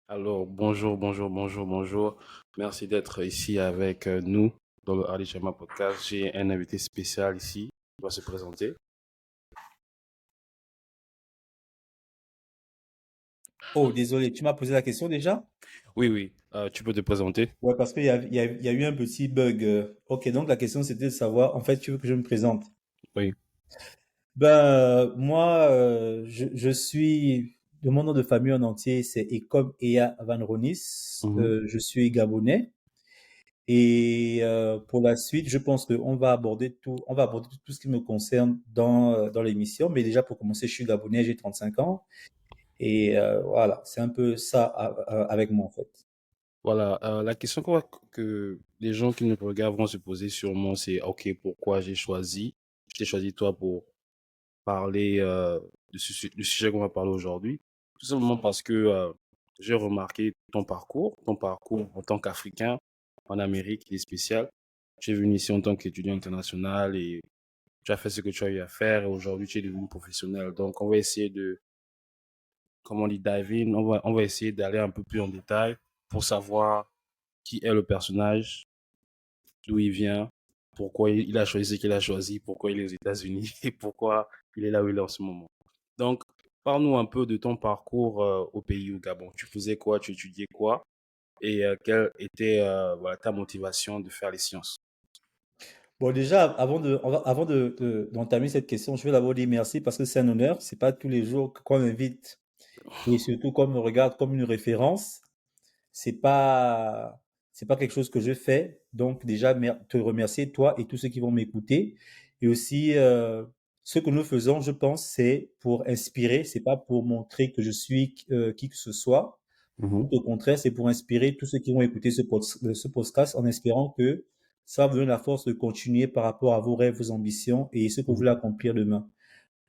Alors, bonjour, bonjour, bonjour, bonjour. Merci d'être ici avec nous dans le Ali Chama podcast. J'ai un invité spécial ici. Il va se présenter. Oh, désolé, tu m'as posé la question déjà? Oui, oui, tu peux te présenter. Ouais, parce qu'il y a eu un petit bug. Ok, donc la question c'était de savoir, en fait, tu veux que je me présente? Oui. Moi, je suis, de mon nom de famille en entier, c'est Ekom Ea Van Ronis. Mhm. Je suis gabonais. Et pour la suite, je pense on va aborder tout ce qui me concerne dans l'émission. Mais déjà, pour commencer, je suis gabonais, j'ai 35 ans. Et voilà, c'est un peu ça avec moi, en fait. Voilà, la question que les gens qui nous regardent vont se poser sûrement, c'est OK, pourquoi j'ai choisi toi pour parler du sujet qu'on va parler aujourd'hui. Tout simplement parce que j'ai remarqué ton parcours en tant qu'Africain en Amérique, il est spécial. Tu es venu ici en tant qu'étudiant international et tu as fait ce que tu as eu à faire et aujourd'hui tu es devenu professionnel. Donc on va essayer de, comment on dit, dive in, on va essayer d'aller un peu plus en détail pour savoir qui est le personnage, d'où il vient, pourquoi il a choisi ce qu'il a choisi, pourquoi il est aux États-Unis et pourquoi il est là où il est en ce moment. Donc, parle-nous un peu de ton parcours au pays, au Gabon. Tu faisais quoi, tu étudiais quoi et quelle était voilà, ta motivation de faire les sciences? Bon, déjà, avant d'entamer cette question, je vais d'abord dire merci parce que c'est un honneur. C'est pas tous les jours qu'on m'invite et surtout qu'on me regarde comme une référence. C'est pas, c'est pas quelque chose que je fais. Donc, déjà, te remercier, toi et tous ceux qui vont m'écouter. Et aussi, ce que nous faisons, je pense, c'est pour inspirer. C'est pas pour montrer que je suis qui que ce soit. Mhm, Tout au contraire, c'est pour inspirer tous ceux qui vont écouter ce podcast en espérant que ça va vous donner la force de continuer par rapport à vos rêves, vos ambitions et ce que vous voulez mhm, accomplir demain.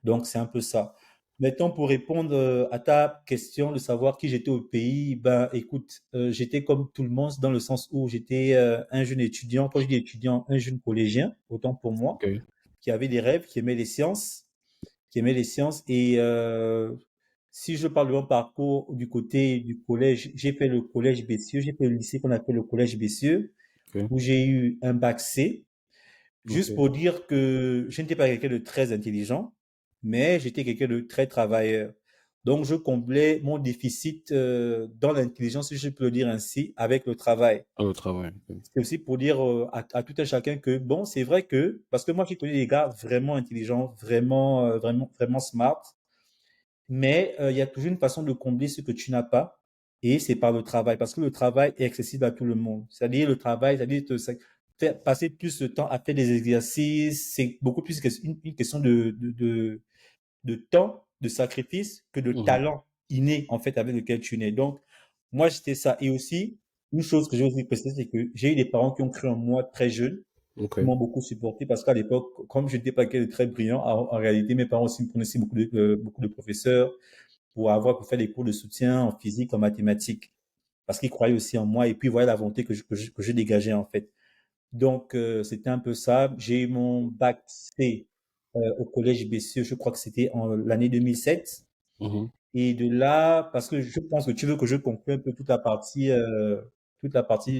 Donc, c'est un peu ça. Maintenant, pour répondre à ta question de savoir qui j'étais au pays, ben, écoute, j'étais comme tout le monde dans le sens où j'étais un jeune étudiant, quand je dis étudiant, un jeune collégien, autant pour moi, ok, qui avait des rêves, qui aimait les sciences. Et si je parle de mon parcours du côté du collège, j'ai fait le collège Bessieux, j'ai fait le lycée qu'on appelle le collège Bessieux, ok, où j'ai eu un bac C. ok. Juste pour dire que je n'étais pas quelqu'un de très intelligent, mais j'étais quelqu'un de très travailleur. Donc, je comblais mon déficit dans l'intelligence, si je peux le dire ainsi, avec le travail. Ah, au travail. Ok. C'est aussi pour dire à tout un chacun que, bon, c'est vrai que, parce que moi, j'ai connu des gars vraiment intelligents, vraiment smart, mais il y a toujours une façon de combler ce que tu n'as pas, et c'est par le travail, parce que le travail est accessible à tout le monde. C'est-à-dire le travail, c'est-à-dire faire passer plus de temps à faire des exercices, c'est beaucoup plus une question de temps, de sacrifice, que de Mhm, talent inné, en fait, avec lequel tu nais. Donc, moi, j'étais ça. Et aussi, une chose que je veux aussi préciser, c'est que j'ai eu des parents qui ont cru en moi très jeune, ok. qui m'ont beaucoup supporté, parce qu'à l'époque, comme je n'étais pas quelqu'un de très brillant, en réalité, mes parents aussi me prenaient aussi beaucoup de professeurs pour faire des cours de soutien en physique, en mathématiques, parce qu'ils croyaient aussi en moi et puis ils voyaient la volonté que je dégageais, en fait. Donc, c'était un peu ça. J'ai eu mon bac C au collège Bessieux, je crois que c'était en l'année 2007. Mhm, Et de là, parce que je pense que tu veux que je conclue un peu toute la partie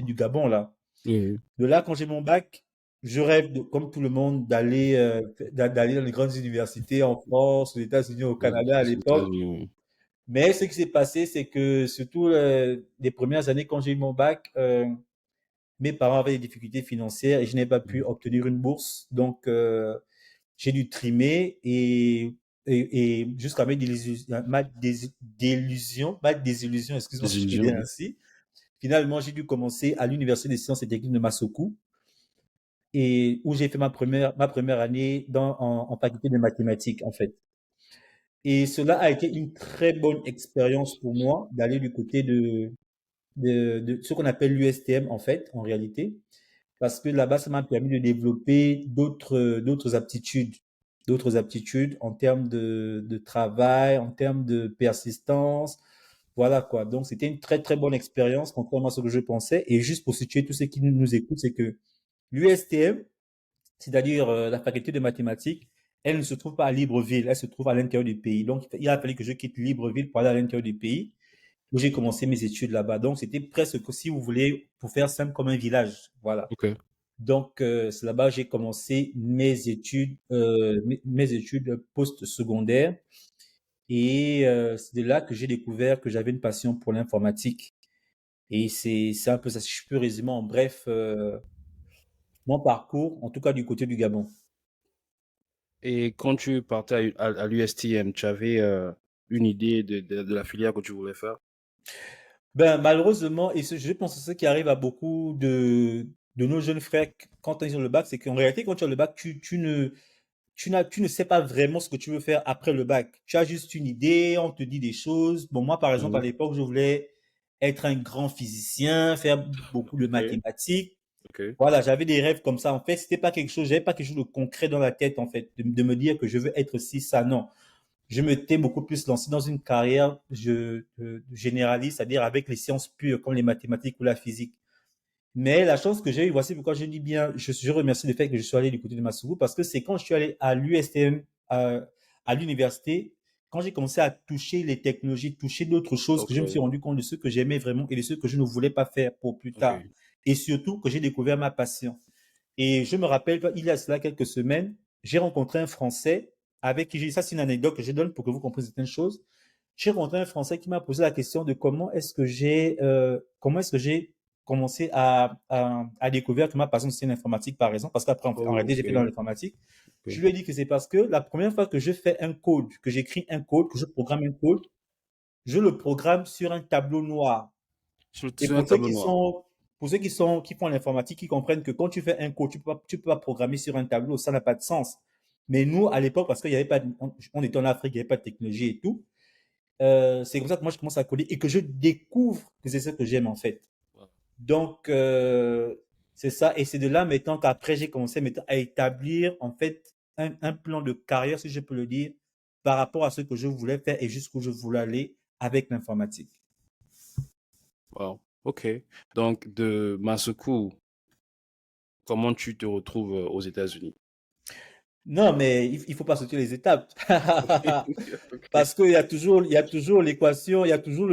du Gabon, là. oui, oui. De là, quand j'ai mon bac, je rêve, comme tout le monde, d'aller dans les grandes universités en France, aux États-Unis, au Ouais, Canada à c'est aux l'époque. États-Unis, oui. Mais ce qui s'est passé, c'est que surtout les premières années, quand j'ai eu mon bac, mes parents avaient des difficultés financières et je n'ai pas pu Mhm. obtenir une bourse. Donc, j'ai dû trimer et jusqu'à ma désillusion, excuse-moi Des si je peux illusions, dire oui. ainsi. Finalement, j'ai dû commencer à l'Université des sciences et techniques de Massokou et où j'ai fait ma première année en faculté de mathématiques, en fait. Et cela a été une très bonne expérience pour moi d'aller du côté de ce qu'on appelle l'USTM, en fait, en réalité, parce que là-bas, ça m'a permis de développer d'autres aptitudes en termes de travail, en termes de persistance. Voilà quoi. Donc, c'était une très, très bonne expérience, contrairement à ce que je pensais. Et juste pour situer tous ceux qui nous écoutent, c'est que l'USTM, c'est-à-dire la faculté de mathématiques, elle ne se trouve pas à Libreville, elle se trouve à l'intérieur du pays. Donc, il a fallu que je quitte Libreville pour aller à l'intérieur du pays. où j'ai commencé mes études là-bas. Donc, c'était presque, si vous voulez, pour faire simple, comme un village. Voilà. Ok. Donc, c'est là-bas que j'ai commencé mes études post-secondaires. Et c'est de là que j'ai découvert que j'avais une passion pour l'informatique. Et c'est un peu ça, si je peux résumer en bref mon parcours, en tout cas du côté du Gabon. Et quand tu partais à l'USTM, tu avais une idée de la filière que tu voulais faire? Ben, malheureusement, et je pense que ce qui arrive à beaucoup de nos jeunes frères quand ils ont le bac, c'est qu'en réalité, quand tu as le bac, tu ne sais pas vraiment ce que tu veux faire après le bac. Tu as juste une idée, on te dit des choses. Bon, moi, par exemple, à Mhm. l'époque, je voulais être un grand physicien, faire beaucoup de Ok, mathématiques. ok, Voilà, j'avais des rêves comme ça. En fait, c'était pas quelque chose, j'avais pas quelque chose de concret dans la tête, en fait, de me dire que je veux être ci, ça, non. Je m'étais beaucoup plus lancé dans une carrière généraliste, c'est-à-dire avec les sciences pures, comme les mathématiques ou la physique. Mais la chance que j'ai eue, voici pourquoi je dis bien, je remercie le fait que je suis allé du côté de Masougou, parce que c'est quand je suis allé à l'USTM, à l'université, quand j'ai commencé à toucher les technologies, toucher d'autres choses, que je me suis ok, rendu compte de ce que j'aimais vraiment et de ce que je ne voulais pas faire pour plus tard. ok. Et surtout que j'ai découvert ma passion. Et je me rappelle qu'il y a cela quelques semaines, j'ai rencontré un Français avec qui j'ai, ça c'est une anecdote que je donne pour que vous compreniez certaines choses. J'ai rencontré un Français qui m'a posé la question de comment est-ce que j'ai commencé à découvrir que ma passion c'est l'informatique par exemple, parce qu'après en réalité j'ai Ok, fait dans l'informatique. Je ok. lui ai dit que c'est parce que la première fois que je fais un code, que j'écris un code, que je programme un code, je le programme sur un tableau noir. Et Sur un tableau noir. pour ceux qui font l'informatique, qui comprennent que quand tu fais un code, tu peux pas programmer sur un tableau, ça n'a pas de sens. Mais nous, à l'époque, parce qu'il y avait pas, on était en Afrique, il n'y avait pas de technologie et tout, c'est comme ça que moi je commence à coder et que je découvre que c'est ce que j'aime en fait. Donc, c'est ça. Et c'est de là maintenant qu'après j'ai commencé maintenant à établir en fait un plan de carrière, si je peux le dire, par rapport à ce que je voulais faire et jusqu'où je voulais aller avec l'informatique. Wow. Ok. Donc, de Masuku, comment tu te retrouves aux États-Unis? Non, mais il faut pas sauter les étapes. Ok. Parce il y a toujours l'équation, il y a toujours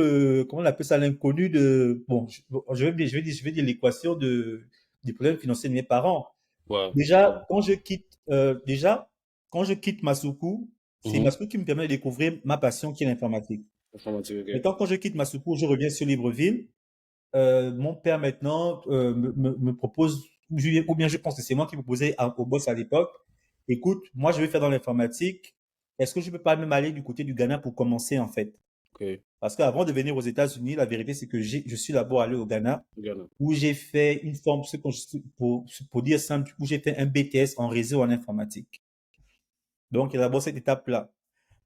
comment on appelle ça, l'inconnu de, bon, je vais dire l'équation du problème financier de mes parents. Wow. Déjà, Wow. quand je quitte Masuku, c'est Mhm. Masuku qui me permet de découvrir ma passion qui est l'informatique. Informatique, ok. Maintenant, quand je quitte Masuku, je reviens sur Libreville. Mon père maintenant me propose, ou bien je pense que c'est moi qui proposais au boss à l'époque, écoute, moi je vais faire dans l'informatique, est-ce que je peux pas même aller du côté du Ghana pour commencer en fait? Ok. Parce qu'avant de venir aux États-Unis, la vérité c'est que je suis d'abord allé au Ghana Ghana. où j'ai fait une forme, pour dire simple, où j'ai fait un BTS en réseau en informatique. Donc il y a d'abord cette étape-là.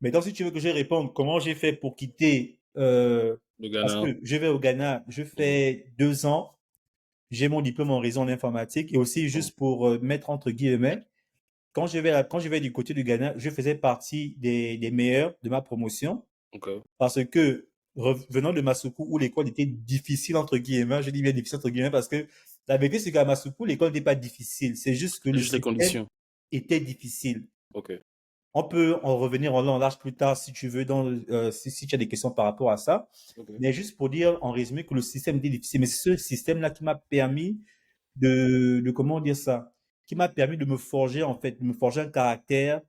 Maintenant, si tu veux que je réponde, comment j'ai fait pour quitter, Le parce Ghana. que je vais au Ghana, je Mhm. fais 2 ans. J'ai mon diplôme en réseau en informatique et aussi Mhm. juste pour mettre entre guillemets, quand je vais du côté du Ghana, je faisais partie des meilleurs de ma promotion Ok. parce que venant de Masuku où l'école était difficile entre guillemets, je dis bien difficile entre guillemets parce que la vérité c'est qu'à Masuku l'école n'était pas difficile, c'est juste que C'est le juste les système conditions. était difficile. Ok. On peut en revenir en long en large plus tard si tu veux, si tu as des questions par rapport à ça. Ok. Mais juste pour dire en résumé que le système était difficile. Mais c'est ce système-là qui m'a permis comment dire ça, qui m'a permis de me forger en fait, de me forger un caractère,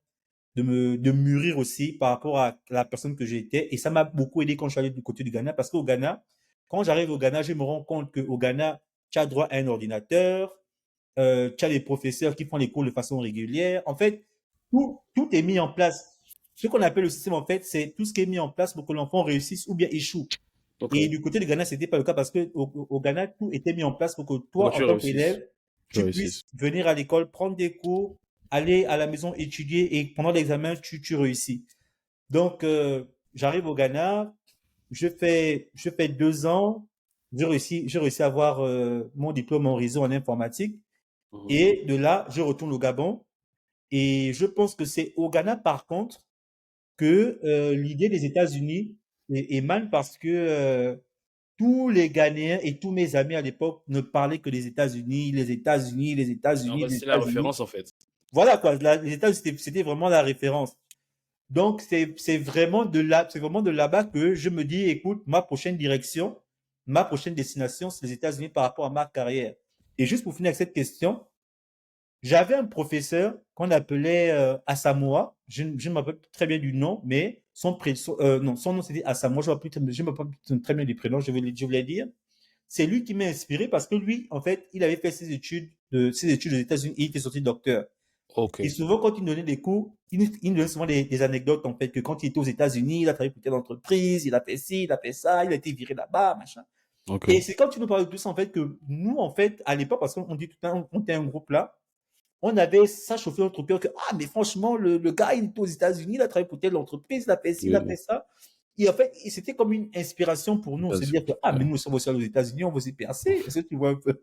de mûrir aussi par rapport à la personne que j'étais. Et ça m'a beaucoup aidé quand je suis allé du côté du Ghana parce qu'au Ghana, quand j'arrive au Ghana, je me rends compte qu'au Ghana, tu as droit à un ordinateur, tu as des professeurs qui font les cours de façon régulière. En fait, tout est mis en place. Ce qu'on appelle le système, en fait, c'est tout ce qui est mis en place pour que l'enfant réussisse ou bien échoue. Ok. Et du côté du Ghana, c'était pas le cas parce que au Ghana, tout était mis en place pour que Pour que toi, en tu tant réussisses. qu'élève, Tu tu réussisses. puisses venir à l'école, prendre des cours, aller à la maison étudier et pendant l'examen, tu réussis. Donc, j'arrive au Ghana, je fais 2 ans, je réussis à avoir mon diplôme en réseau en informatique Mhm. et de là, je retourne au Gabon et je pense que c'est au Ghana, par contre, que l'idée des États-Unis émane parce que tous les Ghanéens et tous mes amis à l'époque ne parlaient que des États-Unis, les États-Unis, les En États-Unis, fait, les c'est la États-Unis. référence, en fait. Voilà quoi, les États-Unis, c'était vraiment la référence. Donc, c'est vraiment de là-bas que je me dis, écoute, ma prochaine direction, ma prochaine destination, c'est les États-Unis par rapport à ma carrière. Et juste pour finir avec cette question, j'avais un professeur qu'on appelait Asamoah. Je ne me rappelle plus très bien du nom, mais non, son nom c'était Asamoah. Je me rappelle plus très bien du prénom, je voulais dire. C'est lui qui m'a inspiré parce que lui, en fait, il avait fait ses études aux États-Unis, il était sorti docteur. Et Ok. souvent, quand il me donnait des cours, il me donnait souvent des anecdotes, en fait, que quand il était aux États-Unis, il a travaillé pour telle entreprise, il a fait ci, il a fait ça, il a été viré là-bas, machin. Et Ok. c'est quand tu nous parles de tout ça, en fait, que nous, en fait, à l'époque, parce qu'on dit tout le temps, on était un groupe là, on avait ça chauffé notre cœur que, ah, mais franchement, le gars, il est aux États-Unis, il a travaillé pour telle entreprise, il a fait ci, il a fait Oui. ça. Et en fait, c'était comme une inspiration pour nous, se dire que, ah, mais Ouais. nous sommes aussi aux États-Unis, on veut s'y percer. Est-ce que tu vois un peu?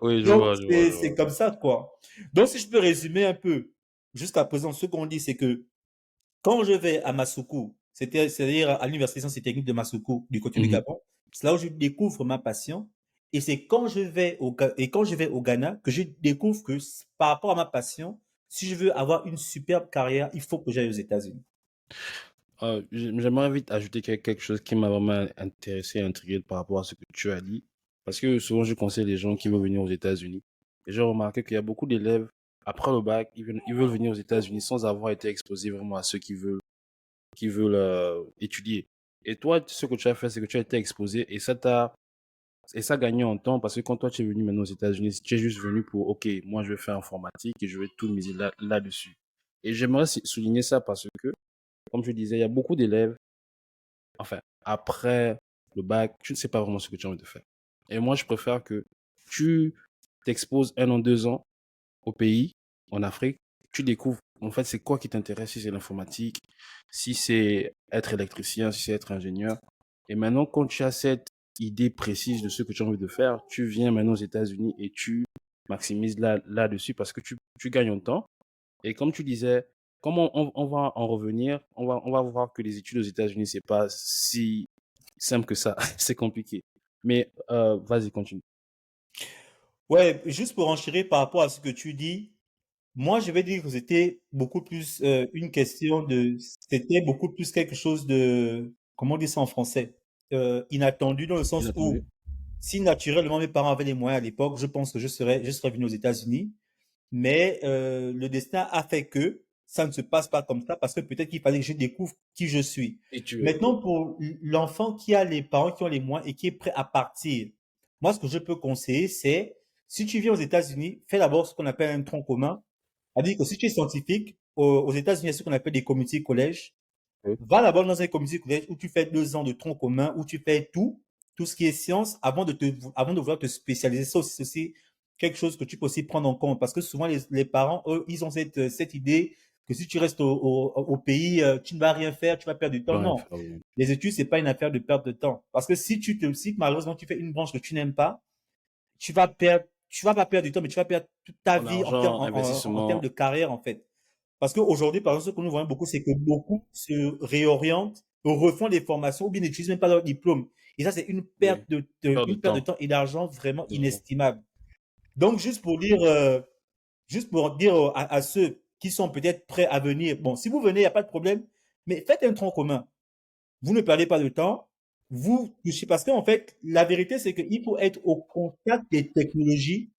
Oui, je Donc, vois, je vois, je c'est vois. comme ça, quoi. Donc, si je peux résumer un peu, jusqu'à présent, ce qu'on dit, c'est que quand je vais à Masuku, c'est-à-dire à l'université sciences et techniques de Masuku, du côté du Mhm. Gabon, c'est là où je découvre ma passion. Et c'est quand je vais au Ghana que je découvre que par rapport à ma passion, si je veux avoir une superbe carrière, il faut que j'aille aux États-Unis. J'aimerais vite ajouter quelque chose qui m'a vraiment intéressé et intrigué par rapport à ce que tu as dit. Parce que souvent, je conseille les gens qui veulent venir aux États-Unis. Et j'ai remarqué qu'il y a beaucoup d'élèves, après le bac, ils veulent venir aux États-Unis sans avoir été exposés vraiment à ceux qui veulent étudier. Et toi, ce que tu as fait, c'est que tu as été exposé et ça a gagné en temps parce que quand toi tu es venu maintenant aux États-Unis, tu es juste venu pour, OK, moi je vais faire informatique et je vais tout miser là-dessus. Et j'aimerais souligner ça parce que, comme je disais, il y a beaucoup d'élèves, enfin, après le bac, tu ne sais pas vraiment ce que tu as envie de faire. Et moi, je préfère que tu t'exposes 1 an, 2 ans au pays, en Afrique, tu découvres en fait c'est quoi qui t'intéresse, si c'est l'informatique, si c'est être électricien, si c'est être ingénieur. Et maintenant, quand tu as cette idée précise de ce que tu as envie de faire, tu viens maintenant aux États-Unis et tu maximises là-dessus parce que tu gagnes en temps. Et comme tu disais, comment on va en revenir, on va voir que les études aux États-Unis, c'est pas si simple que ça, c'est compliqué. Mais vas-y, continue. Ouais, juste pour enchérir par rapport à ce que tu dis, moi, je vais dire que c'était beaucoup plus c'était beaucoup plus quelque chose de, comment on dit ça en français, inattendu dans le sens Inattendu. où si naturellement mes parents avaient les moyens à l'époque, je pense que je serais venu aux États-Unis. Mais le destin a fait que ça ne se passe pas comme ça parce que peut-être qu'il fallait que je découvre qui je suis. Et tu es. Maintenant, pour l'enfant qui a les parents qui ont les moyens et qui est prêt à partir, moi, ce que je peux conseiller, c'est si tu viens aux États-Unis, fais d'abord ce qu'on appelle un tronc commun. C'est-à-dire que si tu es scientifique, aux États-Unis, il y a ce qu'on appelle des community collèges. Oui. Va d'abord dans un community collège où tu fais 2 ans de tronc commun, où tu fais tout ce qui est science, avant de vouloir te spécialiser. Ça aussi, c'est aussi quelque chose que tu peux aussi prendre en compte. Parce que souvent, les parents, eux, ils ont cette idée que si tu restes au pays, tu ne vas rien faire, tu vas perdre du Tu temps. vas rien Non. faire, oui. Les études, c'est pas une affaire de perte de temps. Parce que si malheureusement tu fais une branche que tu n'aimes pas, tu vas pas perdre du temps, mais tu vas perdre toute ta En vie argent, en termes investissement, de carrière, en fait. Parce qu'aujourd'hui, par exemple, ce que nous voyons beaucoup, c'est que beaucoup se réorientent, refont des formations ou bien n'utilisent même pas leur diplôme. Et ça, c'est oui. Perte de une perte de temps. temps et d'argent vraiment D'argent. inestimable. Donc, juste pour dire à ceux qui sont peut-être prêts à venir, bon, si vous venez, il n'y a pas de problème, mais faites un tronc commun. Vous ne perdez pas de temps. Parce qu'en fait, la vérité, c'est qu'il faut être au contact des technologies,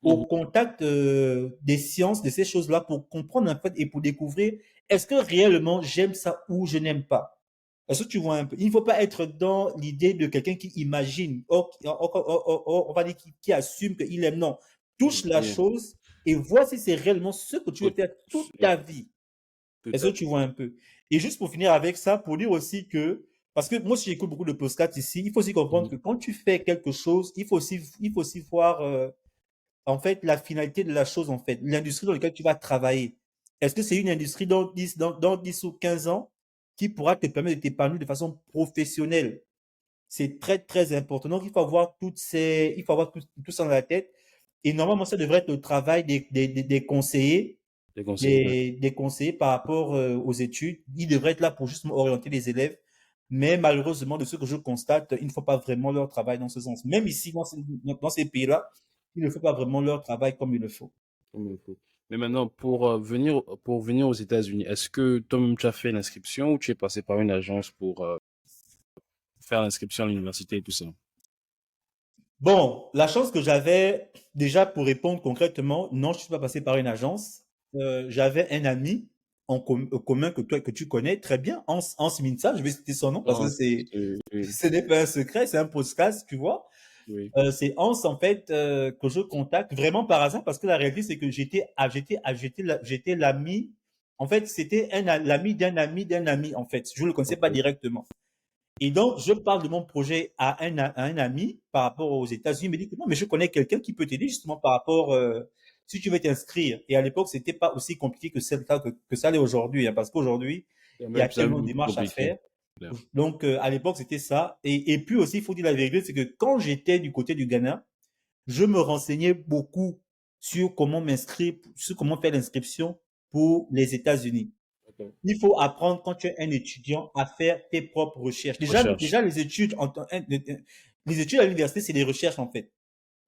au Mhm. contact des sciences, de ces choses-là, pour comprendre en fait et pour découvrir est-ce que réellement j'aime ça ou je n'aime pas. Est-ce que tu vois un peu? Il ne faut pas être dans l'idée de quelqu'un qui imagine, on va dire qui assume qu'il aime. Non. Touche la Oui. chose et vois si c'est réellement ce que tu veux Tout, faire toute ta oui, vie. tout Est-ce à que fait. tu vois un peu? Et juste pour finir avec ça, pour dire aussi que, parce que moi, si j'écoute beaucoup de podcasts ici, il faut aussi comprendre Mhm. que quand tu fais quelque chose, il faut aussi voir en fait, la finalité de la chose, en fait, l'industrie dans laquelle tu vas travailler. Est-ce que c'est une industrie dans 10 ou 15 ans qui pourra te permettre de t'épanouir de façon professionnelle? C'est très, très important. Donc, il faut avoir tout ça dans la tête. Et normalement, ça devrait être le travail des conseillers, Des conseils, ouais. des conseillers par rapport aux études. Ils devraient être là pour justement orienter les élèves. Mais malheureusement, de ce que je constate, ils ne font pas vraiment leur travail dans ce sens. Même ici, dans ces pays-là, ils ne font pas vraiment leur travail comme il le faut. Comme il faut. Mais maintenant, pour venir aux États-Unis, est-ce que toi-même tu as fait l'inscription ou tu es passé par une agence pour faire l'inscription à l'université et tout ça? Bon, la chance que j'avais, déjà pour répondre concrètement, non, je ne suis pas passé par une agence. J'avais un ami commun que tu connais très bien, Hans Minza, je vais citer son nom parce que Non, oui, ce n'est pas un secret, c'est un podcast, tu vois. oui, C'est Hans, en fait, que je contacte vraiment par hasard parce que la réalité, c'est que j'étais l'ami. En fait, c'était l'ami d'un ami, en fait. Je ne le connaissais pas ok, directement. Et donc, je parle de mon projet à un ami par rapport aux États-Unis. Il me dit que non, mais je connais quelqu'un qui peut t'aider justement par rapport, si tu veux t'inscrire. Et à l'époque, c'était pas aussi compliqué que ça l'est aujourd'hui, hein, parce qu'aujourd'hui, il y a c'est tellement de beaucoup plus démarches à compliqué. faire. Donc, à l'époque, c'était ça. Et puis aussi, il faut dire la vérité, c'est que quand j'étais du côté du Ghana, je me renseignais beaucoup sur comment m'inscrire, sur comment faire l'inscription pour les États-Unis. Ok. Il faut apprendre quand tu es un étudiant à faire tes propres recherches. Recherche, Déjà les études à l'université, c'est des recherches en fait.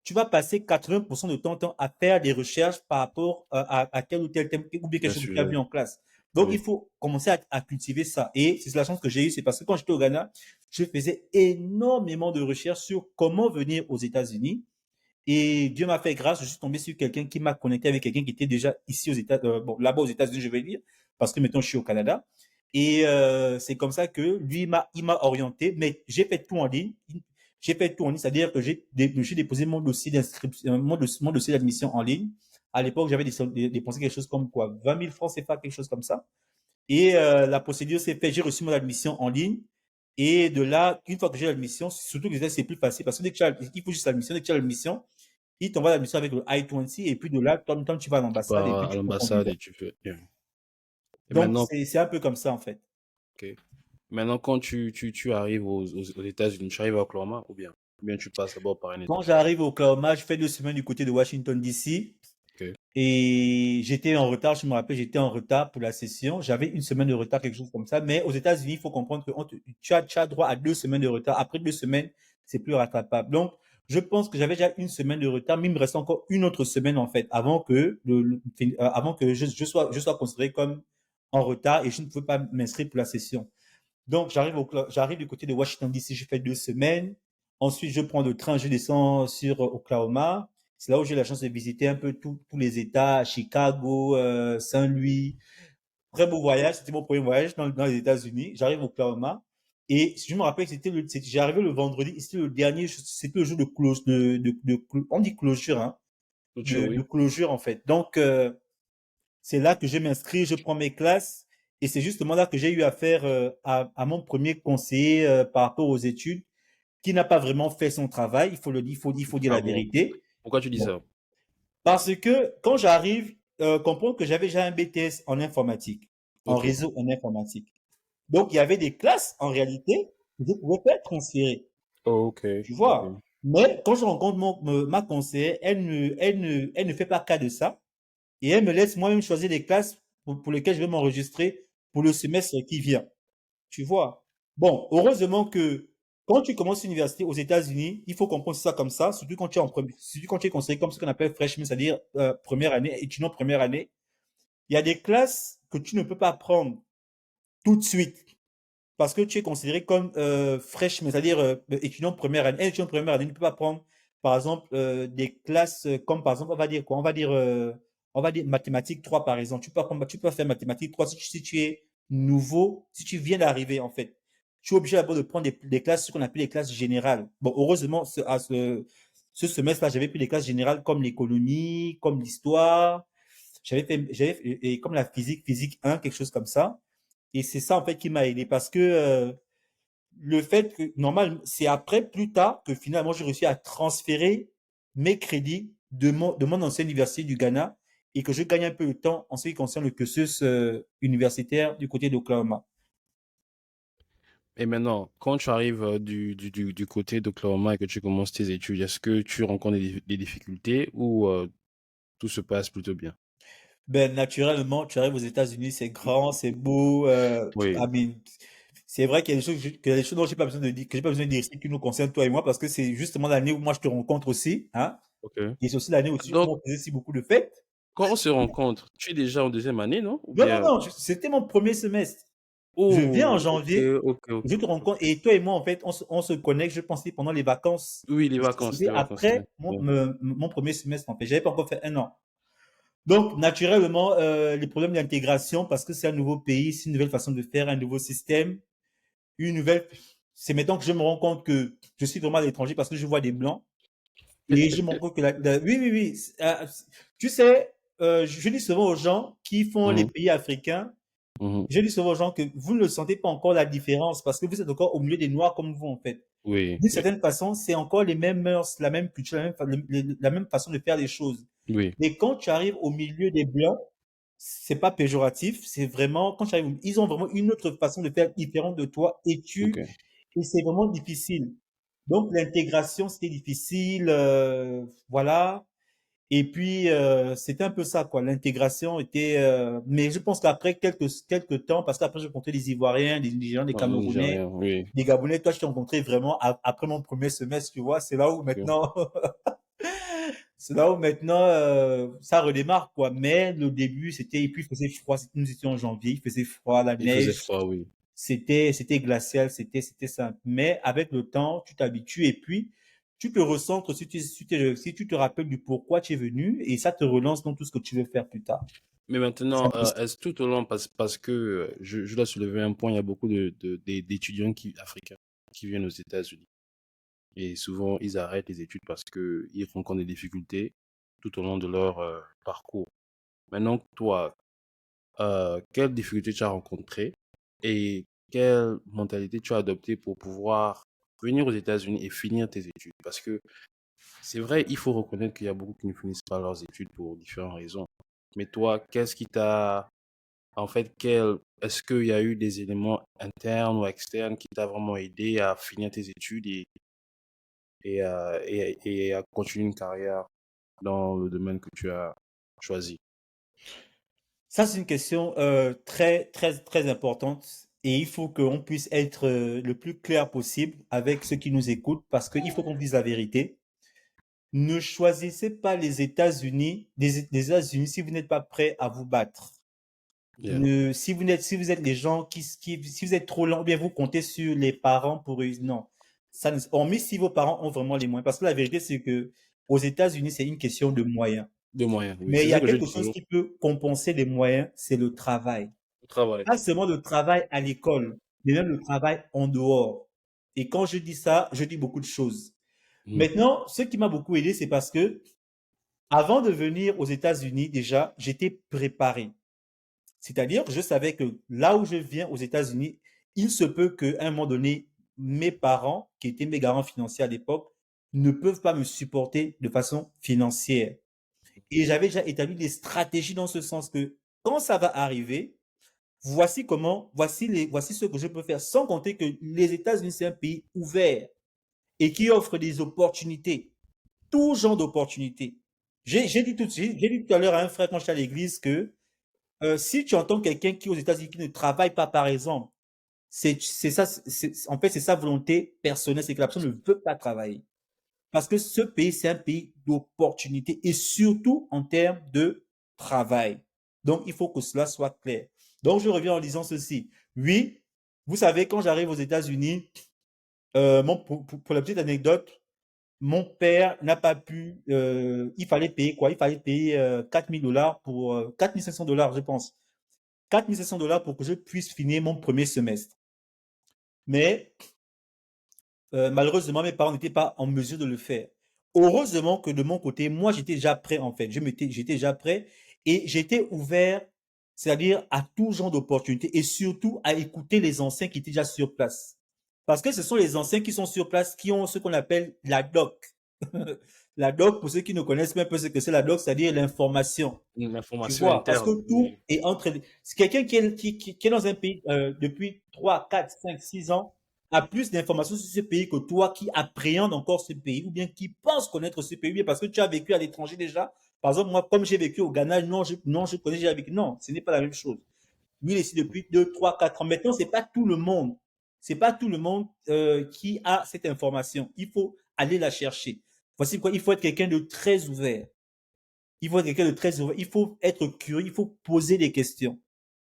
Tu vas passer 80% de ton temps à faire des recherches par rapport à tel ou tel thème ou bien quelque bien chose que tu as sûr. vu en classe. Donc, il Oui. faut commencer à cultiver ça. Et c'est la chance que j'ai eue, c'est parce que quand j'étais au Ghana, je faisais énormément de recherches sur comment venir aux États-Unis. Et Dieu m'a fait grâce, je suis tombé sur quelqu'un qui m'a connecté avec quelqu'un qui était déjà ici aux États, bon, là-bas aux États-Unis, je vais dire, parce que maintenant je suis au Canada. Et c'est comme ça que lui il m'a orienté, mais j'ai fait tout en ligne. J'ai fait tout en ligne, c'est-à-dire que j'ai déposé mon dossier d'inscription, mon dossier d'admission en ligne. À l'époque, j'avais dépensé quelque chose comme quoi, 20 000 francs CFA, quelque chose comme ça. Et la procédure s'est faite, j'ai reçu mon admission en ligne. Et de là, une fois que j'ai l'admission, surtout que c'est plus facile parce que dès que il faut juste l'admission, dès que tu as l'admission, il t'envoie l'admission avec le I-20 et puis de là, toi, tu vas à Tu l'ambassade et puis pars à tu prends ton l'ambassade visa. et tu fais. Yeah. Et Donc, maintenant, c'est un peu comme ça en fait. ok. Maintenant, quand tu arrives aux États-Unis, tu arrives à Oklahoma ou bien tu passes d'abord par un Quand État. j'arrive au Oklahoma, je fais 2 semaines du côté de Washington, D.C. Ok. Et j'étais en retard, je me rappelle, j'étais en retard pour la session. J'avais une semaine de retard, quelque chose comme ça. Mais aux États-Unis, il faut comprendre que tu as droit à 2 semaines de retard. Après 2 semaines, c'est plus rattrapable. Donc, je pense que j'avais déjà une semaine de retard, mais il me reste encore une autre semaine, en fait, avant que, avant que je sois considéré comme en retard et je ne pouvais pas m'inscrire pour la session. Donc, j'arrive du côté de Washington, D.C., je fais 2 semaines. Ensuite, je prends le train, je descends sur Oklahoma. C'est là où j'ai la chance de visiter un peu tous les États, Chicago, Saint-Louis. Très beau voyage, c'était mon premier voyage dans les États-Unis. J'arrive au Oklahoma. Et je me rappelle que j'ai arrivé le vendredi, c'était le dernier, c'était le jour de close, on dit closure, hein, Clôture, de oui. closure en fait. Donc, c'est là que je m'inscris, je prends mes classes et c'est justement là que j'ai eu affaire à mon premier conseiller par rapport aux études qui n'a pas vraiment fait son travail, il faut le dire, il faut dire Ah la bon? vérité. Pourquoi tu dis Bon. ça? Parce que quand j'arrive, comprendre que j'avais déjà un BTS en informatique, en Ok. réseau en informatique. Donc il y avait des classes en réalité que je ne pouvais pas être transféré, Oh, ok. tu Ok. vois. Mais quand je rencontre ma conseillère, elle ne fait pas cas de ça. Et elle me laisse moi-même choisir les classes pour lesquelles je vais m'enregistrer pour le semestre qui vient. Tu vois. Bon, heureusement que quand tu commences l'université aux États-Unis, il faut comprendre ça comme ça, surtout quand tu es surtout quand tu es considéré comme ce qu'on appelle freshman, c'est-à-dire première année, étudiant première année. Il y a des classes que tu ne peux pas prendre tout de suite parce que tu es considéré comme freshman, c'est-à-dire étudiant première année. Un étudiant de première année ne peut pas prendre, par exemple, des classes comme, par exemple, on va dire quoi? On va dire mathématiques 3, par exemple. Tu peux faire mathématiques 3 si tu es nouveau, si tu viens d'arriver, en fait. Tu es obligé d'abord de prendre des classes, ce qu'on appelle les classes générales. Bon, heureusement, ce semestre-là, j'avais pris des classes générales comme l'économie, comme l'histoire, et comme la physique 1, quelque chose comme ça. Et c'est ça, en fait, qui m'a aidé parce que le fait que, normal, c'est après, plus tard, que finalement, j'ai réussi à transférer mes crédits de mon ancienne université du Ghana et que je gagne un peu de temps en ce qui concerne le cursus universitaire du côté d'Oklahoma. Et maintenant, quand tu arrives du côté d'Oklahoma et que tu commences tes études, est-ce que tu rencontres des difficultés ou tout se passe plutôt bien? Ben, naturellement, tu arrives aux États-Unis, c'est grand, c'est beau. Oui. I mean, c'est vrai qu'il y a des choses, qu'il y a des choses dont j'ai pas besoin de dire, que j'ai pas besoin de dire ici qui nous concernent toi et moi parce que c'est justement l'année où moi je te rencontre aussi, hein. Ok. Et c'est aussi l'année aussi où Donc, on faisait aussi beaucoup de fêtes. Quand on se rencontre, tu es déjà en deuxième année, non? Ou Non, non, bien... non, c'était mon premier semestre. Je viens en Oh, ok, janvier, ok, ok, je te ok. rencontre, et toi et moi, en fait, on se connecte, je pensais, pendant les vacances. Oui, C'était les vacances, ouais. après Ouais. mon premier semestre, en fait. J'avais pas encore fait un an. Donc, naturellement, les problèmes d'intégration, parce que c'est un nouveau pays, c'est une nouvelle façon de faire, un nouveau système, une nouvelle. C'est maintenant que je me rends compte que je suis vraiment à l'étranger parce que je vois des blancs. Et je me rends compte que oui, oui, oui. Tu sais, je dis souvent aux gens qui font les Mhm, pays africains, mhm. je dis souvent aux gens que vous ne sentez pas encore la différence parce que vous êtes encore au milieu des noirs comme vous, en fait. Oui, D'une oui, certaine façon, c'est encore les mêmes mœurs, la même culture, la même façon de faire les choses. oui. Mais quand tu arrives au milieu des blancs, c'est pas péjoratif, c'est vraiment, quand tu arrives, ils ont vraiment une autre façon de faire différente de toi Ok. et c'est vraiment difficile. Donc, l'intégration, c'était difficile, voilà. Et puis, c'était un peu ça, quoi. L'intégration était, mais je pense qu'après quelques temps, parce qu'après, j'ai rencontré des Ivoiriens, des Nigérians, des Ah, le Camerounais, Nigérien, oui. des Gabonais. Toi, je t'ai rencontré vraiment après mon premier semestre, tu vois. C'est là où Ok. maintenant, c'est là où maintenant, ça redémarre, quoi. Mais le début, c'était, et puis il faisait froid. Nous étions en janvier, il faisait froid, la Il faisait neige. froid, oui. C'était glacial, c'était simple. Mais avec le temps, tu t'habitues et puis tu te recentres si tu te rappelles du pourquoi tu es venu et ça te relance dans tout ce que tu veux faire plus tard. Mais C'est un maintenant, peu ça. est-ce tout au long, parce que je dois soulever un point, il y a beaucoup d'étudiants africains qui viennent aux États-Unis. Et souvent, ils arrêtent les études parce qu'ils rencontrent des difficultés tout au long de leur parcours. Maintenant, toi, quelles difficultés tu as rencontrées et quelle mentalité tu as adoptée pour pouvoir venir aux États-Unis et finir tes études? Parce que c'est vrai, il faut reconnaître qu'il y a beaucoup qui ne finissent pas leurs études pour différentes raisons. Mais toi, qu'est-ce qui t'a... En fait, est-ce qu'il y a eu des éléments internes ou externes qui t'a vraiment aidé à finir tes études et à continuer une carrière dans le domaine que tu as choisi? Ça, c'est une question très, très, très importante et il faut qu'on puisse être le plus clair possible avec ceux qui nous écoutent parce qu'il faut qu'on dise la vérité. Ne choisissez pas les États-Unis, des États-Unis si vous n'êtes pas prêt à vous battre. Yeah. Si vous êtes les gens si vous êtes trop lent, ou bien vous comptez sur les parents pour eux, non. Hormis si vos parents ont vraiment les moyens. Parce que la vérité, c'est que aux États-Unis, c'est une question de moyens. De moyens, oui. Mais C'est il y ça a que je quelque dis chose toujours. qui peut compenser les moyens, c'est le travail. Au travail. Pas seulement le travail à l'école, mais même le travail en dehors. Et quand je dis ça, je dis beaucoup de choses. Mhm. Maintenant, ce qui m'a beaucoup aidé, c'est parce que avant de venir aux États-Unis, déjà, j'étais préparé. C'est-à-dire que je savais que là où je viens aux États-Unis, il se peut qu'à un moment donné, mes parents, qui étaient mes garants financiers à l'époque, ne peuvent pas me supporter de façon financière. Et j'avais déjà établi des stratégies dans ce sens que quand ça va arriver, voici ce que je peux faire, sans compter que les États-Unis, c'est un pays ouvert et qui offre des opportunités, tout genre d'opportunités. J'ai dit tout à l'heure à un frère quand j'étais à l'église que si tu entends quelqu'un qui aux États-Unis qui ne travaille pas, par exemple, c'est ça, en fait, c'est sa volonté personnelle, c'est que la personne ne veut pas travailler. Parce que ce pays, c'est un pays d'opportunités et surtout en termes de travail. Donc, il faut que cela soit clair. Donc, je reviens en disant ceci. Oui, vous savez, quand j'arrive aux États-Unis, pour la petite anecdote, mon père n'a pas pu, il fallait payer quoi? Il fallait payer 4 000 $ pour 4 500 $, je pense. 4 500 $ pour que je puisse finir mon premier semestre. Mais malheureusement, mes parents n'étaient pas en mesure de le faire. Heureusement que de mon côté, moi, j'étais déjà prêt en fait. J'étais déjà prêt et j'étais ouvert, c'est-à-dire à tout genre d'opportunités et surtout à écouter les anciens qui étaient déjà sur place. Parce que ce sont les anciens qui sont sur place qui ont ce qu'on appelle la doc. La doc, pour ceux qui ne connaissent pas un peu ce que c'est la doc, c'est-à-dire l'information. Tu L'information vois, parce que interne. tout Oui. est entre... C'est quelqu'un qui est dans un pays depuis 3, 4, 5, 6 ans, a plus d'informations sur ce pays que toi qui appréhende encore ce pays, ou bien qui pense connaître ce pays, ou bien parce que tu as vécu à l'étranger déjà. Par exemple, moi, comme j'ai vécu au Ghana, non, je connais, j'ai vécu. Non, ce n'est pas la même chose. Lui, il est ici depuis 2, 3, 4 ans. Maintenant, c'est pas tout le monde. C'est pas tout le monde qui a cette information. Il faut aller la chercher. Voici pourquoi il faut être quelqu'un de très ouvert. Il faut être quelqu'un de très ouvert. Il faut être curieux. Il faut poser des questions.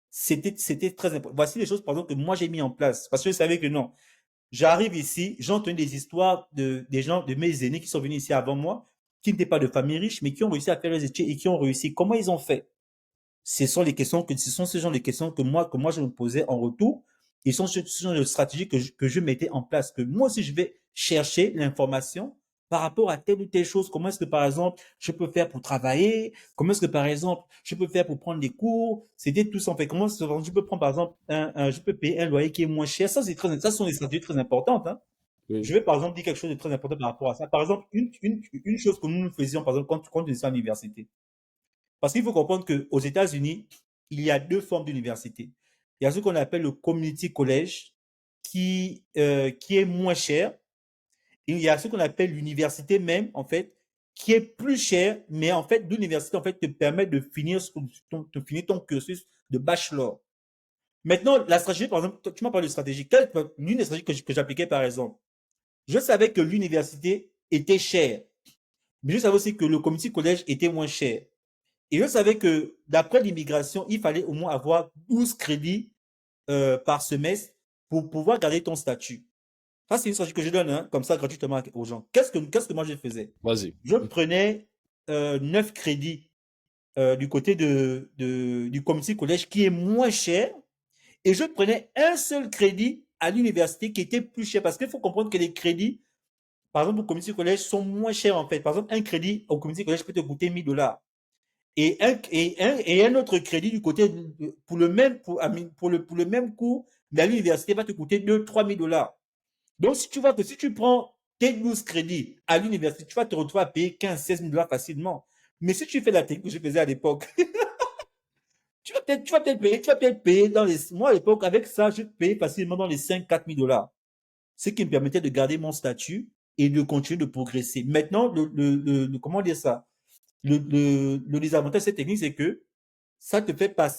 C'était très important. Voici les choses, par exemple, que moi j'ai mis en place. Parce que je savais que non. J'arrive ici, j'ai entendu des histoires des gens, de mes aînés qui sont venus ici avant moi, qui n'étaient pas de famille riche, mais qui ont réussi à faire les études et qui ont réussi. Comment ils ont fait? Ce sont ce genre de questions que moi je me posais en retour. Et ce genre de stratégies que je mettais en place. Que moi aussi, je vais chercher l'information par rapport à telle ou telle chose. Comment est-ce que, par exemple, je peux faire pour travailler? Comment est-ce que, par exemple, je peux faire pour prendre des cours? C'était tout ça. En fait, comment est-ce que je peux prendre, par exemple, je peux payer un loyer qui est moins cher? Ça sont des stratégies très importantes, hein. Oui, Je vais, par exemple, dire quelque chose de très important par rapport à ça. Par exemple, une chose que nous faisions, par exemple, quand on était à l'université. Parce qu'il faut comprendre qu'aux États-Unis, il y a deux formes d'université. Il y a ce qu'on appelle le community college, qui est moins cher. Et il y a ce qu'on appelle l'université même, en fait, qui est plus cher, mais en fait, l'université, en fait, te permet de finir ton cursus de bachelor. Maintenant, la stratégie, par exemple, tu m'as parlé de stratégie. L'une des stratégies que j'appliquais, par exemple, je savais que l'université était chère, mais je savais aussi que le community college était moins cher. Et je savais que d'après l'immigration, il fallait au moins avoir 12 crédits par semestre pour pouvoir garder ton statut. Ça, c'est une stratégie que je donne, hein, comme ça gratuitement aux gens. Qu'est-ce que moi je faisais? vas-y. Je prenais 9 crédits du côté du community college qui est moins cher et je prenais un seul crédit à l'université qui était plus cher parce qu'il faut comprendre que les crédits, par exemple, au community college sont moins chers en fait. Par exemple, un crédit au community college peut te coûter 1000 $ et un autre crédit du côté pour le même pour le même cours, mais à l'université va te coûter 2 3 000 $. Donc si tu prends tes 12 crédits à l'université, tu vas te retrouver à payer 15 16 000 $ facilement. Mais si tu fais la technique que je faisais à l'époque, tu vas peut-être payer dans les moi à l'époque avec ça, je payais facilement dans les 5 4 000 $, ce qui me permettait de garder mon statut et de continuer de progresser. Maintenant, comment dire ça? Le désavantage de cette technique, c'est que ça te fait pas,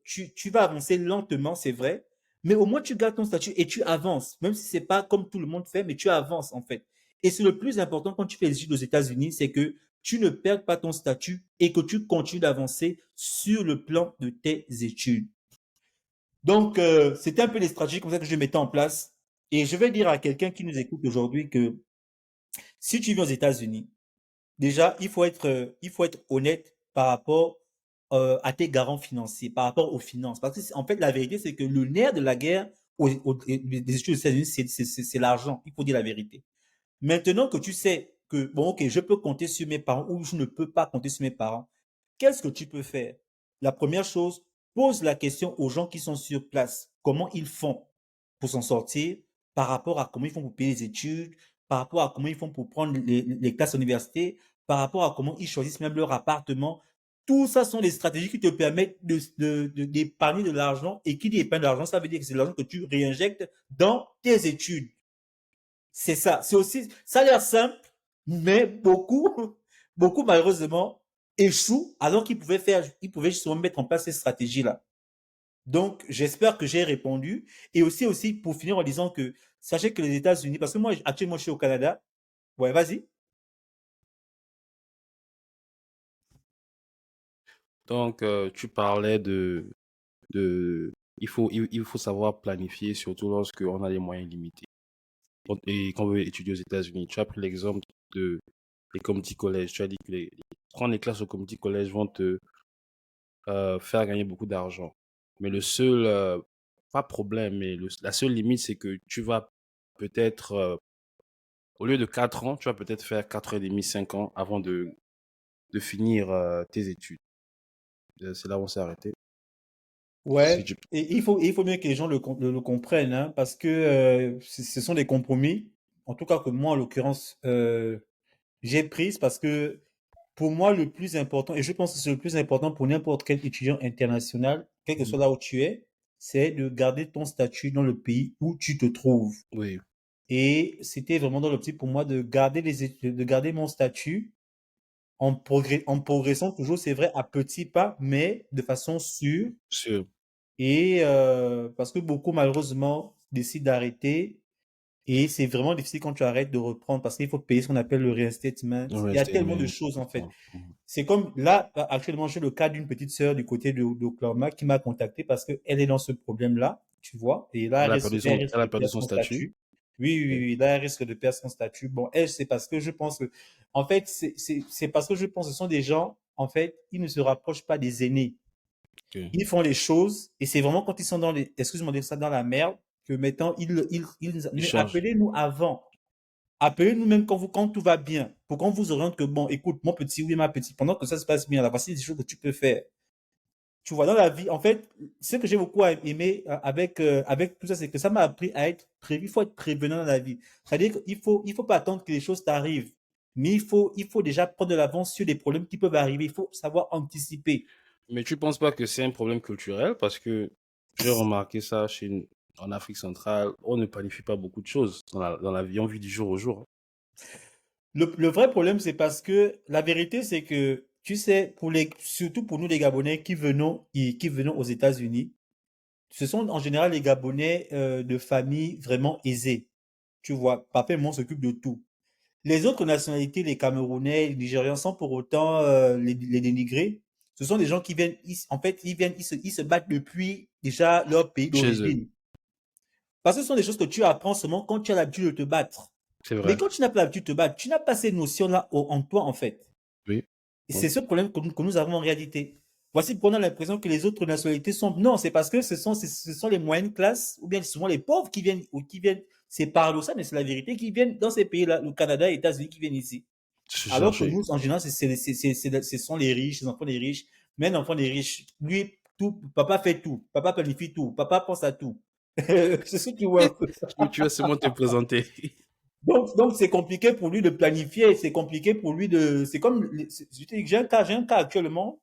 tu vas avancer lentement, c'est vrai, mais au moins tu gardes ton statut et tu avances, même si c'est pas comme tout le monde fait, mais tu avances en fait. Et c'est le plus important quand tu fais les études aux États-Unis, c'est que tu ne perds pas ton statut et que tu continues d'avancer sur le plan de tes études. Donc, c'était un peu les stratégies comme ça que je mettais en place. Et je vais dire à quelqu'un qui nous écoute aujourd'hui que si tu vis aux États-Unis, déjà, il faut être honnête par rapport à tes garants financiers, par rapport aux finances. Parce que, en fait, la vérité, c'est que le nerf de la guerre des études aux États-Unis, c'est l'argent. Il faut dire la vérité. Maintenant que tu sais que, bon, ok, je peux compter sur mes parents ou je ne peux pas compter sur mes parents, qu'est-ce que tu peux faire? La première chose, pose la question aux gens qui sont sur place. Comment ils font pour s'en sortir par rapport à comment ils font pour payer les études, par rapport à comment ils font pour prendre les classes universités, par rapport à comment ils choisissent même leur appartement. Tout ça sont des stratégies qui te permettent d'épargner de l'argent. Et qui dit épargner de l'argent, ça veut dire que c'est de l'argent que tu réinjectes dans tes études. C'est ça. C'est aussi, ça a l'air simple, mais beaucoup, beaucoup malheureusement échouent alors ils pouvaient justement mettre en place ces stratégies-là. Donc, j'espère que j'ai répondu. Et aussi, pour finir en disant que, sachez que les États-Unis, parce que moi, actuellement, je suis au Canada. Ouais, vas-y. Donc, tu parlais de il faut savoir planifier, surtout lorsque on a les moyens limités. Et qu'on veut étudier aux États-Unis. Tu as pris l'exemple de les community college. Tu as dit que prendre les classes au community college vont te faire gagner beaucoup d'argent. Mais le seul, pas problème, mais la seule limite, c'est que tu vas peut-être, au lieu de 4 ans, tu vas peut-être faire 4 ans et demi, 5 ans avant de finir tes études. C'est là où on s'est arrêté. Si Ouais, tu... et il faut bien que les gens le comprennent, hein, parce que ce sont des compromis, en tout cas que moi, en l'occurrence, j'ai prise parce que pour moi, le plus important, et je pense que c'est le plus important pour n'importe quel étudiant international, quel que soit là où tu es, c'est de garder ton statut dans le pays où tu te trouves. Oui, Et c'était vraiment dans l'optique pour moi de garder de garder mon statut en progressant toujours, c'est vrai, à petits pas, mais de façon sûre. sûr. Et parce que beaucoup, malheureusement, décident d'arrêter Et c'est vraiment difficile quand tu arrêtes de reprendre parce qu'il faut payer ce qu'on appelle le reinstatement. Il y a Reste tellement de aimé. choses en fait. C'est comme là, actuellement, j'ai le cas d'une petite sœur du côté d'Oklahoma qui m'a contacté parce qu'elle est dans ce problème-là, tu vois, et là, elle risque Elle a de perdu perdre son son statut. statut. Oui, oui, Ok. oui, là, elle risque de perdre son statut. Bon, elle, c'est parce que je pense que, en fait, c'est parce que je pense que ce sont des gens, en fait, ils ne se rapprochent pas des aînés. Ok. Ils font les choses et c'est vraiment quand ils sont dans les, excuse-moi de dire ça, dans la merde, que maintenant, Il mais change. appelez-nous avant. Appelez-nous même quand tout va bien, pour qu'on vous oriente que, bon, écoute, mon petit, oui, ma petite, pendant que ça se passe bien, là, voici des choses que tu peux faire. Tu vois, dans la vie, en fait, ce que j'ai beaucoup aimé avec tout ça, c'est que ça m'a appris à être prévu. Il faut être prévenant dans la vie. C'est-à-dire qu'il faut pas attendre que les choses t'arrivent, mais il faut déjà prendre de l'avance sur les problèmes qui peuvent arriver. Il faut savoir anticiper. Mais tu penses pas que c'est un problème culturel? Parce que j'ai remarqué ça en Afrique centrale, on ne planifie pas beaucoup de choses dans la vie, on vit du jour au jour. Le vrai problème, c'est parce que la vérité, c'est que, tu sais, surtout pour nous, les Gabonais qui venons aux États-Unis, ce sont en général les Gabonais de familles vraiment aisées. Tu vois, papa et maman s'occupent de tout. Les autres nationalités, les Camerounais, les Nigérians, sans pour autant les dénigrer, ce sont des gens qui viennent, en fait, ils se battent depuis déjà leur pays Chez eux, d'origine. Parce que ce sont des choses que tu apprends seulement quand tu as l'habitude de te battre. c'est Mais vrai. quand tu n'as pas l'habitude de te battre, tu n'as pas ces notions-là en toi, en fait. Oui. Et Oui. c'est ce problème que nous avons en réalité. Voici pourquoi on a l'impression que les autres nationalités sont... Non, c'est parce que ce sont les moyennes classes, ou bien souvent les pauvres qui viennent, c'est paradoxal, mais c'est la vérité, qui viennent dans ces pays-là, le Canada et les États-Unis, qui viennent ici. Se Alors que chercher. nous, en général, ce sont les riches, les enfants des riches. Mais un enfant des riches, lui, tout, papa fait tout, papa planifie tout, papa pense à tout. C'est ce que tu vois un peu. Tu vas seulement te présenter. Donc c'est compliqué pour lui de planifier, c'est compliqué pour lui de. C'est comme. J'ai un cas actuellement.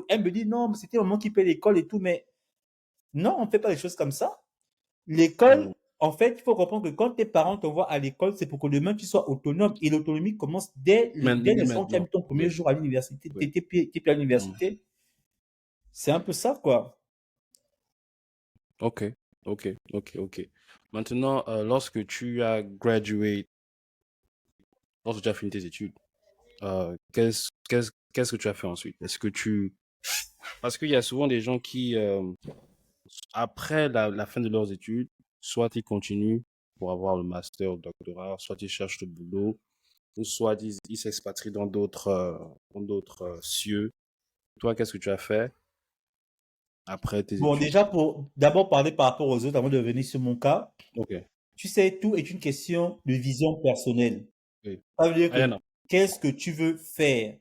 Elle me dit non, mais c'était maman qui paie l'école et tout, mais non, on ne fait pas les choses comme ça. L'école, Mm. en fait, il faut comprendre que quand tes parents t'envoient à l'école, c'est pour que demain tu sois autonome. Et l'autonomie commence dès Dès l'instant où tu as mis maintenant. ton premier Oui. jour à l'université, Oui. tes pieds à Mm. l'université. C'est un peu ça, quoi. Ok. Ok. Ok. Ok. Maintenant, lorsque tu as graduate, lorsque tu as fini tes études, qu'est-ce que tu as fait ensuite? Est-ce que tu... Parce qu'il y a souvent des gens qui, après la fin de leurs études, soit ils continuent pour avoir le master, le doctorat, soit ils cherchent le boulot, ou soit ils s'expatrient dans d'autres cieux. Toi, qu'est-ce que tu as fait après tes Bon, études? déjà, pour d'abord parler par rapport aux autres, avant de venir sur mon cas, Ok. tu sais, tout est une question de vision personnelle. Oui. Ça veut dire Ah, que qu'est-ce que tu veux faire?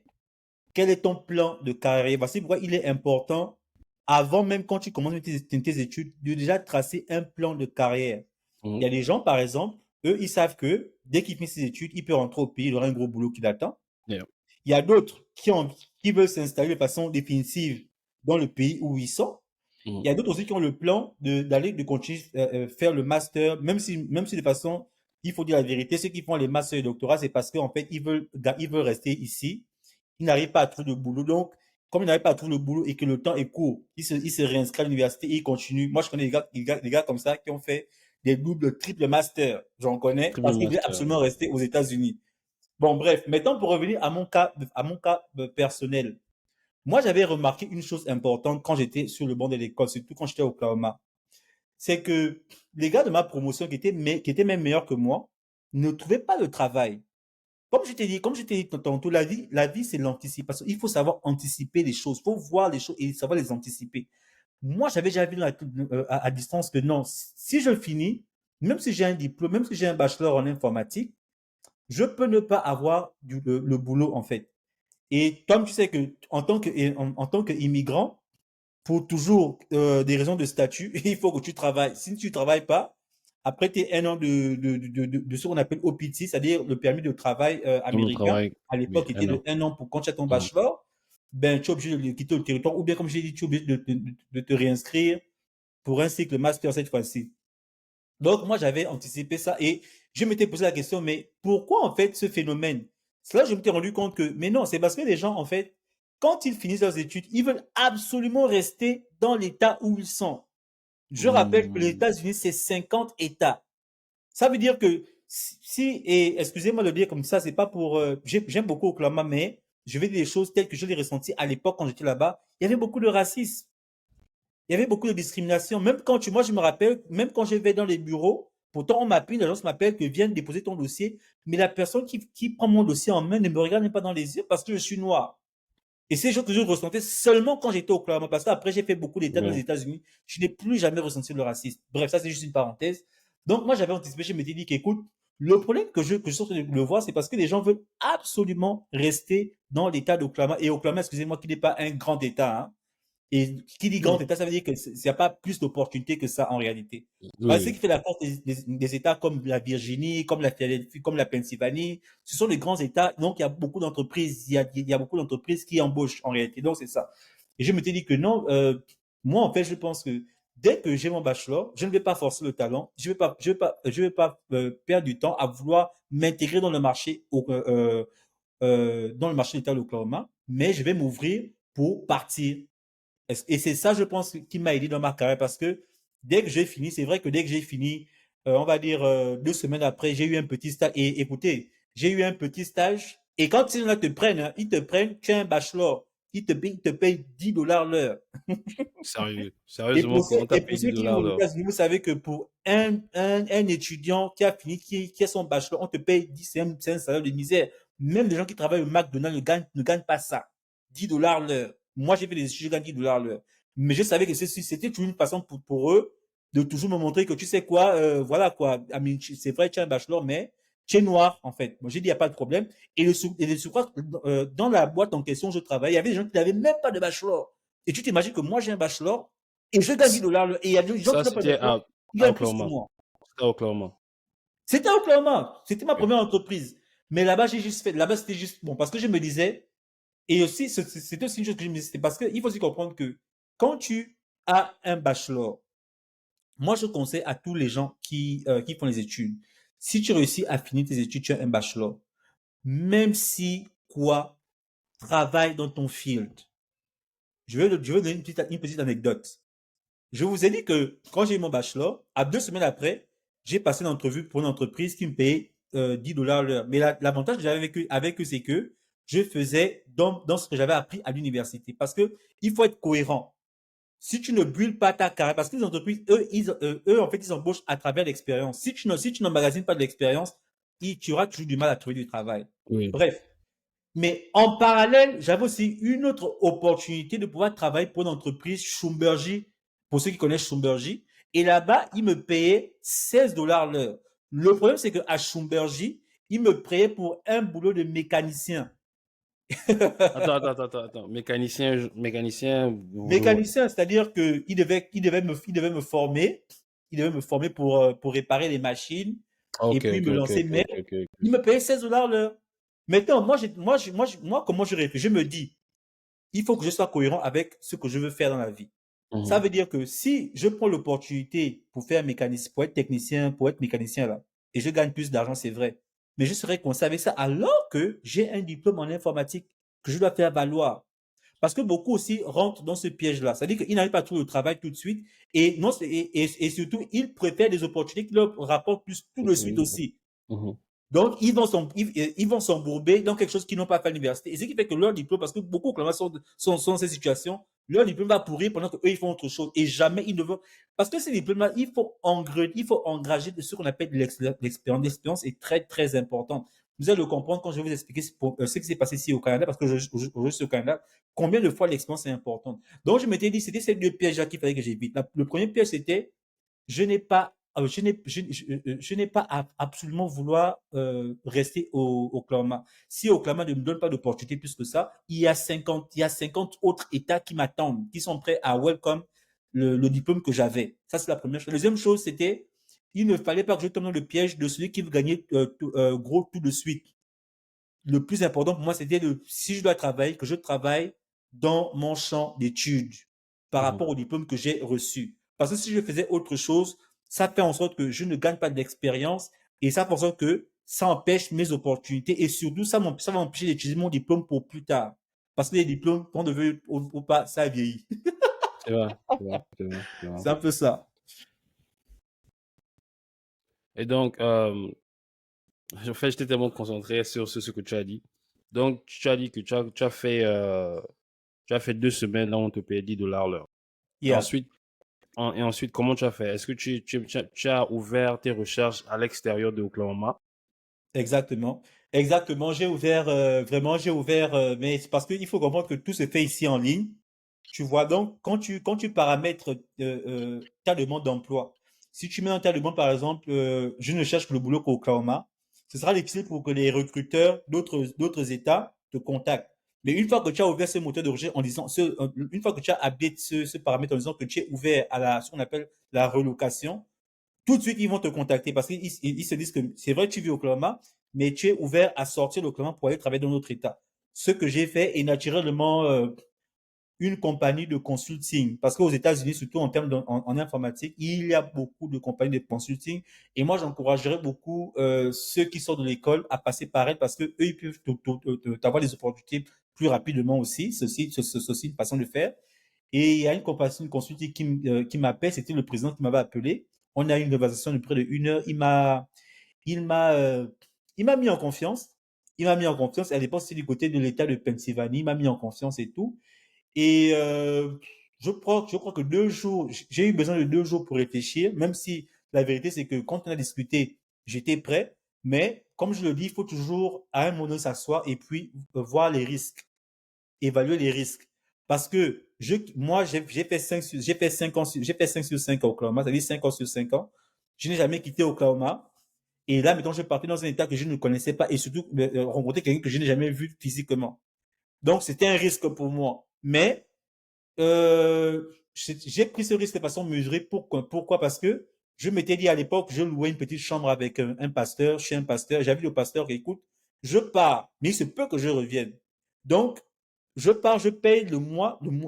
Quel est ton plan de carrière? Voici pourquoi il est important, avant même quand tu commences tes études, de déjà tracer un plan de carrière. Il y mhm. a des gens, par exemple, eux, ils savent que dès qu'ils finissent ses études, ils peuvent rentrer au pays, il y aura un gros boulot qui l'attend. Yeah. Il y a d'autres qui veulent s'installer de façon définitive dans le pays où ils sont. Mhm. Il y a d'autres aussi qui ont le plan de continuer faire le master, même si de façon, il faut dire la vérité, ceux qui font les masters et doctorats, c'est parce qu'en fait, ils veulent rester ici. Ils n'arrivent pas à trouver de boulot. Donc, comme ils n'arrivent pas à trouver le boulot et que le temps est court, ils se réinscrivent à l'université et ils continuent. Moi, je connais des gars comme ça qui ont fait des doubles, triples masters. J'en connais Triple parce qu'ils voulaient master. absolument rester aux États-Unis. Bon, bref, maintenant pour revenir à mon cas personnel. Moi, j'avais remarqué une chose importante quand j'étais sur le banc de l'école, surtout quand j'étais au Oklahoma. C'est que les gars de ma promotion qui étaient même meilleurs que moi ne trouvaient pas de travail. Comme je t'ai dit tantôt, la vie, c'est l'anticipation. Il faut savoir anticiper les choses. Il faut voir les choses et savoir les anticiper. Moi, j'avais déjà vu à distance que non, si je finis, même si j'ai un diplôme, même si j'ai un bachelor en informatique, je peux ne pas avoir le boulot, en fait. Et comme tu sais que en tant qu'immigrant, pour toujours des raisons de statut, il faut que tu travailles. Si tu ne travailles pas, après tes un an de ce qu'on appelle OPT, c'est-à-dire le permis de travail Dans le américain, travail, à oui, l'époque était un an. de un an pour quand tu as ton Mhm. bachelor, ben tu es obligé de quitter le territoire, ou bien comme j'ai dit, tu es obligé de te réinscrire pour un cycle master cette fois-ci. Donc, moi, j'avais anticipé ça et je m'étais posé la question, mais pourquoi en fait ce phénomène? C'est là que je m'étais rendu compte que, mais non, c'est parce que les gens, en fait, quand ils finissent leurs études, ils veulent absolument rester dans l'état où ils sont. Je rappelle que les Mhm. États-Unis, c'est 50 États. Ça veut dire que et excusez-moi de le dire comme ça, c'est pas pour, j'aime beaucoup Oklahoma, mais je vais dire des choses telles que je les ressentis à l'époque quand j'étais là-bas. Il y avait beaucoup de racisme. Il y avait beaucoup de discrimination. Même quand moi, je me rappelle, même quand je vais dans les bureaux, pourtant, on m'appelle, l'agence m'appelle que viens déposer ton dossier, mais la personne qui prend mon dossier en main ne me regarde même pas dans les yeux parce que je suis noir. Et c'est des choses que je ressentais seulement quand j'étais au Oklahoma, parce qu'après, j'ai fait beaucoup d'états dans les Ouais. États-Unis. Je n'ai plus jamais ressenti le racisme. Bref, ça, c'est juste une parenthèse. Donc, moi, j'avais anticipé, je m'étais dit qu'écoute, le problème que je suis en train de le voir, c'est parce que les gens veulent absolument rester dans l'État d'Oklahoma. Et Oklahoma, excusez-moi, qui n'est pas un grand État, hein. Et qui dit grand Non. État, ça veut dire qu'il n'y a pas plus d'opportunités que ça en réalité. Oui, Parce que ce oui. qui fait la force des États comme la Virginie, comme la Philadelphie, comme la Pennsylvanie, ce sont les grands États. Donc, il y a beaucoup d'entreprises, il y a beaucoup d'entreprises qui embauchent en réalité. Donc, c'est ça. Et je me suis dit que non, moi, en fait, je pense que dès que j'ai mon bachelor, je ne vais pas forcer le talent. Je vais pas perdre du temps à vouloir m'intégrer dans le marché de l'État de l'Oklahoma, mais je vais m'ouvrir pour partir. Et c'est ça, je pense, qui m'a aidé dans ma carrière parce que dès que j'ai fini, c'est vrai que dès que j'ai fini, on va dire 2 semaines après, j'ai eu un petit stage. Et écoutez, j'ai eu un petit stage. Et quand ils te prennent, hein, ils te prennent, tu es un bachelor. Ils te payent $10 l'heure. Sérieux. Sérieusement, comment t'as Et pour payé 10 ceux qui vivent dollars aux l'heure? États-Unis, vous savez que pour un étudiant qui a fini, qui a son bachelor, on te paye 10, c'est un salaire de misère. Même les gens qui travaillent au McDonald's ne gagnent pas ça. $10 l'heure. Moi, j'ai fait des études, je gagne $10 l'heure. Mais je savais que c'était toujours une façon pour eux de toujours me montrer que tu sais quoi, voilà quoi. C'est vrai, tu as un bachelor, mais tu es noir, en fait. Moi, j'ai dit, il n'y a pas de problème. Et le surcroît, dans la boîte en question, je travaille, il y avait des gens qui n'avaient même pas de bachelor. Et tu t'imagines que moi, j'ai un bachelor, et je gagne $10 l'heure. Et il y a des gens qui Ça, n'ont pas c'était d'emploi, qui à gagnent plus que Oklahoma. moi. C'était à Oklahoma. C'était au Oklahoma. C'était ma Ok. première entreprise. Mais là-bas, j'ai juste fait, là-bas, c'était juste, bon, parce que je me disais, et aussi, c'était aussi une chose que je me disais, c'était parce qu'il faut aussi comprendre que quand tu as un bachelor, moi, je conseille à tous les gens qui font les études, si tu réussis à finir tes études, tu as un bachelor, même si quoi, travaille dans ton field. Je vais donner une petite anecdote. Je vous ai dit que quand j'ai eu mon bachelor, à 2 semaines après, j'ai passé une entrevue pour une entreprise qui me payait $10 l'heure. Mais l'avantage que j'avais avec eux, c'est que je faisais dans ce que j'avais appris à l'université. Parce que il faut être cohérent. Si tu ne brûles pas ta carrière, parce que les entreprises, eux, en fait, ils embauchent à travers l'expérience. Si tu n'emmagasines pas de l'expérience, tu auras toujours du mal à trouver du travail. Oui. Bref. Mais en parallèle, j'avais aussi une autre opportunité de pouvoir travailler pour une entreprise, Schlumberger, pour ceux qui connaissent Schlumberger. Et là-bas, ils me payaient $16 l'heure. Le problème, c'est qu'à Schlumberger, ils me payaient pour un boulot de mécanicien. Attends. Mécanicien, Mécanicien, c'est-à-dire qu'il devait me former. Il devait me former pour réparer les machines et Ok, puis ok, me ok, lancer. ok, Mais ok, ok. il me payait $16 l'heure. Maintenant, moi, comment je réfléchis? Je me dis, il faut que je sois cohérent avec ce que je veux faire dans la vie. Ça Mhm. veut dire que si je prends l'opportunité pour faire mécanicien, pour être technicien, pour être mécanicien là, et je gagne plus d'argent, c'est vrai. Mais je serais conscient avec ça alors que j'ai un diplôme en informatique que je dois faire valoir. Parce que beaucoup aussi rentrent dans ce piège-là. C'est-à-dire qu'ils n'arrivent pas à trouver le travail tout de suite et, non, et surtout, ils préfèrent des opportunités qui leur rapportent plus tout de suite aussi. Mhm. Donc, ils vont s'embourber dans quelque chose qu'ils n'ont pas fait à l'université. Et ce qui fait que leur diplôme, parce que beaucoup clairement sont dans ces situations, leur diplôme va pourrir pendant qu'eux, ils font autre chose. Et jamais ils ne vont. Parce que ces diplômes-là, il faut engager de ce qu'on appelle de l'expérience. L'expérience est très, très importante. Vous allez le comprendre quand je vais vous expliquer ce qui s'est passé ici au Canada, parce que je suis au Canada, combien de fois l'expérience est importante. Donc, je m'étais dit, c'était ces deux pièges-là qu'il fallait que j'évite. Le premier piège, c'était je n'ai pas je n'ai pas à absolument vouloir rester au Oklahoma. Si Oklahoma ne me donne pas d'opportunité plus que ça, il y a 50 autres États qui m'attendent, qui sont prêts à welcome le diplôme que j'avais. Ça, c'est la première chose. La deuxième chose, c'était, il ne fallait pas que je tombe dans le piège de celui qui veut gagner gros tout de suite. Le plus important pour moi, c'était si je dois travailler, que je travaille dans mon champ d'études par Mhm. rapport au diplôme que j'ai reçu. Parce que si je faisais autre chose, ça fait en sorte que je ne gagne pas d'expérience et ça fait en sorte que ça empêche mes opportunités et surtout ça va m'empêcher d'utiliser mon diplôme pour plus tard. Parce que les diplômes, qu'on ne veut ou pas, ça vieillit. C'est vrai, c'est vrai, c'est vrai, c'est vrai. C'est un peu ça. Et donc, en fait, j'étais tellement concentré sur ce que tu as dit. Donc, tu as dit que tu as fait 2 semaines là où on te payait $10 l'heure. Et Yeah. ensuite, et ensuite, comment tu as fait? Est-ce que tu as ouvert tes recherches à l'extérieur de Oklahoma? Exactement. Exactement. Vraiment, j'ai ouvert, mais c'est parce qu'il faut comprendre que tout se fait ici en ligne. Tu vois, donc, quand tu paramètres ta demande d'emploi, si tu mets dans ta demande, par exemple, je ne cherche que le boulot qu'au Oklahoma, ce sera difficile pour que les recruteurs d'autres États te contactent. Mais une fois que tu as ouvert ce moteur de recherche en disant, une fois que tu as update ce paramètre en disant que tu es ouvert à ce qu'on appelle la relocation, tout de suite, ils vont te contacter parce qu'ils se disent que c'est vrai que tu vis au Oklahoma, mais tu es ouvert à sortir de l'Oklahoma pour aller travailler dans notre État. Ce que j'ai fait est naturellement une compagnie de consulting. Parce qu'aux États-Unis, surtout en termes en informatique, il y a beaucoup de compagnies de consulting. Et moi, j'encouragerais beaucoup ceux qui sortent de l'école à passer par elles parce que eux, ils peuvent avoir des opportunités plus rapidement aussi. Ceci, c'est aussi une façon de faire. Et il y a une compagnie de consulting qui m'appelle. C'était le président qui m'avait appelé. On a eu une conversation de près d'1 heure. Il m'a, euh, il m'a mis en confiance. Il m'a mis en confiance. À l'époque, c'était du côté de l'État de Pennsylvanie. Il m'a mis en confiance et tout. Et je crois que 2 jours, j'ai eu besoin de 2 jours pour réfléchir, même si la vérité, c'est que quand on a discuté, j'étais prêt. Mais comme je le dis, il faut toujours à un moment donné s'asseoir et puis voir les risques, évaluer les risques. Parce que moi, j'ai fait 5 ans, j'ai fait 5 sur 5 à Oklahoma, c'est-à-dire 5 ans sur 5 ans. Je n'ai jamais quitté Oklahoma. Et là, maintenant, je partais dans un état que je ne connaissais pas et surtout rencontrer quelqu'un que je n'ai jamais vu physiquement. Donc, c'était un risque pour moi. Mais j'ai pris ce risque de façon mesurée. Pourquoi? Parce que je m'étais dit à l'époque, je louais une petite chambre avec un pasteur, chez un pasteur. J'avais dit au pasteur, écoute, je pars, mais il se peut que je revienne. Donc, je pars, je paye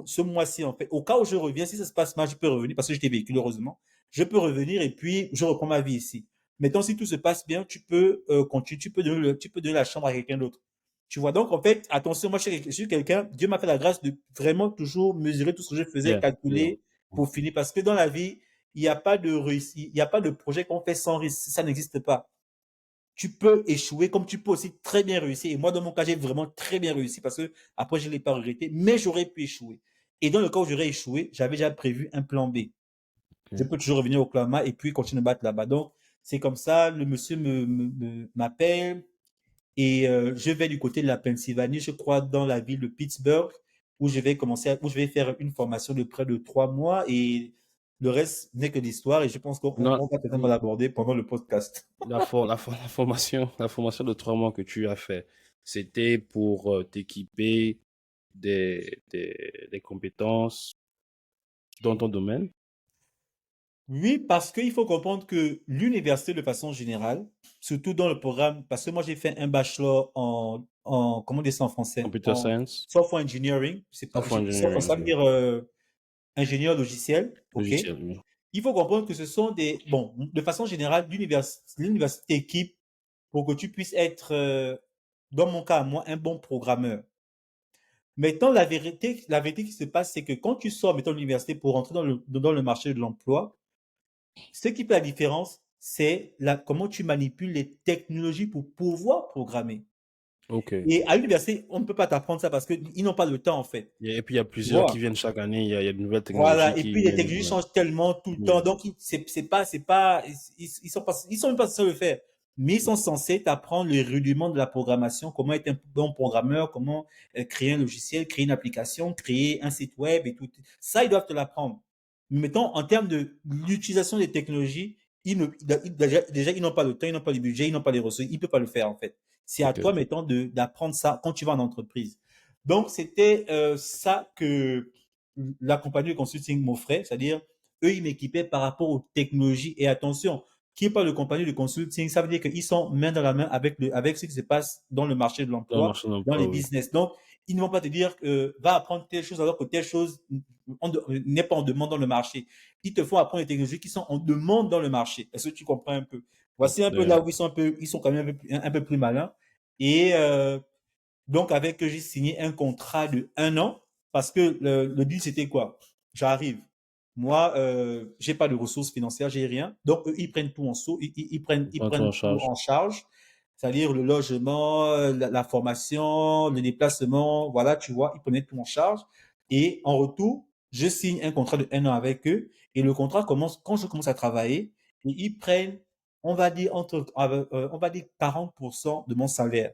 ce mois-ci, en fait. Au cas où je reviens, si ça se passe mal, je peux revenir parce que j'étais véhiculé, heureusement. Je peux revenir et puis je reprends ma vie ici. Maintenant, si tout se passe bien, tu peux continuer, tu peux donner la chambre à quelqu'un d'autre. Tu vois, donc en fait, attention, moi je suis quelqu'un, Dieu m'a fait la grâce de vraiment toujours mesurer tout ce que je faisais, Yeah, yeah. calculer pour finir. Parce que dans la vie, il n'y a pas de réussite, il n'y a pas de projet qu'on fait sans risque. Ça n'existe pas. Tu peux échouer comme tu peux aussi très bien réussir. Et moi, dans mon cas, j'ai vraiment très bien réussi parce que après, je ne l'ai pas regretté, mais j'aurais pu échouer. Et dans le cas où j'aurais échoué, j'avais déjà prévu un plan B. Je Okay. peux toujours revenir au Oklahoma et puis continuer à battre là-bas. Donc, c'est comme ça, le monsieur m'appelle, et je vais du côté de la Pennsylvanie, je crois, dans la ville de Pittsburgh, où je vais faire une formation de près de 3 mois et le reste n'est que l'histoire et je pense qu'on Non, va certainement l'aborder pendant le podcast. la formation de 3 mois que tu as fait, c'était pour t'équiper des compétences dans ton domaine? Oui, parce qu'il faut comprendre que l'université, de façon générale, surtout dans le programme, parce que moi j'ai fait un bachelor comment dire ça en français, Computer en science, software engineering, c'est pas, software engineering, ça veut okay. dire ingénieur logiciel, ok? Logiciel, oui. Il faut comprendre que ce sont bon, de façon générale, l'université équipe pour que tu puisses être, dans mon cas à moi, un bon programmeur. Maintenant, la vérité qui se passe, c'est que quand tu sors, mettons, de l'université pour rentrer dans le marché de l'emploi, ce qui fait la différence, c'est comment tu manipules les technologies pour pouvoir programmer. OK. Et à l'université, on ne peut pas t'apprendre ça parce qu'ils n'ont pas le temps, en fait. Et puis, il y a Tu plusieurs qui vois? viennent chaque année. Il y a de nouvelles technologies Voilà. Et qui puis les viennent. technologies Ouais. changent tellement tout le temps. Yeah. Donc, ils sont même pas censés le faire. Mais ils sont censés t'apprendre les rudiments de la programmation, comment être un bon programmeur, comment créer un logiciel, créer une application, créer un site web et tout. Ça, ils doivent te l'apprendre. Mais mettons, en termes de l'utilisation des technologies, déjà, ils n'ont pas le temps, ils n'ont pas le budget, ils n'ont pas les ressources, ils ne peuvent pas le faire, en fait. C'est à OK. toi, mettons, d'apprendre ça quand tu vas en entreprise. Donc, c'était ça que la compagnie de consulting m'offrait, c'est-à-dire, eux, ils m'équipaient par rapport aux technologies. Et attention, qui parle de compagnie de consulting, ça veut dire qu'ils sont main dans la main avec ce qui se passe dans le marché de Dans le l'emploi, marché de dans l'emploi, les oui. business. Donc, ils ne vont pas te dire, va apprendre telle chose alors que telle chose n'est pas en demande dans le marché. Ils te font apprendre les technologies qui sont en demande dans le marché. Est-ce que tu comprends un peu? Voici un peu Yeah. là où ils sont quand même un peu plus malins. Et donc, avec eux, j'ai signé un contrat de 1 an parce que le deal, c'était quoi? J'arrive. Moi, j'ai pas de ressources financières, j'ai rien. Donc, eux, ils prennent tout en saut, ils Prends tout prennent en tout charge. en charge. C'est-à-dire le logement, la formation, le déplacement, voilà, tu vois, ils prenaient tout en charge. Et en retour, je signe un contrat de 1 an avec eux. Et le contrat commence, quand je commence à travailler, et ils prennent, on va dire, on va dire 40% de mon salaire.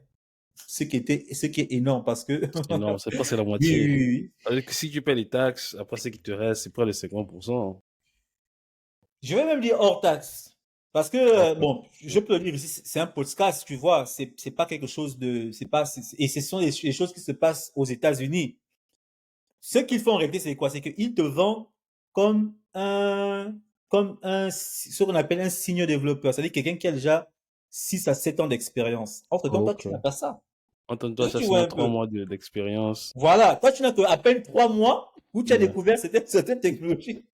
Ce qui est énorme parce que, Et non, c'est pas c'est la oui, oui, moitié. oui, oui. Avec, si tu paies les taxes, après ce qui te reste, c'est près de 50%. Je vais même dire hors taxe. Parce que, Hors bon, taxe. je peux le dire ici, c'est un podcast, tu vois, c'est pas quelque chose de, c'est pas, et ce sont les choses qui se passent aux États-Unis. Ce qu'ils font en réalité, c'est quoi? C'est qu'ils te vendent comme ce qu'on appelle un senior développeur. C'est-à-dire quelqu'un qui a déjà 6 à 7 ans d'expérience. Entre-temps, toi, tu n'as Ok. pas ça. Entends-toi, Est-ce que ça tu vois signe un 3 mois peu? d'expérience. Voilà. Toi, tu n'as qu'à peine 3 mois où tu as Ouais. découvert certaines technologies.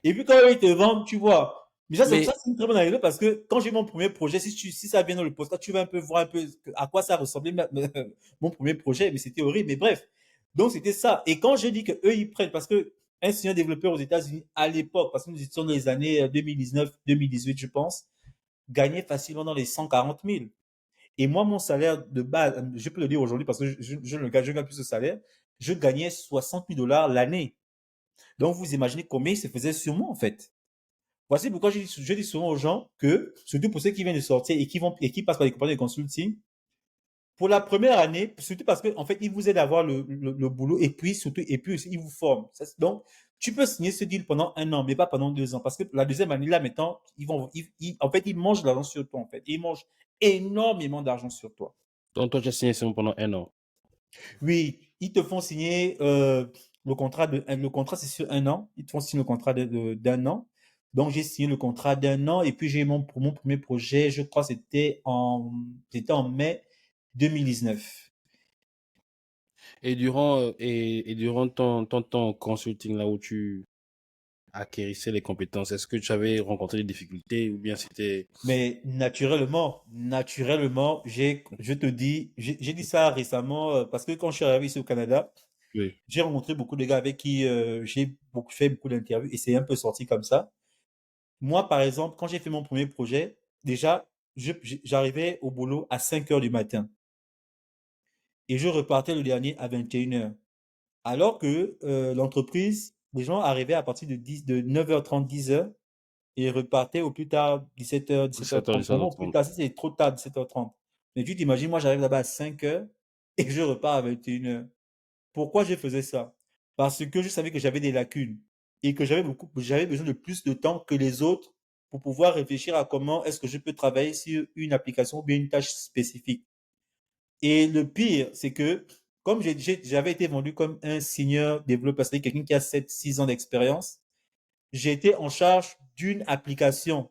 Et puis quand ils te vendent, tu vois. Mais ça, Mais, c'est une très bonne anecdote parce que quand j'ai mon premier projet, si ça vient dans le poste, tu vas un peu voir un peu à quoi ça ressemblait mon premier projet, mais c'était horrible. Mais bref, donc c'était ça. Et quand je dis que eux ils prennent, parce que un senior développeur aux États-Unis à l'époque, parce que nous étions dans les années 2019, 2018, je pense, gagnait facilement dans les 140 000. Et moi, mon salaire de base, je peux le dire aujourd'hui parce que je gagne plus de salaire, je gagnais 60 000 dollars l'année. Donc vous imaginez combien il se faisait sur moi en fait. Voici pourquoi je dis souvent aux gens que, surtout pour ceux qui viennent de sortir et qui passent par les compagnies de consulting, pour la première année, surtout parce qu'en fait, ils vous aident à avoir le boulot et puis surtout, et puis aussi, ils vous forment. Donc, tu peux signer ce deal pendant 1 an, mais pas pendant 2 ans. Parce que la deuxième année, là, maintenant, en fait, ils mangent l'argent sur toi, en fait. Ils mangent énormément d'argent sur toi. donc toi, tu as signé seulement pendant 1 an. Oui, ils te font signer le contrat c'est sur 1 an. Ils te font signer le contrat d'un an. Donc j'ai signé le contrat d'un an et puis j'ai pour mon premier projet, je crois c'était en mai 2019. Et durant ton temps en consulting, là où tu acquérissais les compétences, est-ce que tu avais rencontré des difficultés ou bien c'était... Mais naturellement, je te dis, j'ai dit ça récemment parce que quand je suis arrivé ici au Canada, Oui. j'ai rencontré beaucoup de gars avec qui fait beaucoup d'interviews et c'est un peu sorti comme ça. Moi, par exemple, quand j'ai fait mon premier projet, déjà, j'arrivais au boulot à 5 heures du matin et je repartais le dernier à 21 heures. Alors que l'entreprise, les gens arrivaient à partir de 9h30, 10 heures et repartaient au plus tard 17 heures, 17h, 17h30. Vraiment au plus 17h30. tard, si c'est trop tard, 17h30. Mais tu t'imagines, moi, j'arrive là-bas à 5 heures et je repars à 21 heures. Pourquoi je faisais ça? Parce que je savais que j'avais des lacunes et que j'avais besoin de plus de temps que les autres pour pouvoir réfléchir à comment est-ce que je peux travailler sur une application ou bien une tâche spécifique. Et le pire, c'est que comme j'avais été vendu comme un senior développeur, c'est-à-dire quelqu'un qui a 7, 6 ans d'expérience, j'ai été en charge d'une application.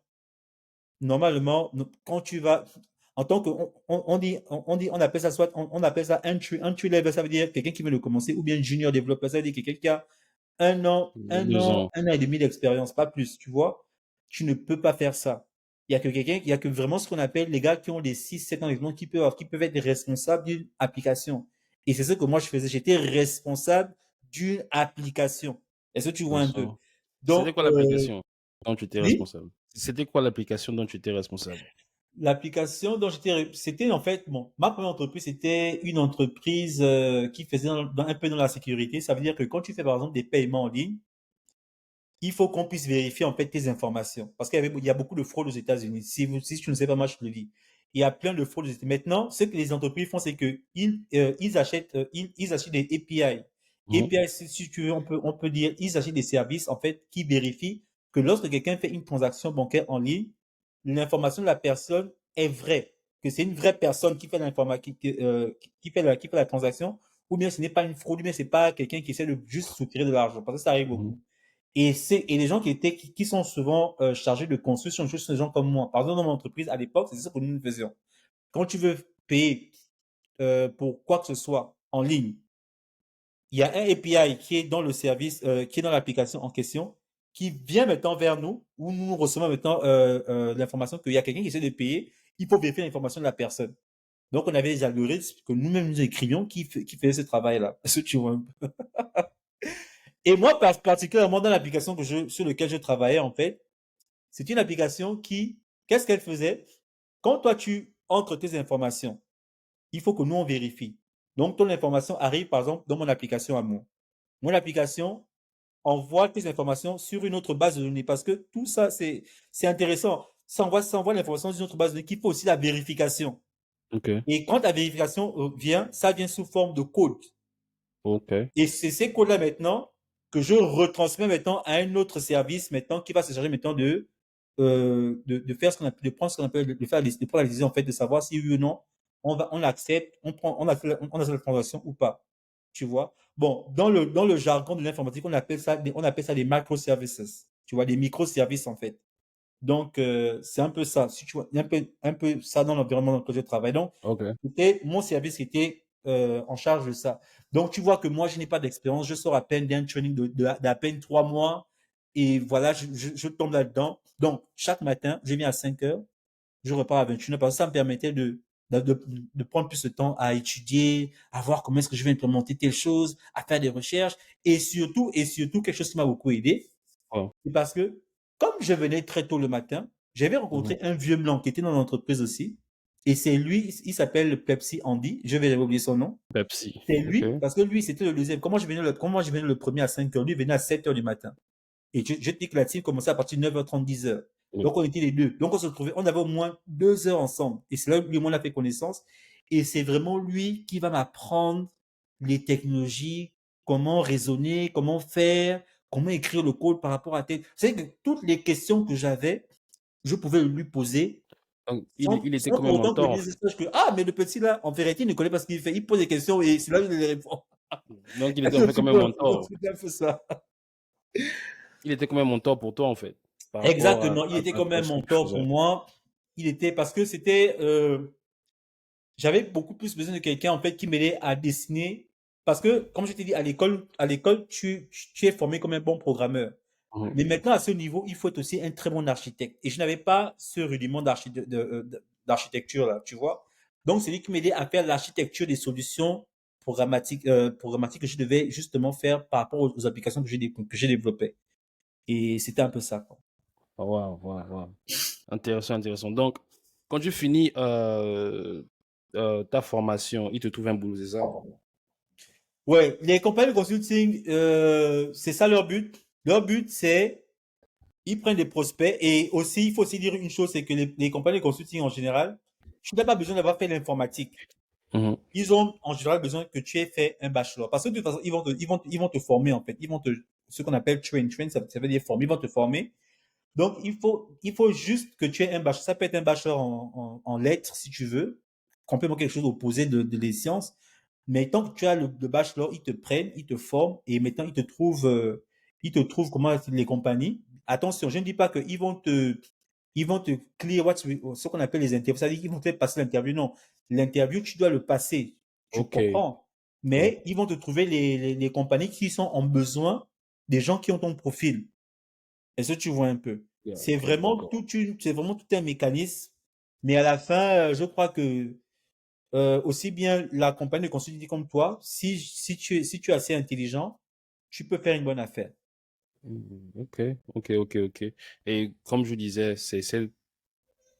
Normalement, quand tu vas, en tant que, on appelle ça soit, on appelle ça entry level, ça veut dire quelqu'un qui vient de commencer, ou bien junior développeur, ça veut dire quelqu'un qui a 1 an, un 2 ans. an, 1 an et demi d'expérience, pas plus, tu vois. Tu ne peux pas faire ça. Il y a que vraiment ce qu'on appelle les gars qui ont les 6, 7 ans d'expérience qui peuvent être responsables d'une application. Et c'est ce que moi je faisais. J'étais responsable d'une application. Est-ce que tu vois un peu? Intéressant. C'était Donc, quoi l'application dont tu étais oui, responsable? C'était quoi l'application dont tu étais responsable? l'application dont c'était en fait, bon, ma première entreprise, c'était une entreprise qui faisait un peu dans la sécurité. Ça veut dire que quand tu fais par exemple des paiements en ligne, il faut qu'on puisse vérifier en fait tes informations. Parce il y a beaucoup de fraudes aux États-Unis. Si tu ne sais pas, moi je te le dis. Il y a plein de fraudes aux États-Unis. Maintenant, ce que les entreprises font, c'est que ils achètent des API. Mhm. API, si tu veux, on peut dire, ils achètent des services en fait qui vérifient que lorsque quelqu'un fait une transaction bancaire en ligne, l'information de la personne est vraie, que c'est une vraie personne qui fait qui fait la transaction, ou bien ce n'est pas une fraude, ou bien c'est pas quelqu'un qui essaie de juste soutirer de l'argent, parce que ça arrive Mhm. beaucoup. Et les gens qui sont souvent chargés de construire sont juste des gens comme moi. Par exemple, dans mon entreprise, à l'époque, c'est ça que nous faisions. Quand tu veux payer pour quoi que ce soit en ligne, il y a un API qui est dans le service, qui est dans l'application en question, qui vient maintenant vers nous, où nous recevons maintenant l'information qu'il y a quelqu'un qui essaie de payer. Il faut vérifier l'information de la personne. Donc, on avait des algorithmes que nous-mêmes nous écrivions qui faisaient ce travail-là. Est-ce que tu vois? Et moi, particulièrement dans l'application sur laquelle je travaillais, en fait, c'est une application qu'est-ce qu'elle faisait? Quand toi, tu entres tes informations, il faut que nous, on vérifie. Donc, ton information arrive, par exemple, dans mon application à moi. Mon application envoie tes informations sur une autre base de données parce que tout ça, c'est intéressant. Ça envoie l'information sur une autre base de données qui fait aussi la vérification. OK. Et quand la vérification vient, ça vient sous forme de code. OK. Et c'est ces codes-là maintenant que je retransmets maintenant à un autre service maintenant qui va se charger maintenant de faire de prendre ce qu'on appelle, de prendre la décision en fait de savoir si oui ou non on accepte, on a fait la transaction ou pas. Tu vois? Bon, dans le jargon de l'informatique, on appelle ça des microservices. Tu vois, des microservices en fait. Donc, c'est un peu ça. Si tu vois, il y a un peu ça dans l'environnement dans lequel je travaille. Donc, OK. c'était mon service qui était en charge de ça. Donc, tu vois que moi, je n'ai pas d'expérience. Je sors à peine d'un training d'à peine 3 mois. Et voilà, je tombe là-dedans. Donc, chaque matin, je viens à 5 heures. Je repars à 21 heures parce que ça me permettait de prendre plus de temps à étudier, à voir comment est-ce que je vais implémenter telle chose, à faire des recherches. Et surtout, quelque chose qui m'a beaucoup aidé, Wow. c'est parce que, comme je venais très tôt le matin, j'avais Mhm. rencontré un vieux blanc qui était dans l'entreprise aussi. Et c'est lui, il s'appelle Pepsi Andy. Je vais oublier son nom. Pepsi. C'est OK. lui, parce que lui, c'était le deuxième. Comment je venais le premier à 5 heures, lui venait à 7 heures du matin. Et je te dis que la team commençait à partir de 9h30, 10 heures. Oui. Donc, on était les deux. Donc, on se trouvait, on avait au moins 2 heures ensemble. Et c'est là où lui et moi, on a fait connaissance. Et c'est vraiment lui qui va m'apprendre les technologies, comment raisonner, comment faire, comment écrire le code par rapport à tel. C'est que toutes les questions que j'avais, je pouvais lui poser Donc, il était sans comme un pour autant que mentor, le en ministre fait. sache que, ah, mais le petit là, en vérité, il ne connaît pas ce qu'il fait. Il pose des questions et c'est là où il les répond. Donc, il était en fait comme un mentor. C'était un peu ça. Il était comme un mentor pour toi, en fait, par rapport Exactement. Il était à comme un toi, ce que tu mentor pour faisais. moi. Il était parce que j'avais beaucoup plus besoin de quelqu'un en fait qui m'aidait à dessiner. Parce que, comme je t'ai dit, à l'école, tu es formé comme un bon programmeur. Mhm. Mais maintenant, à ce niveau, il faut être aussi un très bon architecte. Et je n'avais pas ce rudiment d'architecture là, tu vois. Donc, c'est lui qui m'aidait à faire l'architecture des solutions programmatiques que je devais justement faire par rapport aux applications que j'ai développées. Et c'était un peu ça, quoi. Wow, wow, wow. Intéressant, intéressant. Donc, quand tu finis ta formation, il te trouve un boulot, c'est ça? Ouais, les compagnies de consulting, c'est ça leur but. Leur but, c'est ils prennent des prospects et aussi, il faut aussi dire une chose, c'est que les compagnies de consulting en général, tu n'as pas besoin d'avoir fait l'informatique. Mhm. Ils ont en général besoin que tu aies fait un bachelor. Parce que de toute façon, ils vont te former en fait. Ce qu'on appelle train. Train, ça veut dire former. Ils vont te former. Donc, il faut juste que tu aies un bachelor. Ça peut être un bachelor en lettres, si tu veux. Complètement quelque chose opposé des sciences. Mais tant que tu as le bachelor, ils te prennent, ils te forment et maintenant ils te trouvent comment les compagnies. Attention, je ne dis pas qu'ils vont te clear ce qu'on appelle les interviews. C'est-à-dire qu'ils vont te faire passer l'interview. Non. L'interview, tu dois le passer. Tu Ok. comprends. Oui. Mais ils vont te trouver les compagnies qui sont en besoin des gens qui ont ton profil. Est-ce que tu vois un peu? D'accord, d'accord. C'est vraiment tout un mécanisme. Mais à la fin, je crois que aussi bien la compagnie de consulting comme toi, si tu es assez intelligent, tu peux faire une bonne affaire. Ok, ok, ok, ok. Et comme je disais, c'est cette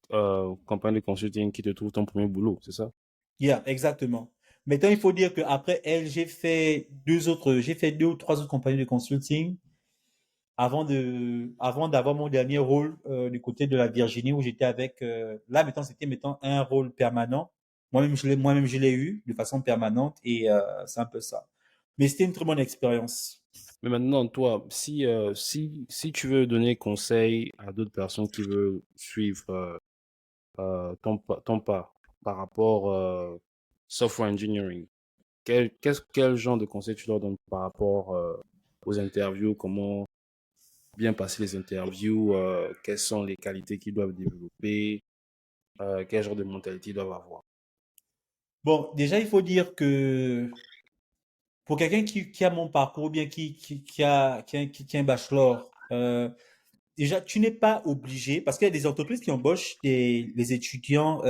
campagne de consulting qui te trouve ton premier boulot, c'est ça? Yeah, exactement. Maintenant, il faut dire qu'après elle, j'ai fait deux ou trois autres compagnies de consulting avant d'avoir mon dernier rôle du côté de la Virginie où j'étais là maintenant c'était maintenant un rôle permanent. Moi-même je l'ai eu de façon permanente et c'est un peu ça. Mais c'était une très bonne expérience. Mais maintenant, toi, si tu veux donner conseil à d'autres personnes qui veulent suivre ton pas par rapport software engineering, quel genre de conseil tu leur donnes par rapport aux interviews, comment bien passer les interviews, quelles sont les qualités qu'ils doivent développer, quel genre de mentalité ils doivent avoir. Bon, déjà il faut dire que pour quelqu'un qui a mon parcours ou bien qui a un bachelor, déjà, tu n'es pas obligé, parce qu'il y a des entreprises qui embauchent les étudiants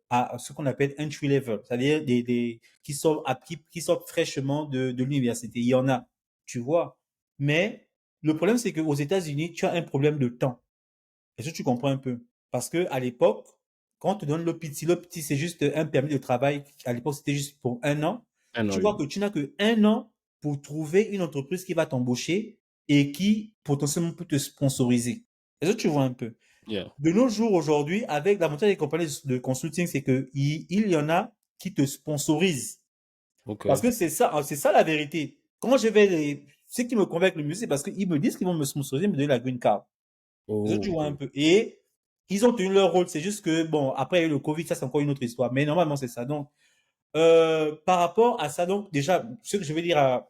à ce qu'on appelle entry level, c'est-à-dire qui sortent fraîchement de l'université. Il y en a, tu vois. Mais le problème, c'est qu'aux États-Unis, tu as un problème de temps. Est-ce que tu comprends un peu? Parce que à l'époque, quand on te donne l'OPT, c'est juste un permis de travail. À l'époque, c'était juste pour 1 an. Un an, Tu vois oui. que tu n'as que 1 an pour trouver une entreprise qui va t'embaucher et qui potentiellement peut te sponsoriser. Est-ce que tu vois un peu? Yeah. De nos jours, aujourd'hui, avec l'avantage des compagnies de consulting, c'est que il y en a qui te sponsorisent. Parce OK. que c'est ça la vérité. Quand je vais ceux qui me convainquent le mieux, c'est parce qu'ils me disent qu'ils vont me sponsoriser, me donner la green card. Est-ce que tu Oh, vois un OK. peu? Et ils ont tenu leur rôle. C'est juste que, bon, après le Covid, ça, c'est encore une autre histoire. Mais normalement, c'est ça. Donc, par rapport à ça, donc, déjà, ce que je vais dire à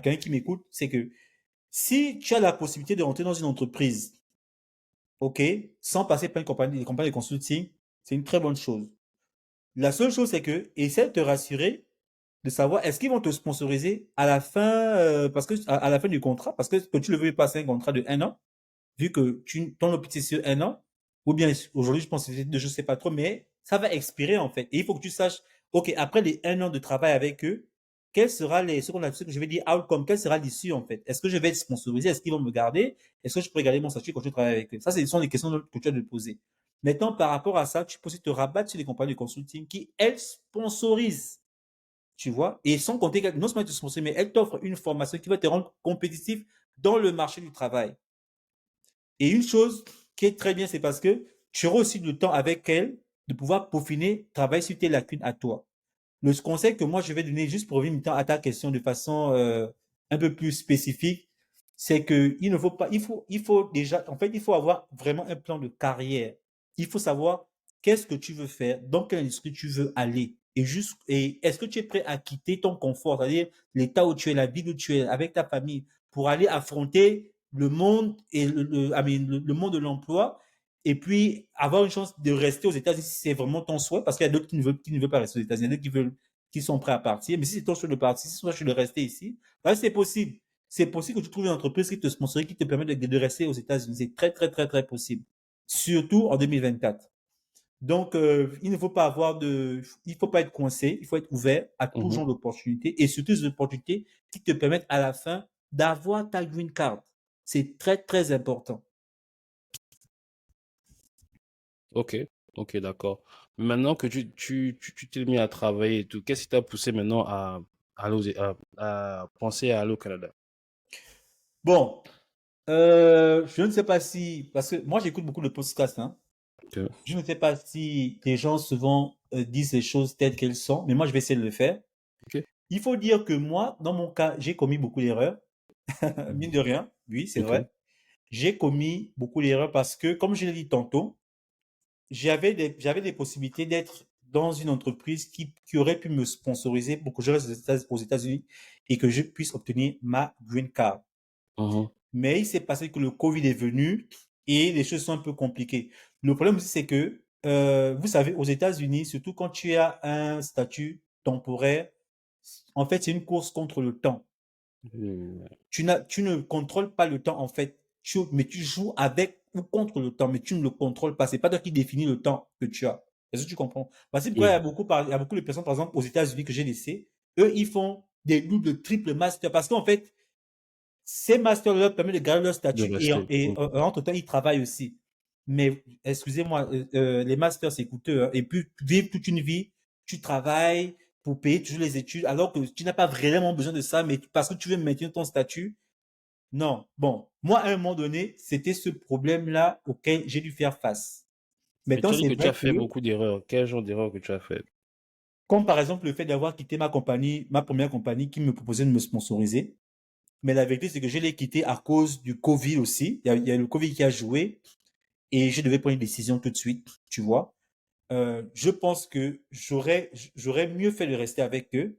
quelqu'un qui m'écoute, c'est que si tu as la possibilité de rentrer dans une entreprise, OK, sans passer par une compagnie de consulting, c'est une très bonne chose. La seule chose, c'est que, essaie de te rassurer de savoir est-ce qu'ils vont te sponsoriser à la fin, parce que, à la fin du contrat, parce que tu le veux passer un contrat de 1 an, vu que ton OPT sur 1 an, ou bien aujourd'hui, je pense que c'est deux, je sais pas trop, mais ça va expirer en fait. Et il faut que tu saches, OK, après les 1 an de travail avec eux, quel sera ce que je vais dire outcome, quelle sera l'issue en fait? Est-ce que je vais être sponsorisé? Est-ce qu'ils vont me garder? Est-ce que je pourrais garder mon statut quand je travaille avec eux? Ça, ce sont les questions que tu as de poser. Maintenant, par rapport à ça, tu peux aussi te rabattre sur les compagnies de consulting qui, elles, sponsorisent, tu vois, et sans compter que non seulement elles te sponsorisent, mais elles t'offrent une formation qui va te rendre compétitif dans le marché du travail. Et une chose qui est très bien, c'est parce que tu auras aussi le temps avec elle de pouvoir peaufiner, travailler sur tes lacunes à toi. Le conseil que moi je vais donner juste pour revenir à ta question de façon un peu plus spécifique, c'est que il ne faut pas, il faut déjà, en fait, il faut avoir vraiment un plan de carrière. Il faut savoir qu'est-ce que tu veux faire, dans quelle industrie tu veux aller, et est-ce que tu es prêt à quitter ton confort, c'est-à-dire l'état où tu es, la ville où tu es, avec ta famille, pour aller affronter le monde et le monde de l'emploi, et puis avoir une chance de rester aux États-Unis si c'est vraiment ton souhait, parce qu'il y a d'autres qui ne veulent pas rester aux États-Unis, il y en a qui veulent, qui sont prêts à partir. Mais si c'est ton choix de partir, si c'est ton choix de rester ici, là, c'est possible. C'est possible que tu trouves une entreprise qui te sponsorise, qui te permet de rester aux États-Unis. C'est très, très, très, très possible. Surtout en 2024. Donc, il faut pas être coincé, il faut être ouvert à tout Mhm. genre d'opportunités et surtout des opportunités qui te permettent à la fin d'avoir ta green card. C'est très, très important. OK. OK, d'accord. Maintenant que tu t'es mis à travailler et tout, qu'est-ce qui t'a poussé maintenant à penser à aller au Canada? Bon, je ne sais pas si, parce que moi j'écoute beaucoup de podcasts, hein. OK. Je ne sais pas si les gens souvent disent les choses telles qu'elles sont, mais moi je vais essayer de le faire. OK. Il faut dire que moi, dans mon cas, j'ai commis beaucoup d'erreurs, mine Mhm. de rien, oui, c'est OK. vrai. J'ai commis beaucoup d'erreurs parce que, comme je l'ai dit tantôt, j'avais des possibilités d'être dans une entreprise qui aurait pu me sponsoriser pour que je reste aux États-Unis et que je puisse obtenir ma green card. Mhm. Mais il s'est passé que le Covid est venu et les choses sont un peu compliquées. Le problème aussi, c'est que, vous savez, aux États-Unis, surtout quand tu as un statut temporaire, en fait, c'est une course contre le temps. Tu ne contrôles pas le temps, en fait. Mais tu joues avec ou contre le temps, mais tu ne le contrôles pas. C'est pas toi qui définis le temps que tu as. Est-ce que tu comprends? Parce que pourquoi Oui, il y a beaucoup de personnes, par exemple, aux États-Unis que j'ai laissé, eux, ils font des doubles, triples masters parce qu'en fait, ces masters leur permettent de garder leur de statut rester. entre-temps, ils travaillent aussi. Mais excusez-moi, les masters, c'est coûteux, hein. Et puis, vivre toute une vie, tu travailles pour payer toujours les études, alors que tu n'as pas vraiment besoin de ça, mais parce que tu veux maintenir ton statut. Non. Bon, moi, à un moment donné, c'était ce problème-là auquel j'ai dû faire face. Mais Maintenant, tu as dit c'est que tu vrai as que, fait beaucoup d'erreurs. Quel genre d'erreurs que tu as fait? comme par exemple le fait d'avoir quitté ma compagnie, ma première compagnie qui me proposait de me sponsoriser, mais la vérité, c'est que je l'ai quitté à cause du Covid aussi. Il y a le Covid qui a joué et je devais prendre une décision tout de suite, tu vois. Je pense que j'aurais mieux fait de rester avec eux,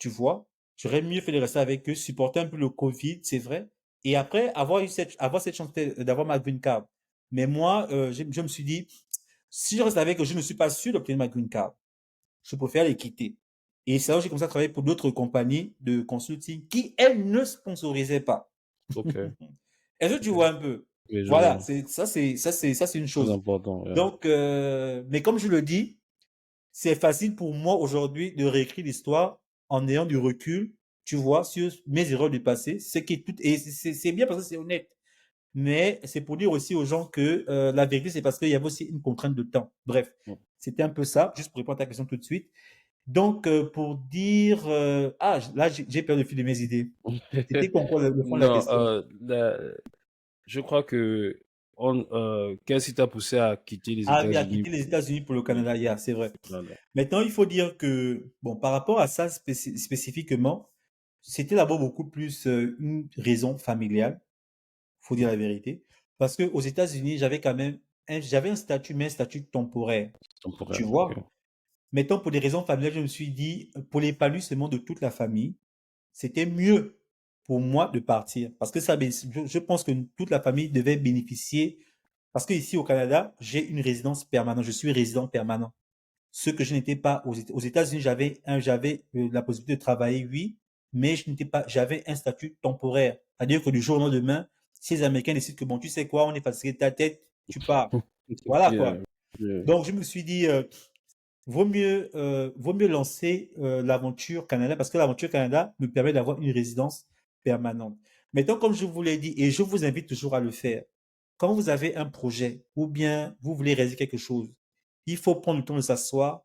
tu vois. J'aurais mieux fait de rester avec eux, supporter un peu le Covid, c'est vrai. Et après, avoir cette chance d'avoir ma green card. Mais moi, je me suis dit, si je reste avec eux, je ne suis pas sûr d'obtenir ma green card. Je préfère les quitter. Et c'est là où j'ai commencé à travailler pour d'autres compagnies de consulting qui, elles, ne sponsorisaient pas. OK. Est-ce que tu OK. vois un peu? Oui, je Voilà, vois. ça, c'est une Très chose. important. Yeah. Donc, mais comme je le dis, c'est facile pour moi aujourd'hui de réécrire l'histoire en ayant du recul. tu vois, sur mes erreurs du passé, et c'est bien parce que c'est honnête. Mais c'est pour dire aussi aux gens que la vérité, c'est parce qu'il y avait aussi une contrainte de temps. Bref, Mm. c'était un peu ça, juste pour répondre à ta question tout de suite. Donc, pour dire... là, j'ai perdu le fil de mes idées. C'était quoi encore le fond de la Non, question? je crois que qu'est-ce qui t'a poussé à quitter les Ah oui, à États-Unis quitter les pour États-Unis pour le le Canada, yeah, c'est vrai. Canada? Maintenant, il faut dire que, bon, par rapport à ça spécifiquement, c'était d'abord beaucoup plus une raison familiale, faut dire la vérité. Parce que aux États-Unis, j'avais quand même j'avais un statut, mais un statut temporaire, tu Temporaire, ok. vois. Maintenant, pour des raisons familiales, je me suis dit, pour l'épanouissement de toute la famille, c'était mieux pour moi de partir. Parce que je pense que toute la famille devait bénéficier. Parce que ici au Canada, j'ai une résidence permanente. Je suis résident permanent. Ce que je n'étais pas aux États-Unis, j'avais la possibilité de travailler, oui, mais je n'étais pas, j'avais un statut temporaire. C'est-à-dire que du jour au lendemain, si les Américains décident que bon, tu sais quoi, on est fatigué de ta tête, tu pars. Voilà Yeah, quoi. yeah. Donc je me suis dit, vaut mieux lancer l'aventure Canada parce que l'aventure Canada me permet d'avoir une résidence permanente. Maintenant, comme je vous l'ai dit, et je vous invite toujours à le faire, quand vous avez un projet ou bien vous voulez réaliser quelque chose, il faut prendre le temps de s'asseoir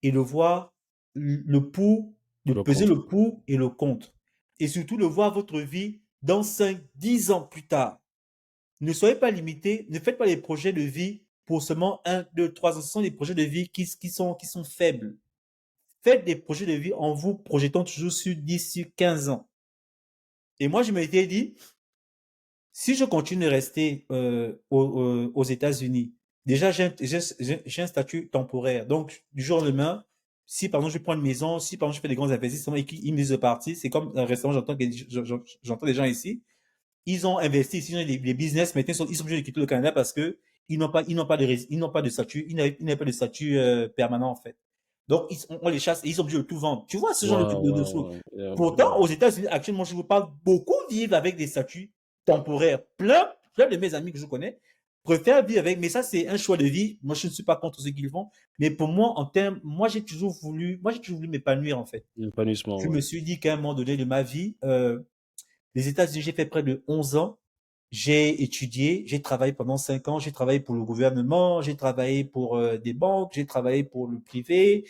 et de voir le pour, de Le peser contre. le pour et le contre. Et surtout de voir votre vie dans 5, 10 ans plus tard. Ne soyez pas limité, ne faites pas les projets de vie pour seulement 1, 2, 3 ans. Ce sont des projets de vie qui sont faibles. Faites des projets de vie en vous projetant toujours sur 10, sur 15 ans. Et moi, je m'étais dit, si je continue de rester aux États-Unis, déjà, j'ai un statut temporaire. Donc, du jour au lendemain, si par exemple je prends une maison, si par exemple je fais des grands investissements et qu'ils me disent de partir, c'est comme récemment, j'entends des gens ici, ils ont investi ici, ils ont des business, maintenant ils sont obligés de quitter le Canada parce que ils n'ont pas de statut, ils n'avaient pas de statut permanent en fait. Donc on les chasse et ils sont obligés de tout vendre. Tu vois ce genre Wow, de wow, choses. wow. Yeah, Pourtant, yeah. aux États-Unis, actuellement, je vous parle, beaucoup vivent avec des statuts temporaires. Plein de mes amis que je connais préfèrent vivre avec, mais ça, c'est un choix de vie. Moi, je ne suis pas contre ce qu'ils font. Mais pour moi, moi, j'ai toujours voulu m'épanouir, en fait. L'épanouissement, Je me ouais. suis dit qu'à un moment donné de ma vie, les États-Unis, j'ai fait près de 11 ans. J'ai étudié, j'ai travaillé pendant 5 ans, j'ai travaillé pour le gouvernement, j'ai travaillé pour des banques, j'ai travaillé pour le privé.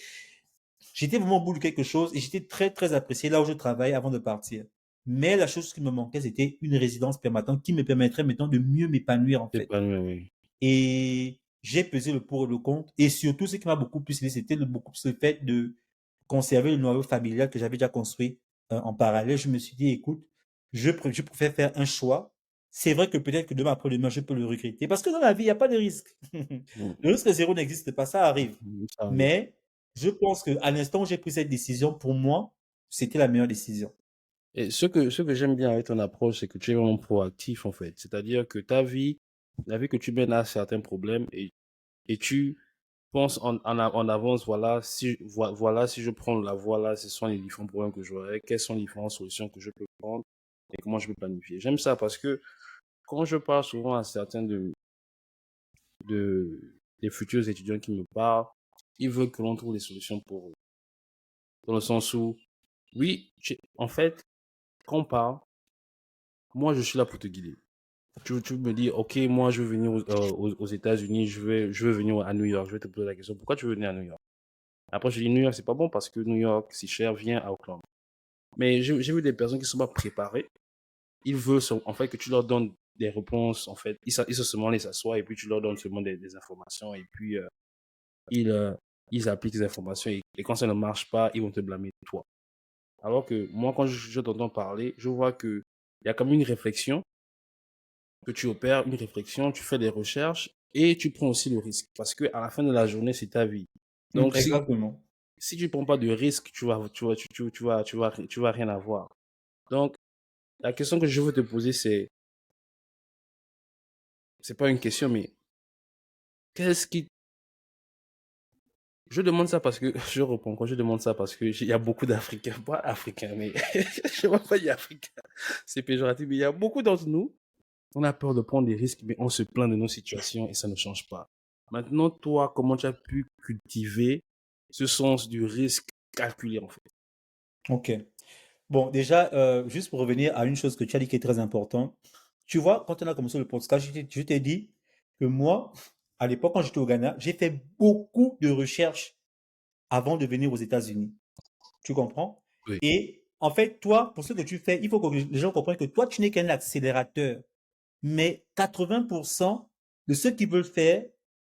J'étais vraiment au bout de quelque chose et j'étais très, très apprécié là où je travaillais avant de partir. Mais la chose qui me manquait, c'était une résidence permanente qui me permettrait maintenant de mieux m'épanouir en fait. Épanoui, oui. Et j'ai pesé le pour et le contre. Et surtout, ce qui m'a beaucoup plus aidé, c'était beaucoup plus le fait de conserver le noyau familial que j'avais déjà construit en parallèle. Je me suis dit, écoute, je préfère faire un choix. C'est vrai que peut-être que demain après-demain, je peux le regretter. Parce que dans la vie, il n'y a pas de risque. Mm. Le risque zéro n'existe pas, ça arrive. Ça arrive. Mais je pense qu'à l'instant où j'ai pris cette décision, pour moi, c'était la meilleure décision. Et ce que j'aime bien avec ton approche, c'est que tu es vraiment proactif, en fait. C'est-à-dire que la vie que tu mènes a certains problèmes et tu penses en avance, voilà, si je prends la voie là, ce sont les différents problèmes que j'aurai, quelles sont les différentes solutions que je peux prendre et comment je peux planifier. J'aime ça parce que quand je parle souvent à certains des futurs étudiants qui me parlent, ils veulent que l'on trouve des solutions pour eux. Dans le sens où, oui, en fait, quand on parle, moi, je suis là pour te guider. Tu me dis, OK, moi, je veux venir aux États-Unis, je veux venir à New York. Je vais te poser la question, pourquoi tu veux venir à New York? Après, je dis, New York, c'est pas bon parce que New York, c'est cher, viens à Auckland. Mais j'ai vu des personnes qui sont pas préparées. Ils veulent, en fait, que tu leur donnes des réponses, en fait. Ils se seulement les s'assoient et puis tu leur donnes seulement des informations et puis ils, euh, ils appliquent les informations et quand ça ne marche pas, ils vont te blâmer toi. Alors que moi, quand je t'entends parler, je vois que il y a comme une réflexion que tu opères, une réflexion, tu fais des recherches et tu prends aussi le risque. Parce que à la fin de la journée, c'est ta vie. Donc, Exactement. si tu prends pas de risque, tu vas rien avoir. Donc, la question que je veux te poser, c'est pas une question, mais qu'est-ce qui, je demande ça parce que, je reprends quand je demande ça parce que il y a beaucoup d'Africains, pas Africains, mais je vois pas, il y a Africains, c'est péjoratif, mais il y a beaucoup d'entre nous. On a peur de prendre des risques, mais on se plaint de nos situations et ça ne change pas. Maintenant, toi, comment tu as pu cultiver ce sens du risque calculé, en fait? OK. Bon, déjà, juste pour revenir à une chose que tu as dit qui est très importante. Tu vois, quand on a commencé le podcast, je t'ai dit que moi, à l'époque, quand j'étais au Ghana, j'ai fait beaucoup de recherches avant de venir aux États-Unis. Tu comprends? Oui. Et en fait, toi, pour ce que tu fais, il faut que les gens comprennent que toi, tu n'es qu'un accélérateur. Mais 80% de ceux qui veulent faire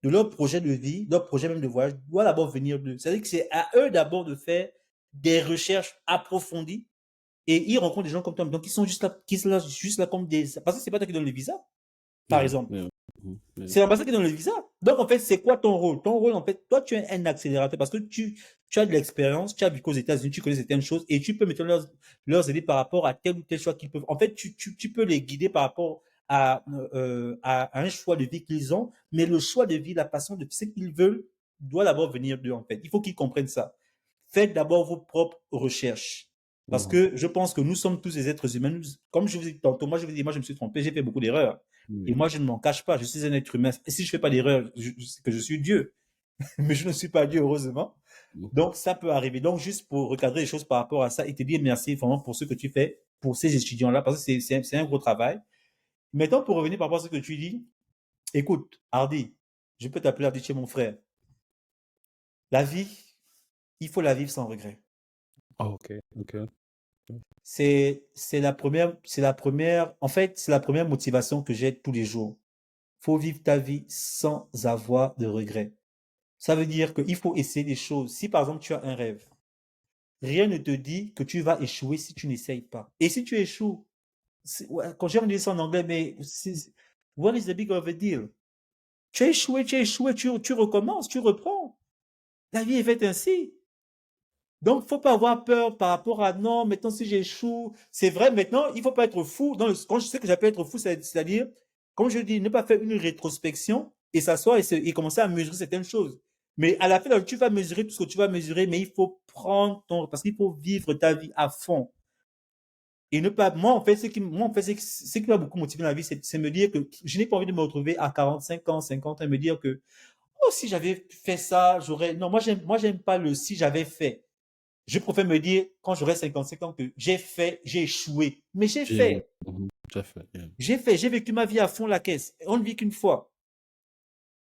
de leur projet de vie, leur projet même de voyage, doit d'abord venir d'eux. C'est-à-dire que c'est à eux d'abord de faire des recherches approfondies et ils rencontrent des gens comme toi. Donc, ils sont juste là comme des. Parce que c'est pas toi qui donne le visa, par Oui, exemple. oui, oui. C'est l'ambassade qui donne le visa. Donc, en fait, c'est quoi ton rôle? Ton rôle, en fait, toi, tu es un accélérateur parce que tu as de l'expérience, tu as vécu aux États-Unis, tu connais certaines choses et tu peux mettre leur aider par rapport à tel ou tel choix qu'ils peuvent. En fait, tu peux les guider par rapport à un choix de vie qu'ils ont, mais le choix de vie, la façon de ce qu'ils veulent doit d'abord venir d'eux, en fait. Il faut qu'ils comprennent ça. Faites d'abord vos propres recherches. Parce Mhm. que je pense que nous sommes tous des êtres humains. Comme je vous ai dit tantôt, moi, je vous dis, moi, je me suis trompé, j'ai fait beaucoup d'erreurs. Et Oui. moi, je ne m'en cache pas, je suis un être humain. Et si je fais pas d'erreur, je sais que je suis Dieu. Mais je ne suis pas Dieu, heureusement. Donc, ça peut arriver. Donc, juste pour recadrer les choses par rapport à ça et te dire merci vraiment pour ce que tu fais pour ces étudiants-là, parce que c'est un gros travail. Maintenant, pour revenir par rapport à ce que tu dis, écoute, Hardy, je peux t'appeler Hardy chez mon frère. La vie, il faut la vivre sans regret. Ah, ok, ok. En fait, c'est la première motivation que j'ai tous les jours. Faut vivre ta vie sans avoir de regrets. Ça veut dire qu'il faut essayer des choses. Si par exemple tu as un rêve, rien ne te dit que tu vas échouer si tu n'essayes pas. Et si tu échoues, ouais, quand j'ai dit ça en anglais, mais what is the big of a deal? Tu as échoué, tu recommences, tu reprends. La vie est faite ainsi. Donc, faut pas avoir peur par rapport à non, maintenant si j'échoue, c'est vrai, maintenant, il faut pas être fou. Quand je sais que j'appelle être fou, c'est-à-dire, comme je dis, ne pas faire une rétrospection et s'asseoir et commencer à mesurer certaines choses. Mais à la fin, tu vas mesurer tout ce que tu vas mesurer, mais il faut prendre ton, parce qu'il faut vivre ta vie à fond. Et ne pas, moi, en fait, ce qui m'a beaucoup motivé dans la vie, c'est me dire que je n'ai pas envie de me retrouver à 45 ans, 50 ans et me dire que, oh, si j'avais fait ça, non, moi, j'aime pas le si j'avais fait. Je préfère me dire, quand j'aurai 55 ans, que j'ai fait, j'ai échoué. Mais j'ai fait. Tout à fait. Yeah. J'ai vécu ma vie à fond la caisse. On ne vit qu'une fois.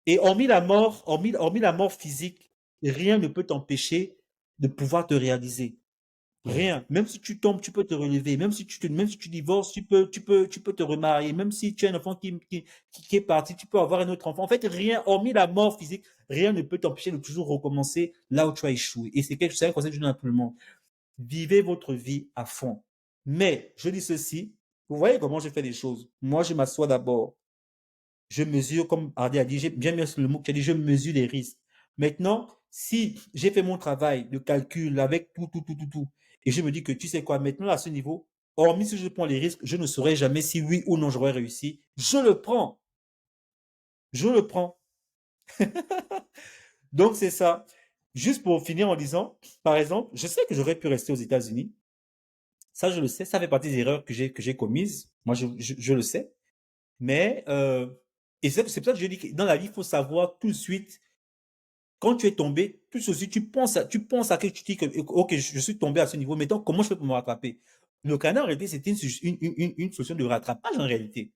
Et hormis la mort physique, rien ne peut t'empêcher de pouvoir te réaliser. Mhm. Rien. Même si tu tombes, tu peux te relever. Même si tu divorces, tu peux te remarier. Même si tu as un enfant qui est parti, tu peux avoir un autre enfant. En fait, rien, hormis la mort physique, rien ne peut t'empêcher de toujours recommencer là où tu as échoué. Et c'est un conseil que je donne à tout le monde. Vivez votre vie à fond. Mais, je dis ceci, vous voyez comment je fais les choses. Moi, je m'assois d'abord. Je mesure, comme Hardy a dit, j'ai bien mis le mot que tu as dit, je mesure les risques. Maintenant, si j'ai fait mon travail de calcul avec tout, et je me dis que tu sais quoi, maintenant à ce niveau, hormis si je prends les risques, je ne saurais jamais si oui ou non j'aurais réussi. Je le prends. Je le prends. Donc, c'est ça. Juste pour finir en disant, par exemple, je sais que j'aurais pu rester aux États-Unis. Ça, je le sais. Ça fait partie des erreurs que j'ai commises. Moi, je le sais. Mais, et c'est pour ça que je dis que dans la vie, il faut savoir tout de suite, quand tu es tombé, tout de suite, tu penses à quelque, tu dis que, ok, je suis tombé à ce niveau, maintenant, comment je fais pour me rattraper? Le Canada, en réalité, c'était une solution de rattrapage, en réalité.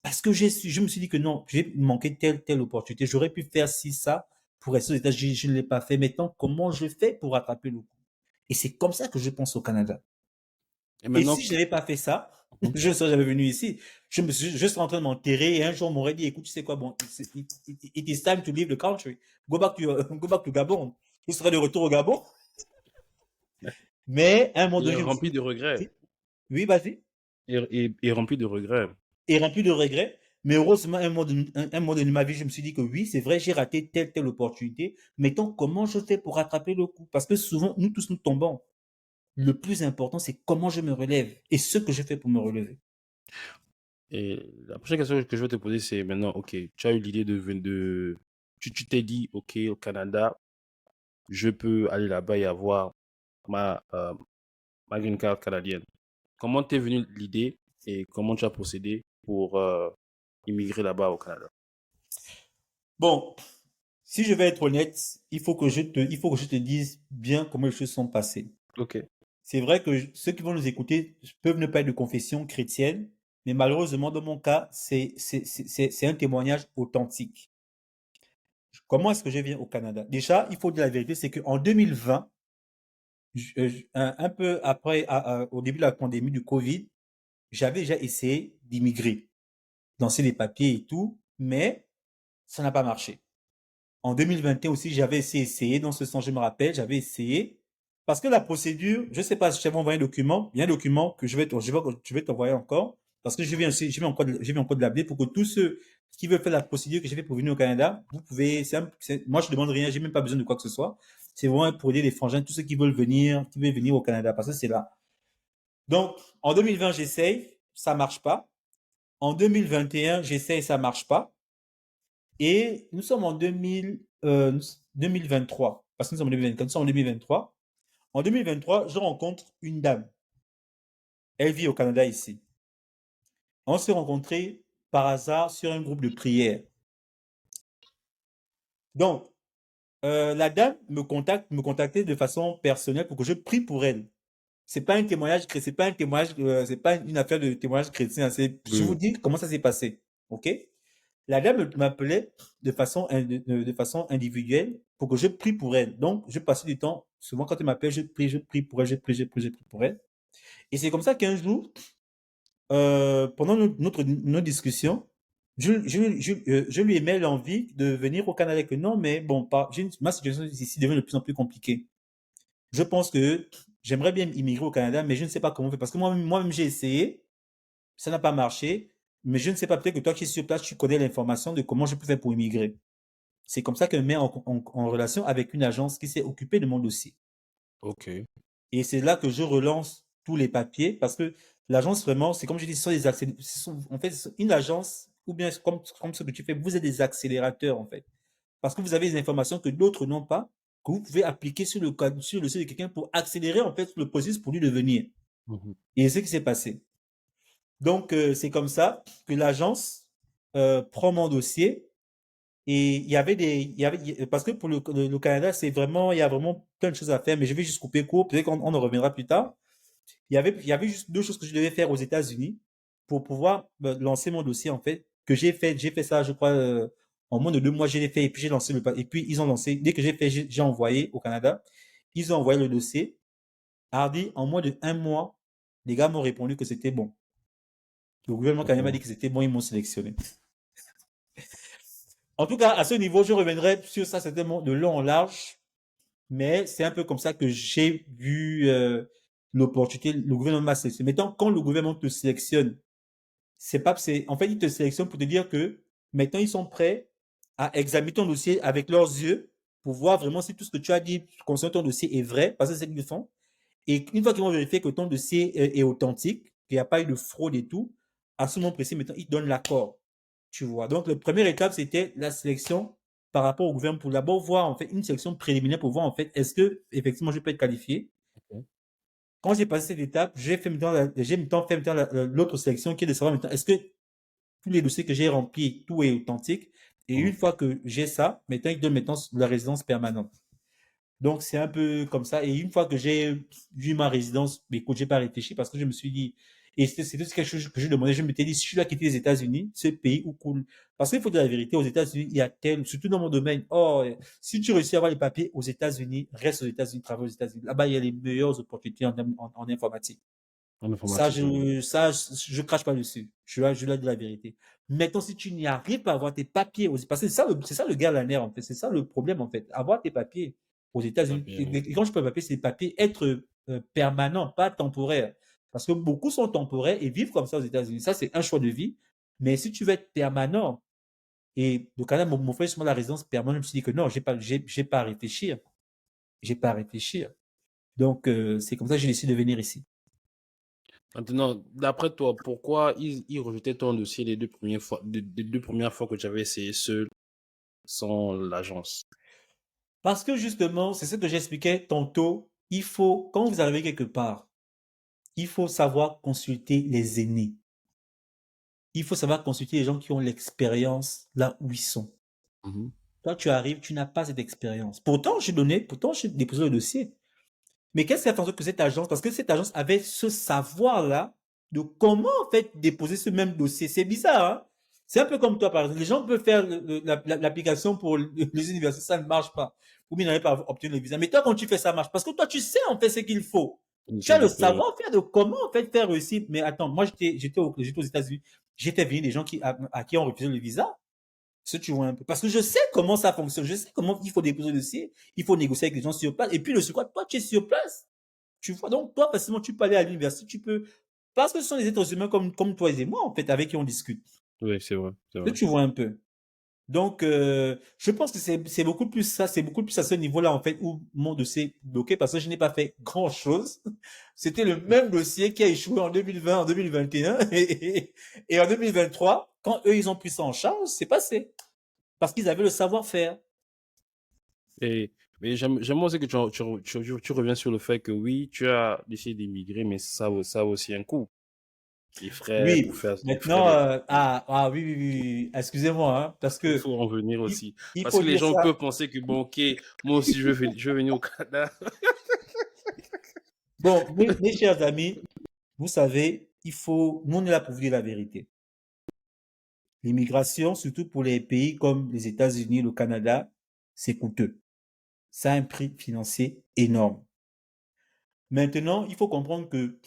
Parce que je me suis dit que non, j'ai manqué telle opportunité. J'aurais pu faire ci, ça, pour rester aux États-Unis. Je ne l'ai pas fait. Maintenant, comment je fais pour rattraper le coup? Et c'est comme ça que je pense au Canada. Et Et maintenant, si je n'avais pas fait ça, mhm. je ne serais jamais venu ici. Je serais en train de m'enterrer et un jour on m'aurait dit, écoute, tu sais quoi, bon, it is time to leave the country. Go back to Gabon. Je serais de retour au Gabon. Mais à un moment Il est donné, je me suis rempli dit, de regrets. oui, vas-y. Et rempli de regrets. Et rempli de regrets. Mais heureusement, un moment donné de ma vie, je me suis dit que oui, c'est vrai, j'ai raté telle opportunité. Mettons, comment je fais pour rattraper le coup? Parce que souvent, nous tous, nous tombons. Le plus important, c'est comment je me relève et ce que je fais pour me relever. Et la prochaine question que je vais te poser, c'est maintenant, ok, tu as eu l'idée tu t'es dit, ok, au Canada, je peux aller là-bas et avoir ma, euh, ma green card canadienne. Comment t'es venue l'idée et comment tu as procédé pour immigrer là-bas au Canada? Bon, si je vais être honnête, il faut que je te dise bien comment les choses sont passées. Ok. C'est vrai que ceux qui vont nous écouter peuvent ne pas être de confession chrétienne, mais malheureusement, dans mon cas, c'est un témoignage authentique. Comment est-ce que je viens au Canada? Déjà, il faut dire la vérité, c'est qu'en 2020, un peu après, au début de la pandémie du Covid, j'avais déjà essayé d'immigrer, lancer les papiers et tout, mais ça n'a pas marché. En 2021 aussi, j'avais essayé, dans ce sens, je me rappelle, j'avais essayé, parce que la procédure, je ne sais pas si je t'avais envoyé un document, il y a un document que je vais t'envoyer encore, parce que je vais encore de l'appeler pour que tous ceux qui veulent faire la procédure que j'ai fait pour venir au Canada, vous pouvez, moi je demande rien, j'ai même pas besoin de quoi que ce soit. C'est vraiment pour aider les frangins, tous ceux qui veulent venir au Canada, parce que c'est là. Donc, en 2020, j'essaye, ça marche pas. En 2021, j'essaye, ça marche pas. Et nous sommes en 2023, parce que nous sommes en 2024, nous sommes en 2023. En 2023, je rencontre une dame. Elle vit au Canada ici. On s'est rencontrés par hasard sur un groupe de prière. Donc, la dame me contactait de façon personnelle pour que je prie pour elle. C'est pas un témoignage, c'est pas une affaire de témoignage chrétien. Je vous Oui. dis comment ça s'est passé. OK? La dame m'appelait de façon individuelle pour que je prie pour elle. Donc, je passais du temps, souvent quand elle m'appelle, je prie pour elle, je prie pour elle. Et c'est comme ça qu'un jour, pendant nos discussions, je lui émets l'envie de venir au Canada. Que non, mais bon, ma situation ici devient de plus en plus compliquée. Je pense que j'aimerais bien immigrer au Canada, mais je ne sais pas comment faire. Parce que moi-même j'ai essayé, ça n'a pas marché. Mais je ne sais pas, peut-être que toi qui es sur place, tu connais l'information de comment je peux faire pour immigrer. C'est comme ça que je me mets en relation avec une agence qui s'est occupée de mon dossier. Ok. Et c'est là que je relance tous les papiers parce que l'agence, vraiment, c'est comme je dis, en fait, une agence, ou bien comme ce que tu fais, vous êtes des accélérateurs, en fait. Parce que vous avez des informations que d'autres n'ont pas, que vous pouvez appliquer sur le site de quelqu'un pour accélérer, en fait, le processus pour lui de venir. Mhm. Et c'est ce qui s'est passé. Donc, c'est comme ça que l'agence prend mon dossier. Et parce que pour le Canada, il y a vraiment plein de choses à faire, mais je vais juste couper court, peut-être qu'on on en reviendra plus tard. Il y avait juste deux choses que je devais faire aux États-Unis pour pouvoir lancer mon dossier, en fait, que j'ai fait ça, je crois, en moins de 2 mois, j'ai fait, et puis j'ai lancé et puis ils ont lancé, dès que j'ai fait, j'ai envoyé au Canada, ils ont envoyé le dossier. Hardy, en moins de 1 mois, les gars m'ont répondu que c'était bon. Le gouvernement canadien m'a dit Mhm. que c'était bon, ils m'ont sélectionné. En tout cas, à ce niveau, je reviendrai sur ça certainement de long en large, mais c'est un peu comme ça que j'ai vu l'opportunité, le gouvernement m'a sélectionné. Maintenant, quand le gouvernement te sélectionne, en fait, ils te sélectionnent pour te dire que maintenant, ils sont prêts à examiner ton dossier avec leurs yeux pour voir vraiment si tout ce que tu as dit concernant ton dossier est vrai, parce que c'est ce qu'ils font. Et une fois qu'ils vont vérifier que ton dossier est authentique, qu'il n'y a pas eu de fraude et tout, à ce moment précis, maintenant, ils donnent l'accord. Tu vois. Donc, la première étape, c'était la sélection par rapport au gouvernement pour d'abord voir, en fait, une sélection préliminaire pour voir, en fait, est-ce que, effectivement, je peux être qualifié. Ok. Quand j'ai passé cette étape, j'ai maintenant fait l'autre sélection qui est de savoir maintenant, est-ce que tous les dossiers que j'ai remplis, tout est authentique. Et une Mhm. fois que j'ai ça, maintenant, ils donnent maintenant la résidence permanente. Donc, c'est un peu comme ça. Et une fois que j'ai vu ma résidence, mais écoute, j'ai pas réfléchi parce que je me suis dit, et c'était quelque chose que je demandais, je m'étais dit, si je dois quitter les États-Unis, ce pays où cool. Parce qu'il faut dire la vérité, aux États-Unis, il y a surtout dans mon domaine, oh, si tu réussis à avoir les papiers aux États-Unis, reste aux États-Unis, travaille aux États-Unis. Là-bas, il y a les meilleures opportunités en informatique. En informatique, oui. Je crache pas dessus. Je dois dire la vérité. Maintenant, si tu n'y arrives pas à avoir tes papiers, parce que c'est ça le gars la nerf, en fait. C'est ça le problème, en fait. Avoir tes papiers aux États-Unis. Papier, oui. Et quand je parle de papiers, c'est des papiers être permanent, pas temporaire. Parce que beaucoup sont temporaires et vivent comme ça aux États-Unis. Ça, c'est un choix de vie. Mais si tu veux être permanent, et le Canada m'offrait justement la résidence permanente, je me suis dit que non, j'ai pas à réfléchir. J'ai pas à réfléchir. Donc, c'est comme ça que j'ai décidé de venir ici. Maintenant, d'après toi, pourquoi ils rejetaient ton dossier les deux premières fois que tu avais essayé seul, sans l'agence? Parce que justement, c'est ce que j'expliquais tantôt, quand vous arrivez quelque part, il faut savoir consulter les aînés. Il faut savoir consulter les gens qui ont l'expérience là où ils sont. Mhm. Toi, tu arrives, tu n'as pas cette expérience. Pourtant, j'ai déposé le dossier. Mais qu'est-ce qui a fait en sorte que cette agence, parce que cette agence avait ce savoir-là de comment en fait déposer ce même dossier. C'est bizarre, hein? C'est un peu comme toi, par exemple. Les gens peuvent faire l'application pour les universités, ça ne marche pas. Ou bien n'arrivent pas à obtenir le visa. Mais toi, quand tu fais, ça marche. Parce que toi, tu sais en fait ce qu'il faut. Tu as le Exactement. savoir-faire de comment en fait faire réussir. Mais attends, moi, j'étais aux États-Unis. J'ai fait venir des gens à qui ont refusé le visa. Ce tu vois un peu. Parce que je sais comment ça fonctionne. Je sais comment il faut déposer le dossier. Il faut négocier avec les gens sur place. Et puis le surcroît, toi, tu es sur place. Tu vois, donc toi, facilement, tu peux aller à l'université, tu peux. Parce que ce sont des êtres humains comme toi et moi, en fait, avec qui on discute. Oui, c'est vrai, c'est vrai. Tu vois un peu. Donc, je pense que c'est beaucoup plus ça, c'est beaucoup plus à ce niveau-là, en fait, où mon dossier est bloqué parce que je n'ai pas fait grand-chose. C'était le même dossier qui a échoué en 2020, en 2021 et en 2023, quand eux, ils ont pris ça en charge, c'est passé. Parce qu'ils avaient le savoir-faire. Et, mais j'aime aussi que tu reviens sur le fait que oui, tu as décidé d'immigrer, mais ça a aussi un coût. Les frais pour Oui, faire, les frais maintenant, oui, oui, oui, oui. Excusez-moi, hein, parce il que faut en venir il, aussi. il Parce faut que les dire gens ça. peuvent penser que bon, ok, moi aussi je veux venir au Canada. Bon, mes chers amis, vous savez, nous on est là pour vous dire la vérité. L'immigration, surtout pour les pays comme les États-Unis, le Canada, c'est coûteux. Ça a un prix financier énorme. Maintenant, il faut comprendre que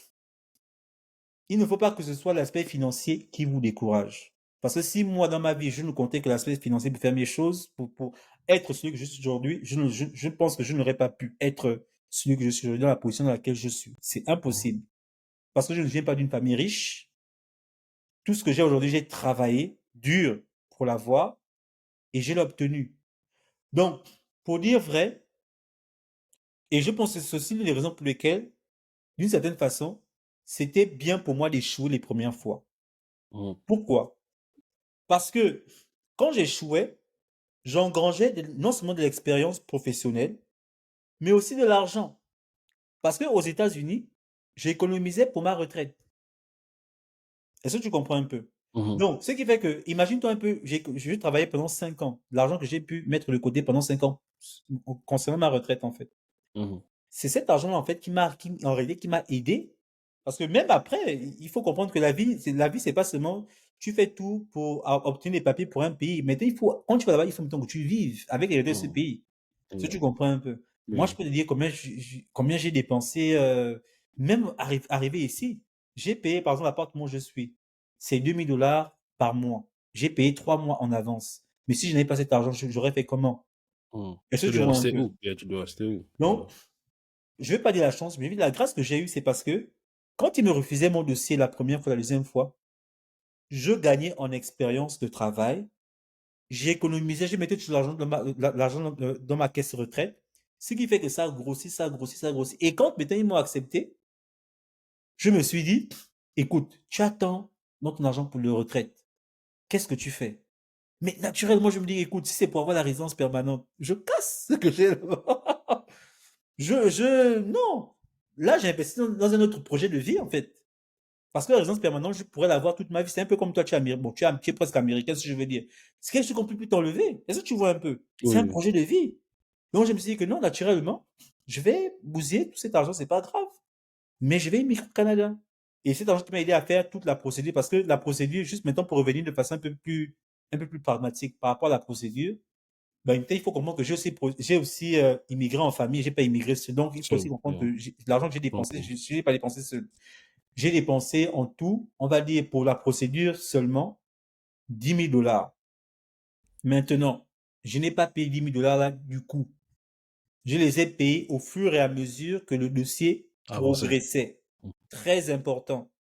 il ne faut pas que ce soit l'aspect financier qui vous décourage. Parce que si moi, dans ma vie, je ne comptais que l'aspect financier pour faire mes choses, pour être celui que je suis aujourd'hui, je pense que je n'aurais pas pu être celui que je suis aujourd'hui dans la position dans laquelle je suis. C'est impossible. Parce que je ne viens pas d'une famille riche. Tout ce que j'ai aujourd'hui, j'ai travaillé dur pour l'avoir et je l'ai obtenu. Donc, pour dire vrai, et je pense que c'est aussi l'une des raisons pour lesquelles, d'une certaine façon, c'était bien pour moi d'échouer les premières fois. Mhm, Pourquoi? Parce que quand j'échouais, j'engrangeais non seulement de l'expérience professionnelle, mais aussi de l'argent. Parce qu'aux États-Unis, j'économisais pour ma retraite. Est-ce que tu comprends un peu? mhm, Donc, ce qui fait que, imagine-toi un peu, j'ai travaillé pendant 5 ans. L'argent que j'ai pu mettre de côté pendant 5 ans, concernant ma retraite, en fait. mhm, C'est cet argent-là, en fait, en réalité, qui m'a aidé. Parce que même après, il faut comprendre que la vie, c'est pas seulement, tu fais tout pour obtenir les papiers pour un pays. Mais quand tu vas là-bas, il faut maintenant que tu vives avec les réalités de ce mhm. pays. Si tu Yeah. comprends un peu. Moi, je Oui. peux te dire combien j'ai dépensé, même arrivé ici. J'ai payé, par exemple, l'appartement où je suis. C'est 2 000 $ par mois. J'ai payé 3 mois en avance. Mais si je n'avais pas cet argent, j'aurais fait comment? Mhm. Est-ce que Tu tu dois vois un rester peu? où? Yeah, tu dois rester où? Donc, Yeah. je vais pas dire la chance, mais la grâce que j'ai eue, c'est parce que quand ils me refusaient mon dossier la première fois, la deuxième fois, je gagnais en expérience de travail. J'économisais, je mettais tout l'argent l'argent dans ma caisse retraite. Ce qui fait que ça grossit, ça grossit, ça grossit. Et quand maintenant ils m'ont accepté, je me suis dit, écoute, tu attends dans ton argent pour le retraite. Qu'est-ce que tu fais? Mais naturellement, je me dis, écoute, si c'est pour avoir la résidence permanente, je casse ce que j'ai là-bas. Non. Là, j'ai investi dans un autre projet de vie, en fait. Parce que la résidence permanente, je pourrais l'avoir toute ma vie. C'est un peu comme toi, bon, tu es presque américain, si je veux dire. C'est quelque chose qu'on peut plus t'enlever. Est-ce que tu vois un peu? C'est Oui, un oui. projet de vie. Donc, je me suis dit que non, naturellement, je vais bousiller tout cet argent, c'est pas grave. Mais je vais immigrer au Canada. Et cet argent qui m'a aidé à faire toute la procédure, parce que la procédure, juste maintenant pour revenir de façon un peu plus pragmatique par rapport à la procédure, ben, il faut comprendre que j'ai aussi immigré en famille, j'ai pas immigré seul. Donc, il faut aussi comprendre Yeah. que l'argent que j'ai Je dépensé, comprends. je l'ai pas dépensé seul. J'ai dépensé en tout, on va dire pour la procédure seulement 10 000 $. Maintenant, je n'ai pas payé 10 000 $ là du coup. Je les ai payés au fur et à mesure que le dossier Avancez. progressait. Très important.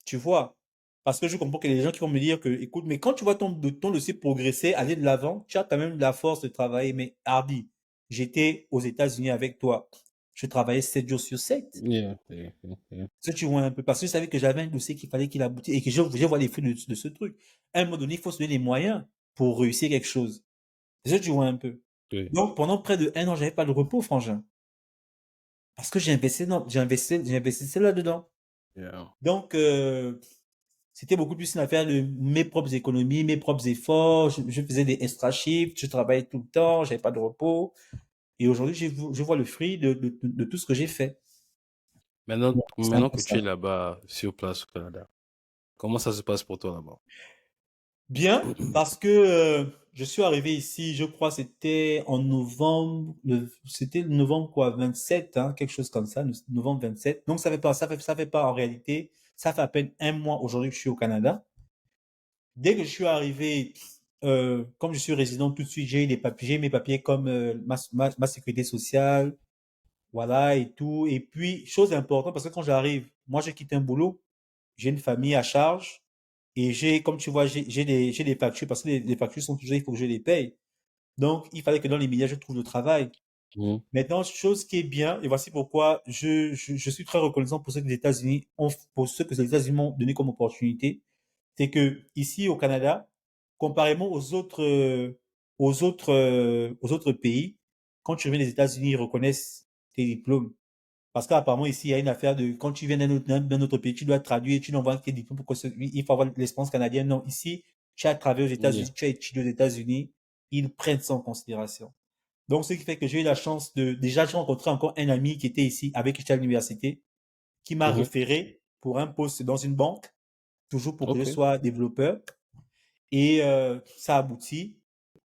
Tu vois? Parce que je comprends qu'il y a des gens qui vont me dire que, écoute, mais quand tu vois ton dossier progresser, aller de l'avant, tu as quand même la force de travailler. Mais Hardy, j'étais aux États-Unis avec toi. Je travaillais 7 jours sur 7. Yeah, yeah, yeah, yeah. Ça, tu vois un peu. Parce que je savais que j'avais un dossier qu'il fallait qu'il aboutisse et que je vois les fruits de ce truc. À un moment donné, il faut se donner les moyens pour réussir quelque chose. Ça, tu vois un peu. Oui. Donc, pendant près de 1 an, j'avais pas de repos, frangin. Parce que j'ai investi là-dedans. Yeah. Donc, c'était beaucoup plus une affaire de mes propres économies, mes propres efforts. Je faisais des extra shifts, je travaillais tout le temps, j'avais pas de repos. Et aujourd'hui, je vois le fruit de tout ce que j'ai fait. Maintenant, Donc, c'est un maintenant peu que tu es ça. là-bas, sur place au Canada, comment ça se passe pour toi là-bas? Bien, parce que je suis arrivé ici, je crois c'était en novembre, c'était le novembre quoi, 27, hein, quelque chose comme ça, novembre 27. Donc ça fait pas en réalité, ça fait à peine un mois aujourd'hui que je suis au Canada. Dès que je suis arrivé, comme je suis résident tout de suite, j'ai eu des papiers, j'ai eu mes papiers comme ma sécurité sociale, voilà et tout. Et puis, chose importante, parce que quand j'arrive, moi j'ai quitté un boulot, j'ai une famille à charge et j'ai, comme tu vois, j'ai des factures parce que les factures sont toujours, il faut que je les paye. Donc, il fallait que dans les médias, je trouve le travail. Mhm. Maintenant, chose qui est bien, et voici pourquoi je suis très reconnaissant pour ce que les États-Unis ont, pour ce que les États-Unis m'ont donné comme opportunité. C'est que ici au Canada, comparément aux autres pays, quand tu viens des États-Unis, ils reconnaissent tes diplômes. Parce qu'apparemment, ici, il y a une affaire de quand tu viens d'un autre pays, tu dois traduire, tu n'envoies que tes diplômes pour que il faut avoir l'expérience canadienne. Non, ici, tu as travaillé aux Yeah. États-Unis, tu as étudié aux États-Unis, ils prennent ça en considération. Donc, ce qui fait que j'ai eu la chance déjà, j'ai rencontré encore un ami qui était ici, avec qui j'étais à l'université, qui m'a Mhm. référé pour un poste dans une banque, toujours pour que je Ok. sois développeur. Et ça aboutit.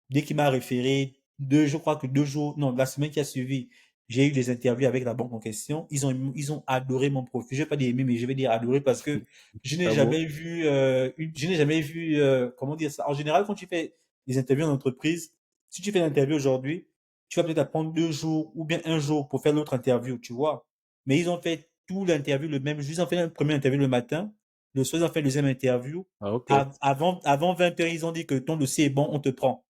Dès qu'il m'a référé, je crois que 2 jours, non, la semaine qui a suivi, j'ai eu des interviews avec la banque en question. Ils ont adoré mon profil. Je vais pas dire aimé, mais je vais dire adoré parce que Ah bon? je n'ai jamais vu, comment dire ça. En général, quand tu fais des interviews en entreprise, si tu fais l'interview aujourd'hui, tu vas peut-être apprendre 2 jours ou bien un jour pour faire l'autre interview, tu vois. Mais ils ont fait tout l'interview le même jour. Ils ont fait la première interview le matin. Le soir, ils ont fait la deuxième interview. Ah, ok. Avant 20 heures, ils ont dit que ton dossier est bon, on te prend.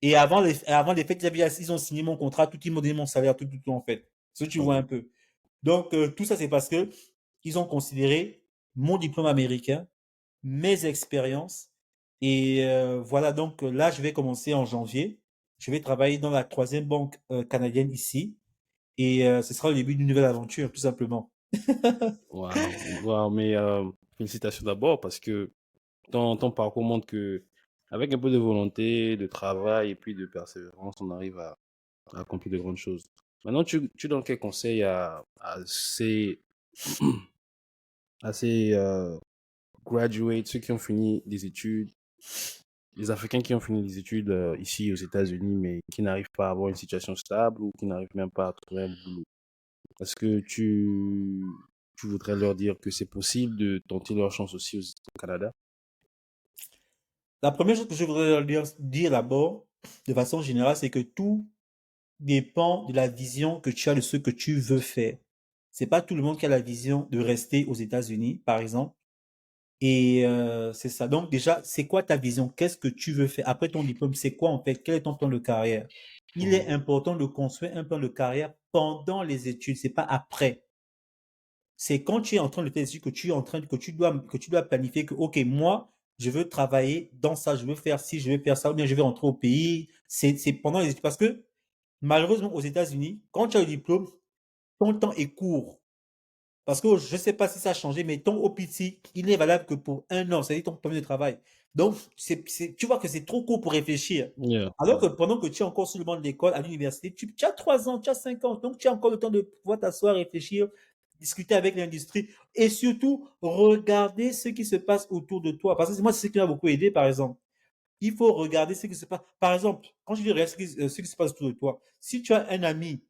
Et avant les fêtes, ils ont signé mon contrat, tout, ils m'ont donné mon salaire, tout, en fait. Ce que tu Ah vois bon. un peu. Donc, tout ça, c'est parce que ils ont considéré mon diplôme américain, mes expériences. Et voilà, donc là, je vais commencer en janvier. Je vais travailler dans la troisième banque canadienne ici. Et ce sera le début d'une nouvelle aventure, tout simplement. Waouh. Waouh, mais félicitations d'abord parce que ton parcours montre que avec un peu de volonté, de travail et puis de persévérance, on arrive à accomplir de grandes choses. Maintenant, tu donnes quel conseil à ces graduates, ceux qui ont fini des études, les Africains qui ont fini des études ici aux États-Unis, mais qui n'arrivent pas à avoir une situation stable ou qui n'arrivent même pas à trouver un boulot? Est-ce que tu voudrais leur dire que c'est possible de tenter leur chance aussi au Canada? La première chose que je voudrais leur dire d'abord, de façon générale, c'est que tout dépend de la vision que tu as de ce que tu veux faire. C'est pas tout le monde qui a la vision de rester aux États-Unis, par exemple. Et c'est ça. Donc déjà, c'est quoi ta vision? Qu'est-ce que tu veux faire? Après ton diplôme, c'est quoi en fait? Quel est ton plan de carrière? Il est Mhm. important de construire un plan de carrière pendant les études, c'est pas après. C'est quand tu es en train de faire des études que tu es en train que tu dois planifier que OK, moi, je veux travailler dans ça, je veux faire ci, je veux faire ça, ou bien je vais rentrer au pays. C'est pendant les études parce que malheureusement aux États-Unis, quand tu as le diplôme, ton temps est court. Parce que je ne sais pas si ça a changé, mais ton OPT, il n'est valable que pour un an, c'est-à-dire ton permis de travail. Donc, tu vois que c'est trop court pour réfléchir. Yeah. Alors que pendant que tu es encore sur le banc de l'école, à l'université, tu as 3 ans, tu as 5 ans, donc tu as encore le temps de pouvoir t'asseoir, réfléchir, discuter avec l'industrie et surtout regarder ce qui se passe autour de toi. Parce que moi, c'est ce qui m'a beaucoup aidé, par exemple. Il faut regarder ce qui se passe. Par exemple, quand je dis regarde ce qui se passe autour de toi, si tu as un ami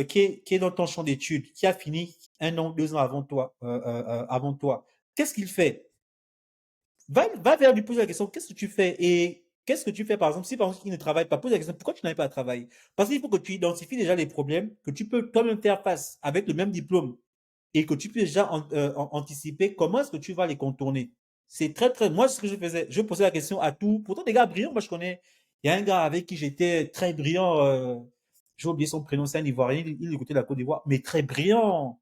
qui est dans ton champ d'études, qui a fini 1 an, 2 ans avant toi, qu'est-ce qu'il fait? Va vers lui poser la question, qu'est-ce que tu fais? Et qu'est-ce que tu fais, par exemple, si par exemple il ne travaille pas, pose la question, pourquoi tu n'arrives pas à travailler? Parce qu'il faut que tu identifies déjà les problèmes que tu peux toi-même faire face avec le même diplôme et que tu puisses déjà anticiper comment est-ce que tu vas les contourner. C'est très, très. Moi, ce que je faisais, je posais la question à tout. Pourtant, des gars brillants, moi, je connais. Il y a un gars avec qui j'étais très brillant. J'ai oublié son prénom, c'est un Ivoirien. Il est côté de la Côte d'Ivoire, mais très brillant.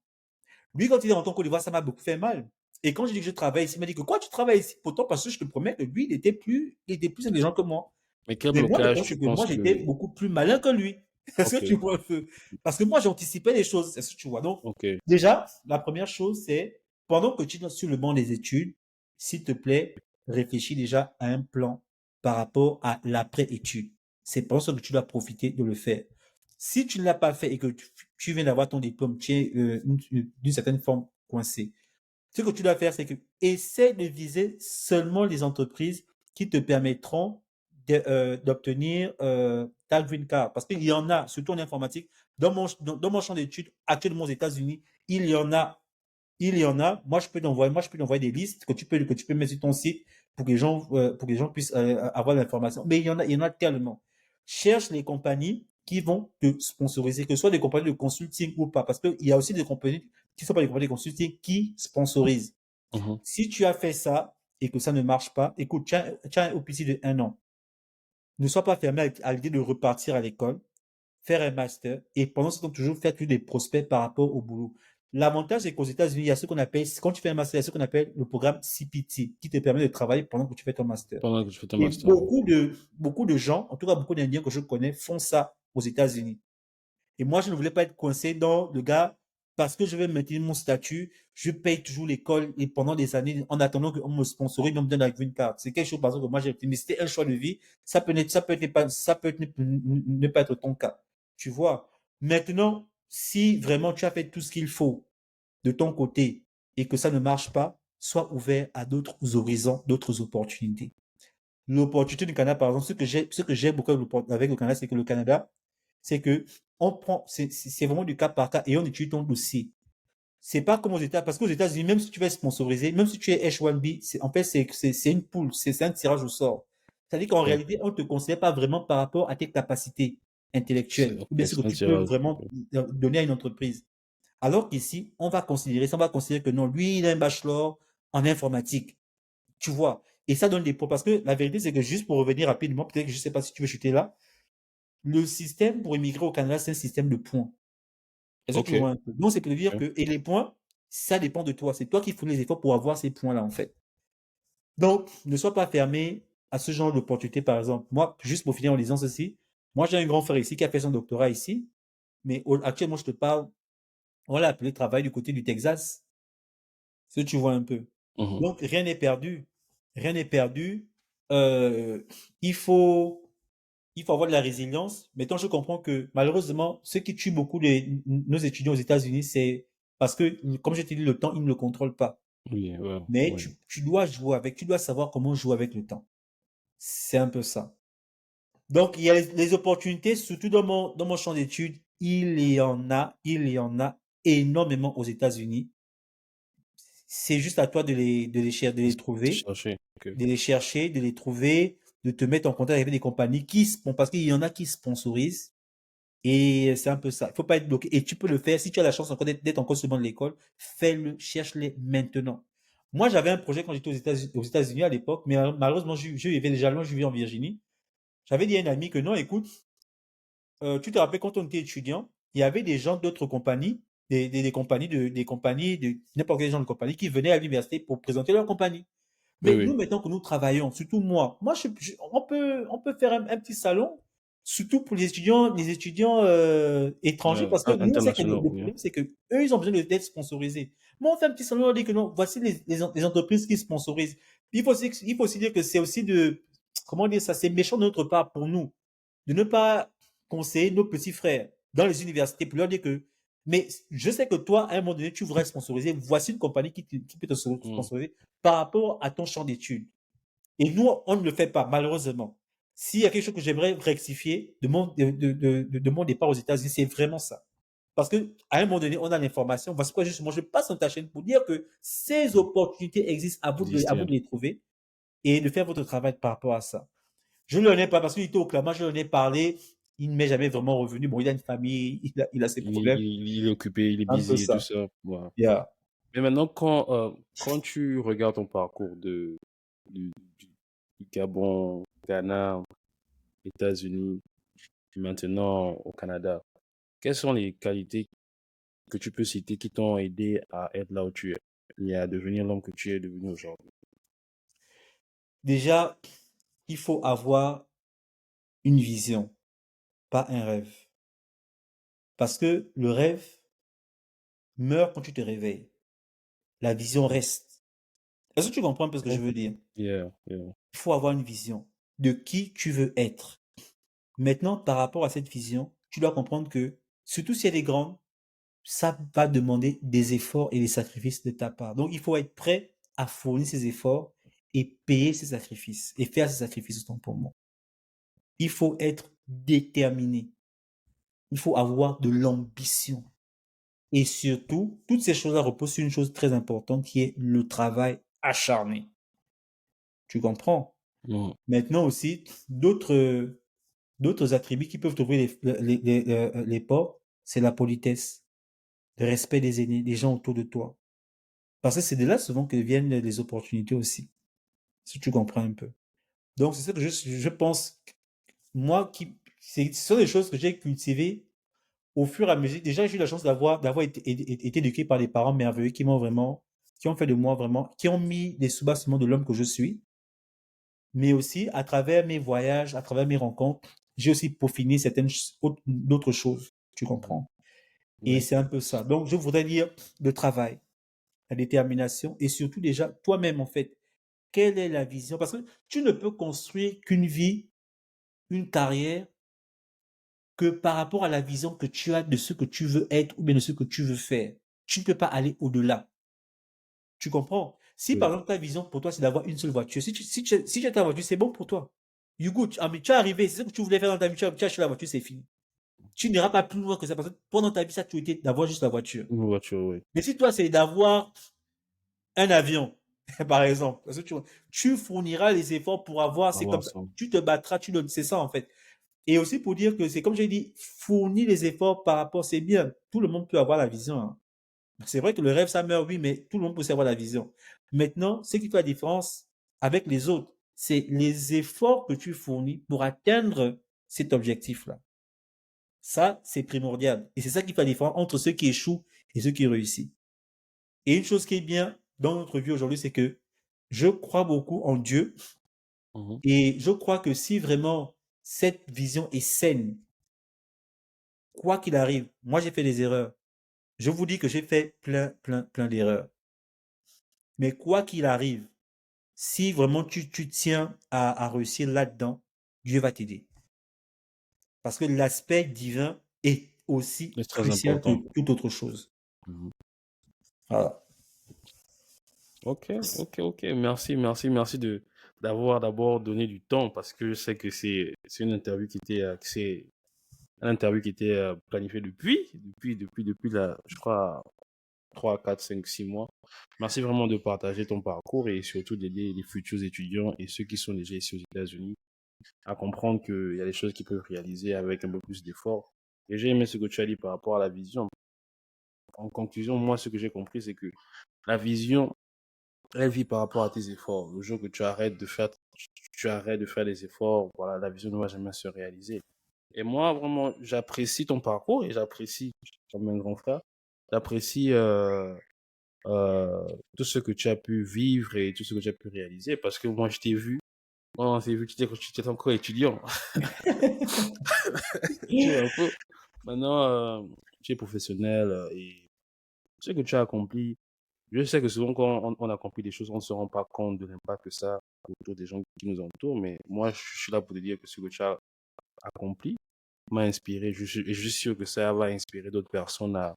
Lui, quand il est rentré en Côte d'Ivoire, ça m'a beaucoup fait mal. Et quand je dis que je travaille ici, il m'a dit que quoi, tu travailles ici? Pourtant, parce que je te promets que lui, il était plus intelligent que moi. Mais quel Mais moi, le blocage problème, tu c'est que penses moi, j'étais que... beaucoup plus malin que lui. Est-ce Ok, que tu vois un peu? Parce que moi, j'anticipais les choses. Est-ce que tu vois? Donc, ok. déjà, la première chose, c'est pendant que tu es sur le banc des études, s'il te plaît, réfléchis déjà à un plan par rapport à l'après-étude. C'est pour ça que tu dois profiter de le faire. Si tu ne l'as pas fait et que tu viens d'avoir ton diplôme, tu es d'une certaine forme coincé. Ce que tu dois faire, c'est que essaie de viser seulement les entreprises qui te permettront d'obtenir ta green card. Parce qu'il y en a, surtout en informatique, dans mon champ d'études, actuellement aux États-Unis, il y en a. Il y en a. Moi, je peux t'envoyer des listes que tu peux mettre sur ton site pour que les gens puissent avoir l'information. Mais il y en a tellement. Cherche les compagnies qui vont te sponsoriser, que ce soit des compagnies de consulting ou pas, parce qu'il y a aussi des compagnies qui ne sont pas des compagnies de consulting qui sponsorisent. Mhm. Si tu as fait ça et que ça ne marche pas, écoute, tu as un OPC de 1 an. Ne sois pas fermé à l'idée de repartir à l'école, faire un master et pendant ce temps, toujours faire plus des prospects par rapport au boulot. L'avantage, c'est qu'aux États-Unis, il y a ce qu'on appelle, quand tu fais un master, il y a ce qu'on appelle le programme CPT qui te permet de travailler pendant que tu fais ton master. Pendant que je fais ton Et master. beaucoup de gens, en tout cas beaucoup d'Indiens que je connais, font ça aux États-Unis. Et moi, je ne voulais pas être coincé dans le gars, parce que je vais maintenir mon statut, je paye toujours l'école et pendant des années, en attendant qu'on me sponsorise, on me donne la green card. C'est quelque chose, par exemple, que moi j'ai fait, mais c'était un choix de vie. Ça peut être ne pas être ton cas. Tu vois. Maintenant, si vraiment tu as fait tout ce qu'il faut de ton côté et que ça ne marche pas, sois ouvert à d'autres horizons, d'autres opportunités. L'opportunité du Canada, par exemple, ce que j'ai beaucoup avec le Canada, c'est que le Canada, c'est que c'est vraiment du cas par cas et on étudie ton dossier. C'est pas comme aux États, parce qu'aux États-Unis, même si tu vas sponsoriser, même si tu es H1B, en fait, c'est une poule, c'est un tirage au sort. C'est-à-dire qu'en Ok. réalité, on ne te considère pas vraiment par rapport à tes capacités intellectuelles, ou bien ce que C'est un tu peux tirage. vraiment donner à une entreprise. Alors qu'ici, on va considérer que non, lui, il a un bachelor en informatique. Tu vois. Et ça donne des points. Parce que la vérité, c'est que juste pour revenir rapidement, peut-être que je ne sais pas si tu veux chuter là, le système pour immigrer au Canada, c'est un système de points. Est-ce que tu Ok. vois un peu? Donc, c'est pour dire Ok. que, et les points, ça dépend de toi. C'est toi qui fais les efforts pour avoir ces points-là, en fait. Donc, ne sois pas fermé à ce genre d'opportunité, par exemple. Moi, juste pour finir en disant ceci, moi, j'ai un grand frère ici qui a fait son doctorat ici, mais actuellement, je te parle, on l'a appelé travail du côté du Texas. Ce que tu vois un peu. Mhm. Donc, rien n'est perdu. Rien n'est perdu. Euh, il faut, il faut avoir de la résilience. Maintenant, je comprends que malheureusement, ce qui tue beaucoup nos étudiants aux États-Unis, c'est parce que, comme je t'ai dit, le temps, ils ne le contrôlent pas. Oui, ouais, Mais ouais. tu dois jouer avec, tu dois savoir comment jouer avec le temps. C'est un peu ça. Donc, il y a les opportunités, surtout dans mon champ d'études, il y en a énormément aux États-Unis. C'est juste à toi de les De trouver, chercher. Ok. de les chercher, de les trouver, de te mettre en contact avec des compagnies parce qu'il y en a qui sponsorisent. Et c'est un peu ça. Il faut pas être bloqué. Et tu peux le faire. Si tu as la chance encore d'être encore sur le banc de l'école, fais-le, cherche-les maintenant. Moi, j'avais un projet quand j'étais aux États-Unis à l'époque, mais malheureusement, je vivais déjà loin, je vivais en Virginie. J'avais dit à une amie que non, écoute, tu te rappelles quand on était étudiant, il y avait des gens d'autres compagnies, des compagnies de n'importe quel genre de compagnie qui venaient à l'université pour présenter leur compagnie. Oui, Mais nous, oui. maintenant que nous travaillons, surtout moi, on peut faire un petit salon, surtout pour les étudiants étrangers, parce que nous, on sait que Internationaux, le oui. problème, c'est que eux, ils ont besoin d'être sponsorisés. Mais on fait un petit salon, on dit que non, voici les entreprises qui sponsorisent. Il faut aussi dire que c'est aussi comment dire ça, c'est méchant de notre part pour nous, de ne pas conseiller nos petits frères dans les universités pour leur dire que, mais je sais que toi, à un moment donné, tu voudrais sponsoriser. Voici une compagnie qui peut te Mm. sponsoriser par rapport à ton champ d'études. Et nous, on ne le fait pas, malheureusement. S'il y a quelque chose que j'aimerais rectifier de mon départ aux États-Unis, c'est vraiment ça. Parce que à un moment donné, on a l'information. Voici quoi, justement, je passe dans ta chaîne pour dire que ces opportunités existent, à vous Exister. de les trouver et de faire votre travail par rapport à ça. Je ne l'en ai pas parce qu'il était au clamat, je l'en ai parlé. Il ne m'est jamais vraiment revenu. Bon, il a une famille, il a ses problèmes. Il est occupé, il est Un peu busy et tout ça. ça. Voilà. Yeah. Mais maintenant, quand tu regardes ton parcours du, du- du Gabon, Ghana, États-Unis, puis maintenant au Canada, quelles sont les qualités que tu peux citer qui t'ont aidé à être là où tu es et à devenir l'homme que tu es devenu aujourd'hui? Déjà, il faut avoir une vision, pas un rêve. Parce que le rêve meurt quand tu te réveilles. La vision reste. Est-ce que tu comprends un peu ce que je Ok. veux dire? Yeah, yeah. Il faut avoir une vision de qui tu veux être. Maintenant, par rapport à cette vision, tu dois comprendre que, surtout si elle est grande, ça va demander des efforts et des sacrifices de ta part. Donc, il faut être prêt à fournir ces efforts et payer ces sacrifices et faire ces sacrifices autant pour moi. Il faut être déterminé. Il faut avoir de l'ambition. Et surtout, toutes ces choses-là reposent sur une chose très importante qui est le travail acharné. Tu comprends? Mhm. Maintenant aussi, d'autres attributs qui peuvent t'ouvrir les portes, c'est la politesse, le respect des aînés, des gens autour de toi. Parce que c'est de là souvent que viennent les opportunités aussi, si tu comprends un peu. Donc, c'est ça que je pense, moi, ce sont des choses que j'ai cultivées au fur et à mesure. Déjà, j'ai eu la chance d'avoir été éduqué par des parents merveilleux qui ont fait de moi vraiment, qui ont mis les sous-bassements de l'homme que je suis. Mais aussi, à travers mes voyages, à travers mes rencontres, j'ai aussi peaufiné d'autres choses. Tu Mhm. comprends? Et Ouais. c'est un peu ça. Donc, je voudrais dire le travail, la détermination et surtout déjà toi-même, en fait. Quelle est la vision? Parce que tu ne peux construire qu'une vie, une carrière, que par rapport à la vision que tu as de ce que tu veux être ou bien de ce que tu veux faire. Tu ne peux pas aller au-delà. Tu comprends? Si par Oui. exemple ta vision pour toi c'est d'avoir une seule voiture, si tu as ta voiture, c'est bon pour toi. You good. Ah, mais tu es arrivé, c'est ce que tu voulais faire dans ta vie, tu as acheté la voiture, c'est fini. Tu n'iras pas plus loin que ça parce que pendant ta vie, ça a toujours été d'avoir juste la voiture. Une voiture, oui. Mais si toi c'est d'avoir un avion, par exemple, parce que tu fourniras les efforts pour avoir, c'est Avoir comme ça, ça. tu te battras, c'est ça en fait. Et aussi pour dire que c'est comme j'ai dit, fournir les efforts par rapport, c'est bien. Tout le monde peut avoir la vision, hein. C'est vrai que le rêve, ça meurt, oui, mais tout le monde peut aussi avoir la vision. Maintenant, ce qui fait la différence avec les autres, c'est les efforts que tu fournis pour atteindre cet objectif-là. Ça, c'est primordial. Et c'est ça qui fait la différence entre ceux qui échouent et ceux qui réussissent. Et une chose qui est bien dans notre vie aujourd'hui, c'est que je crois beaucoup en Dieu Mhm. et je crois que si vraiment cette vision est saine, quoi qu'il arrive, moi j'ai fait des erreurs. Je vous dis que j'ai fait plein d'erreurs. Mais quoi qu'il arrive, si vraiment tu tiens à réussir là-dedans, Dieu va t'aider. Parce que l'aspect divin est aussi C'est très crucial que important. toute autre chose. Mhm. Voilà. Ok, ok, ok. Merci, merci, merci d'avoir d'abord donné du temps parce que je sais que c'est une interview qui était axée, une interview qui était planifiée depuis je crois, 3 4 5 6 mois. Merci vraiment de partager ton parcours et surtout d'aider les futurs étudiants et ceux qui sont déjà ici aux États-Unis à comprendre qu'il y a des choses qu'ils peuvent réaliser avec un peu plus d'effort. Et j'ai aimé ce que tu as dit par rapport à la vision. En conclusion, moi, ce que j'ai compris, c'est que la vision, elle vit par rapport à tes efforts. Le jour que tu arrêtes de faire des efforts, voilà, la vision ne va jamais se réaliser. Et moi, vraiment, j'apprécie ton parcours et j'apprécie, comme un grand frère, j'apprécie tout ce que tu as pu vivre et tout ce que tu as pu réaliser parce que moi, je t'ai vu, moi, on s'est vu, tu étais encore étudiant. Tu vois un peu. Maintenant, tu es professionnel et ce que tu as accompli, je sais que souvent quand on accomplit des choses, on ne se rend pas compte de l'impact que ça a autour des gens qui nous entourent. Mais moi, je suis là pour te dire que ce que tu as accompli m'a inspiré. Et je suis sûr que ça va inspirer d'autres personnes à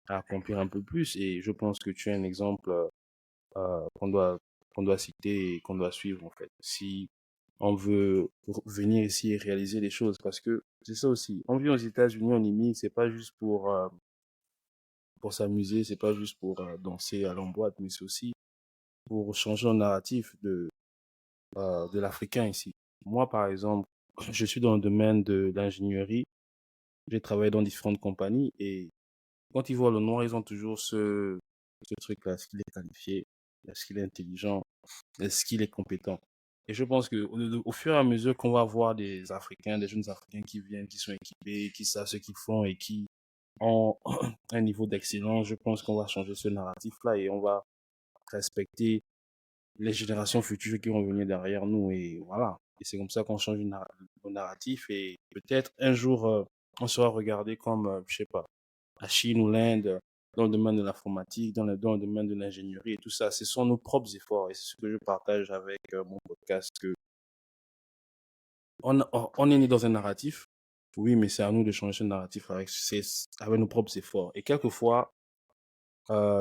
accomplir un peu plus. Et je pense que tu es un exemple qu'on doit citer et qu'on doit suivre en fait. Si on veut venir ici et réaliser les choses, parce que c'est ça aussi. On vit aux États-Unis, on immigre, c'est pas juste pour s'amuser, c'est pas juste pour danser à l'emboîte, mais c'est aussi pour changer le narratif de l'Africain ici. Moi, par exemple, je suis dans le domaine de l'ingénierie, j'ai travaillé dans différentes compagnies et quand ils voient le noir, ils ont toujours ce truc-là, est-ce qu'il est qualifié, est-ce qu'il est intelligent, est-ce qu'il est compétent. Et je pense que au fur et à mesure qu'on va voir des Africains, des jeunes Africains qui viennent, qui sont équipés, qui savent ce qu'ils font et qui ont un niveau d'excellence, je pense qu'on va changer ce narratif-là et on va respecter les générations futures qui vont venir derrière nous. Et voilà. Et c'est comme ça qu'on change le narratif. Et peut-être un jour, on sera regardé comme, je sais pas, la Chine ou l'Inde, dans le domaine de l'informatique, dans le domaine de l'ingénierie et tout ça. Ce sont nos propres efforts. Et c'est ce que je partage avec mon podcast. Que on est né dans un narratif. Oui, mais c'est à nous de changer ce narratif avec nos propres efforts. Et quelquefois,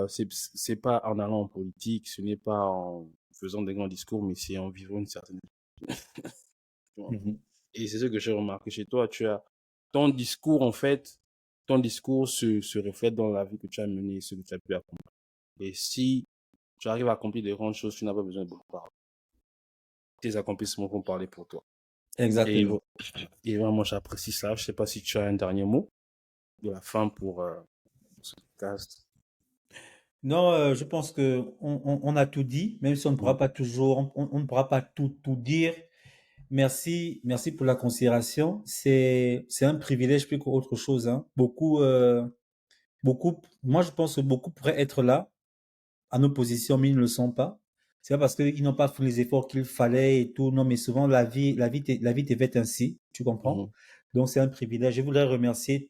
c'est pas en allant en politique, ce n'est pas en faisant des grands discours, mais c'est en vivant une certaine vie. Mhm. Et c'est ce que j'ai remarqué chez toi. Ton discours, en fait, ton discours se reflète dans la vie que tu as menée et ce que tu as pu accomplir. Et si tu arrives à accomplir de grandes choses, tu n'as pas besoin de beaucoup parler. Tes accomplissements vont parler pour toi. Et, Exactement. et vraiment, j'apprécie ça. Je sais pas si tu as un dernier mot de la fin pour ce podcast. Non, je pense que on a tout dit, même si on ne Mhm, pourra pas toujours, on ne pourra pas tout dire. Merci, merci pour la considération. C'est un privilège plus qu'autre chose, hein. Moi je pense que beaucoup pourraient être là à nos positions, mais ils ne le sont pas. C'est pas parce qu'ils n'ont pas fait les efforts qu'il fallait et tout. Non, mais souvent la vie t'est faite ainsi, tu comprends? mhm, Donc c'est un privilège. Je voudrais remercier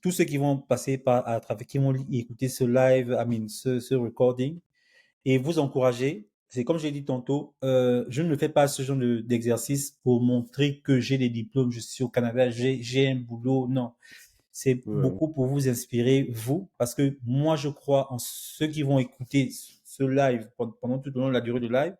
tous ceux qui vont passer à travers, qui vont écouter ce live, ce recording, et vous encourager. C'est comme j'ai dit tantôt, je ne le fais pas ce genre d'exercice pour montrer que j'ai des diplômes, je suis au Canada, j'ai un boulot. Non, c'est ouais, beaucoup pour vous inspirer, vous, parce que moi, je crois en ceux qui vont écouter ce live pendant tout au long de la durée du live.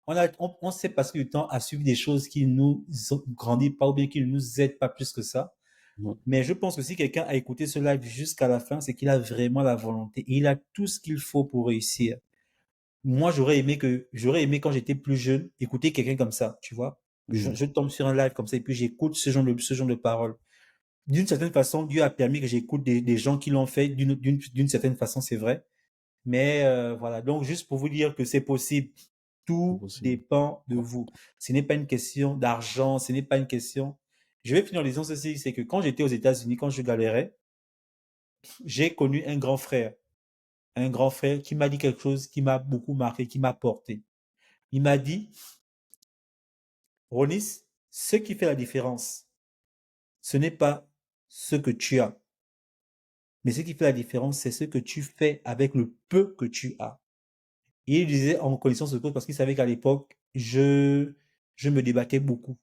On sait passer du temps à suivre des choses qui nous grandissent pas ou bien qui ne nous aident pas plus que ça. mhm, Mais je pense que si quelqu'un a écouté ce live jusqu'à la fin, c'est qu'il a vraiment la volonté et il a tout ce qu'il faut pour réussir. Moi, j'aurais aimé quand j'étais plus jeune, écouter quelqu'un comme ça, tu vois. mhm, Je tombe sur un live comme ça et puis j'écoute ce genre de paroles. D'une certaine façon, Dieu a permis que j'écoute des gens qui l'ont fait d'une certaine façon, c'est vrai. Mais voilà, donc juste pour vous dire que c'est possible, c'est tout possible. dépend de vous. Ce n'est pas une question d'argent, ce n'est pas une question. Je vais finir en disant ceci, c'est que quand j'étais aux États-Unis, quand je galérais, j'ai connu un grand frère qui m'a dit quelque chose qui m'a beaucoup marqué, qui m'a porté. Il m'a dit, Ronis, ce qui fait la différence, ce n'est pas ce que tu as, mais ce qui fait la différence, c'est ce que tu fais avec le peu que tu as. Et il disait en connaissance de cause parce qu'il savait qu'à l'époque, je me débattais beaucoup.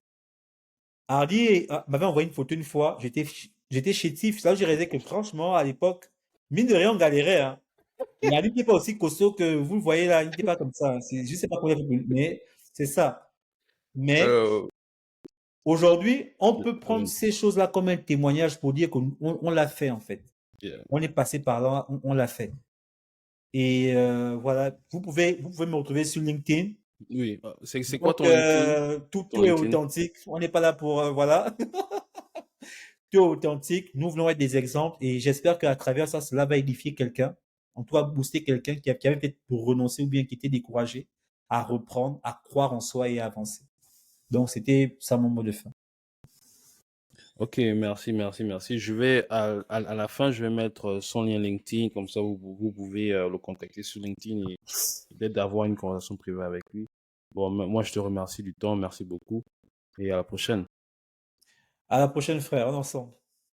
Hardy m'avait envoyé une photo une fois, j'étais chétif. Là, je réalisais que franchement, à l'époque, mine de rien, on galérait, hein. Et Hardy n'était pas aussi costaud que vous le voyez là, il n'était pas comme ça, hein. Je sais pas comment dire, mais c'est ça. Mais Euh, aujourd'hui, on peut prendre euh, ces choses-là comme un témoignage pour dire qu'on l'a fait, en fait. yeah. On est passé par là, on l'a fait. Et voilà, vous pouvez me retrouver sur LinkedIn. Oui, c'est quoi Donc, ton LinkedIn? Ton tout est LinkedIn? authentique. On n'est pas là pour, voilà, tout est authentique. Nous voulons être des exemples et j'espère qu'à travers ça, cela va édifier quelqu'un. En tout cas, booster quelqu'un qui avait peut-être pour renoncer ou bien qui était découragé à reprendre, à croire en soi et à avancer. Donc, c'était ça mon mot de fin. Ok, merci, merci, merci. Je vais, à la fin, je vais mettre son lien LinkedIn, comme ça vous pouvez le contacter sur LinkedIn et peut-être d'avoir une conversation privée avec lui. Bon, moi, je te remercie du temps, merci beaucoup et à la prochaine. À la prochaine, frère. On est ensemble.